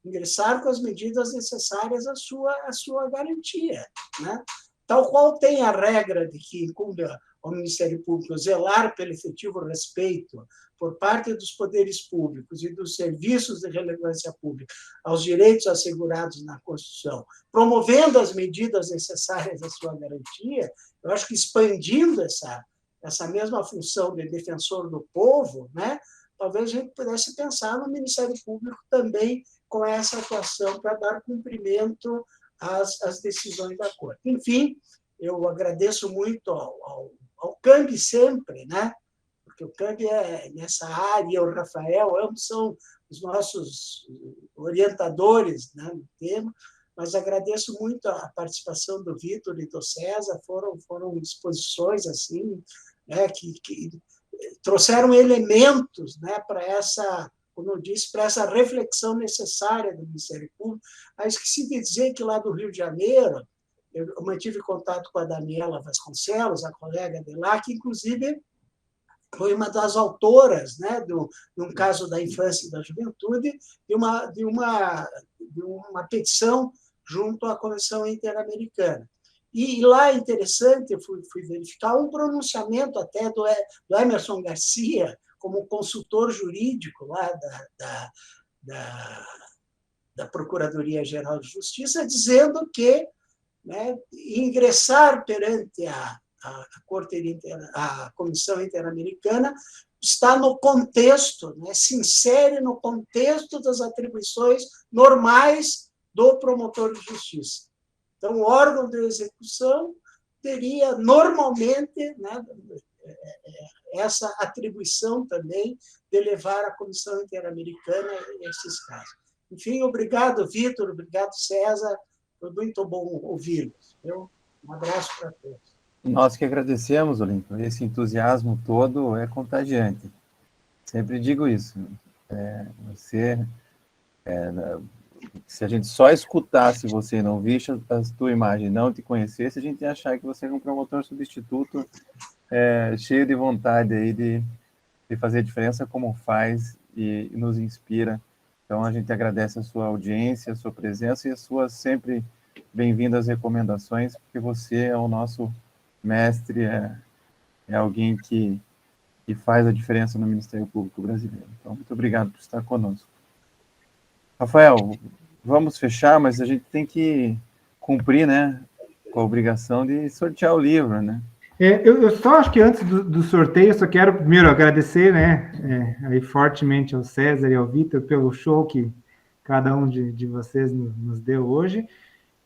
ingressar com as medidas necessárias à sua garantia, né? Tal qual tem a regra de que incumbe ao Ministério Público zelar pelo efetivo respeito por parte dos poderes públicos e dos serviços de relevância pública aos direitos assegurados na Constituição, promovendo as medidas necessárias à sua garantia, eu acho que expandindo essa mesma função de defensor do povo, né, talvez a gente pudesse pensar no Ministério Público também com essa atuação para dar cumprimento às decisões da Corte. Enfim, eu agradeço muito ao CAMB sempre, né? Porque o CAMB é nessa área, e o Rafael, ambos são os nossos orientadores, né, no tema, mas agradeço muito a participação do Vitor e do César, foram exposições assim, né, que trouxeram elementos, né, para essa, como eu disse, para essa reflexão necessária do Ministério Público. Esqueci de dizer que lá do Rio de Janeiro, eu mantive contato com a Daniela Vasconcelos, a colega de lá, que, inclusive, foi uma das autoras, né, de um caso da infância e da juventude, de uma petição junto à Comissão Interamericana. E lá é interessante, eu fui verificar um pronunciamento até do Emerson Garcia, como consultor jurídico lá da Procuradoria-Geral de Justiça, dizendo que, né, ingressar perante a Comissão Interamericana está no contexto, né, se insere no contexto das atribuições normais do promotor de justiça. Então, o órgão de execução teria normalmente, né, essa atribuição também de levar a Comissão Interamericana a esses casos. Enfim, obrigado, Vitor, obrigado, César, foi muito bom ouvi-los. Um abraço para todos. Nós que agradecemos, Olímpio, esse entusiasmo todo é contagiante. Sempre digo isso. Se a gente só escutasse você e não visse a tua imagem, não te conhecesse, a gente ia achar que você é um promotor substituto cheio de vontade aí de fazer a diferença como faz e nos inspira. Então, a gente agradece a sua audiência, a sua presença e as suas sempre bem-vindas recomendações, porque você é o nosso mestre, é alguém que faz a diferença no Ministério Público brasileiro. Então, muito obrigado por estar conosco. Rafael, vamos fechar, mas a gente tem que cumprir, né, com a obrigação de sortear o livro, né? Eu só acho que antes do sorteio, eu só quero primeiro agradecer, né, aí fortemente ao César e ao Vitor pelo show que cada um de vocês nos deu hoje.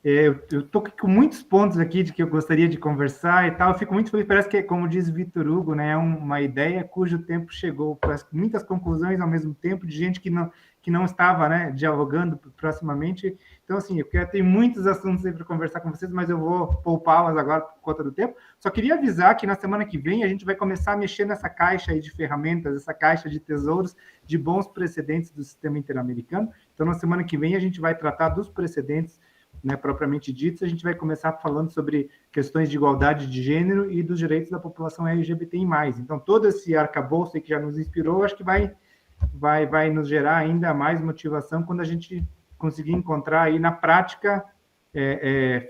Eu estou com muitos pontos aqui de que eu gostaria de conversar e tal. Eu fico muito feliz, parece que, como diz Vitor Hugo, né, é uma ideia cujo tempo chegou. Parece que muitas conclusões ao mesmo tempo, de gente que não estava, né, dialogando proximamente. Então, assim, eu tenho muitos assuntos aí para conversar com vocês, mas eu vou poupá-las agora por conta do tempo. Só queria avisar que na semana que vem a gente vai começar a mexer nessa caixa aí de ferramentas, essa caixa de tesouros de bons precedentes do sistema interamericano. Então, na semana que vem a gente vai tratar dos precedentes né, propriamente ditos, a gente vai começar falando sobre questões de igualdade de gênero e dos direitos da população LGBTI+. Então, todo esse arcabouço que já nos inspirou, acho que vai nos gerar ainda mais motivação quando a gente conseguir encontrar aí na prática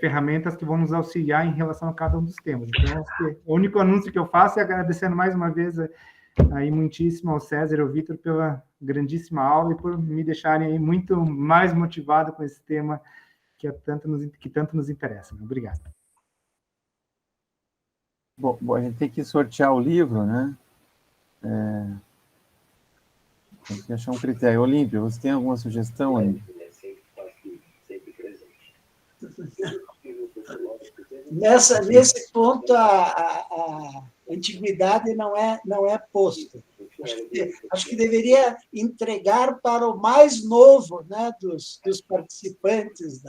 ferramentas que vão nos auxiliar em relação a cada um dos temas. Então, o único anúncio que eu faço é agradecendo mais uma vez aí muitíssimo ao César e ao Vitor pela grandíssima aula e por me deixarem aí muito mais motivado com esse tema que tanto nos interessa. Obrigado. Bom, a gente tem que sortear o livro, né? Tem que achar um critério. Olímpio, você tem alguma sugestão, Olímpio? Nesse ponto, a antiguidade não é posto. Acho que deveria entregar para o mais novo, né, dos participantes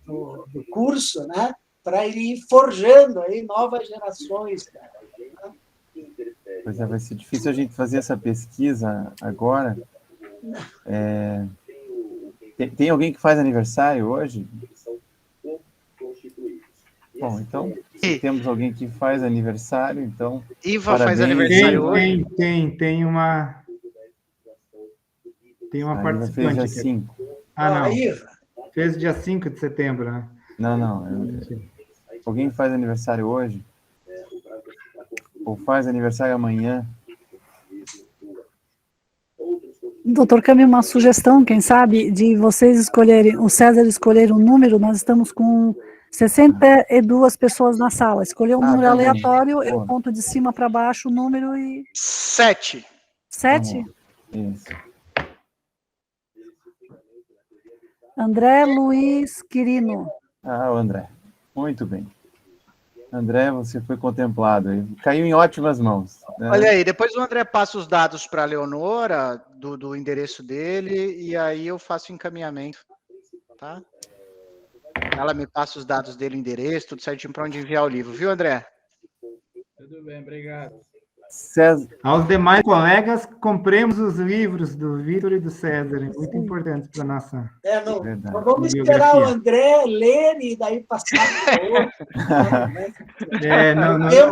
do curso, né, para ele ir forjando aí novas gerações. Pois vai ser difícil a gente fazer essa pesquisa agora. Tem alguém que faz aniversário hoje? Bom, então, se temos alguém que faz aniversário, então... Iva faz aniversário hoje? Tem uma participante. Fez dia 5. Não. Fez dia 5 de setembro, né? Não. Alguém faz aniversário hoje? Ou faz aniversário amanhã? Doutor Câmbio, uma sugestão, quem sabe, de vocês escolherem, o César escolher um número, nós estamos com 62 pessoas na sala. Escolher um número aleatório, eu conto de cima para baixo o número e... 7. 7? Isso. André Luiz Quirino. O André. Muito bem. André, você foi contemplado. Caiu em ótimas mãos. Né? Olha aí, depois o André passa os dados para a Leonora, do endereço dele, e aí eu faço o encaminhamento. Tá? Ela me passa os dados dele, o endereço, tudo certinho para onde enviar o livro. Viu, André? Tudo bem, obrigado. César. Aos demais colegas, compremos os livros do Vitor e do César, muito importantes para a nossa... Não vamos esperar o André ler e daí passar para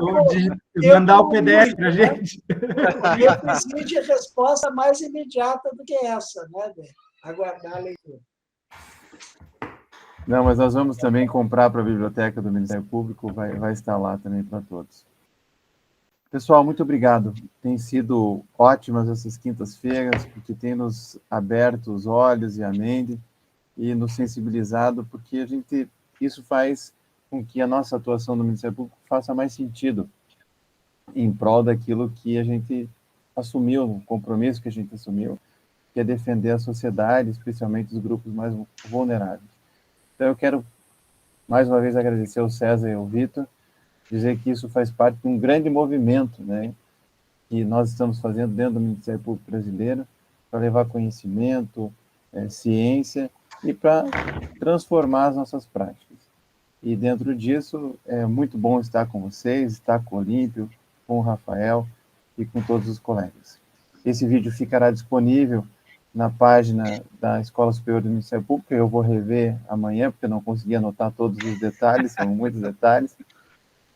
o outro. Mandar o PDF para a gente. Eu preciso de resposta mais imediata do que essa, né? Aguardar a leitura. Não, mas nós vamos também comprar para a biblioteca do Ministério Público, vai estar lá também para todos. Pessoal, muito obrigado. Tem sido ótimas essas quintas-feiras, porque tem nos aberto os olhos e a mente e nos sensibilizado, porque isso faz com que a nossa atuação no Ministério Público faça mais sentido em prol daquilo que a gente assumiu, o compromisso que a gente assumiu, que é defender a sociedade, especialmente os grupos mais vulneráveis. Então, eu quero, mais uma vez, agradecer ao César e ao Vitor, dizer que isso faz parte de um grande movimento, né, que nós estamos fazendo dentro do Ministério Público Brasileiro para levar conhecimento, ciência e para transformar as nossas práticas. E dentro disso, é muito bom estar com vocês, estar com o Olímpio, com o Rafael e com todos os colegas. Esse vídeo ficará disponível na página da Escola Superior do Ministério Público. Eu vou rever amanhã, porque eu não consegui anotar todos os detalhes, são muitos detalhes.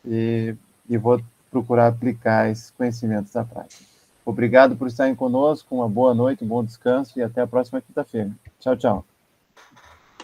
E vou procurar aplicar esses conhecimentos à prática. Obrigado por estarem conosco, uma boa noite, um bom descanso e até a próxima quinta-feira. Tchau, tchau.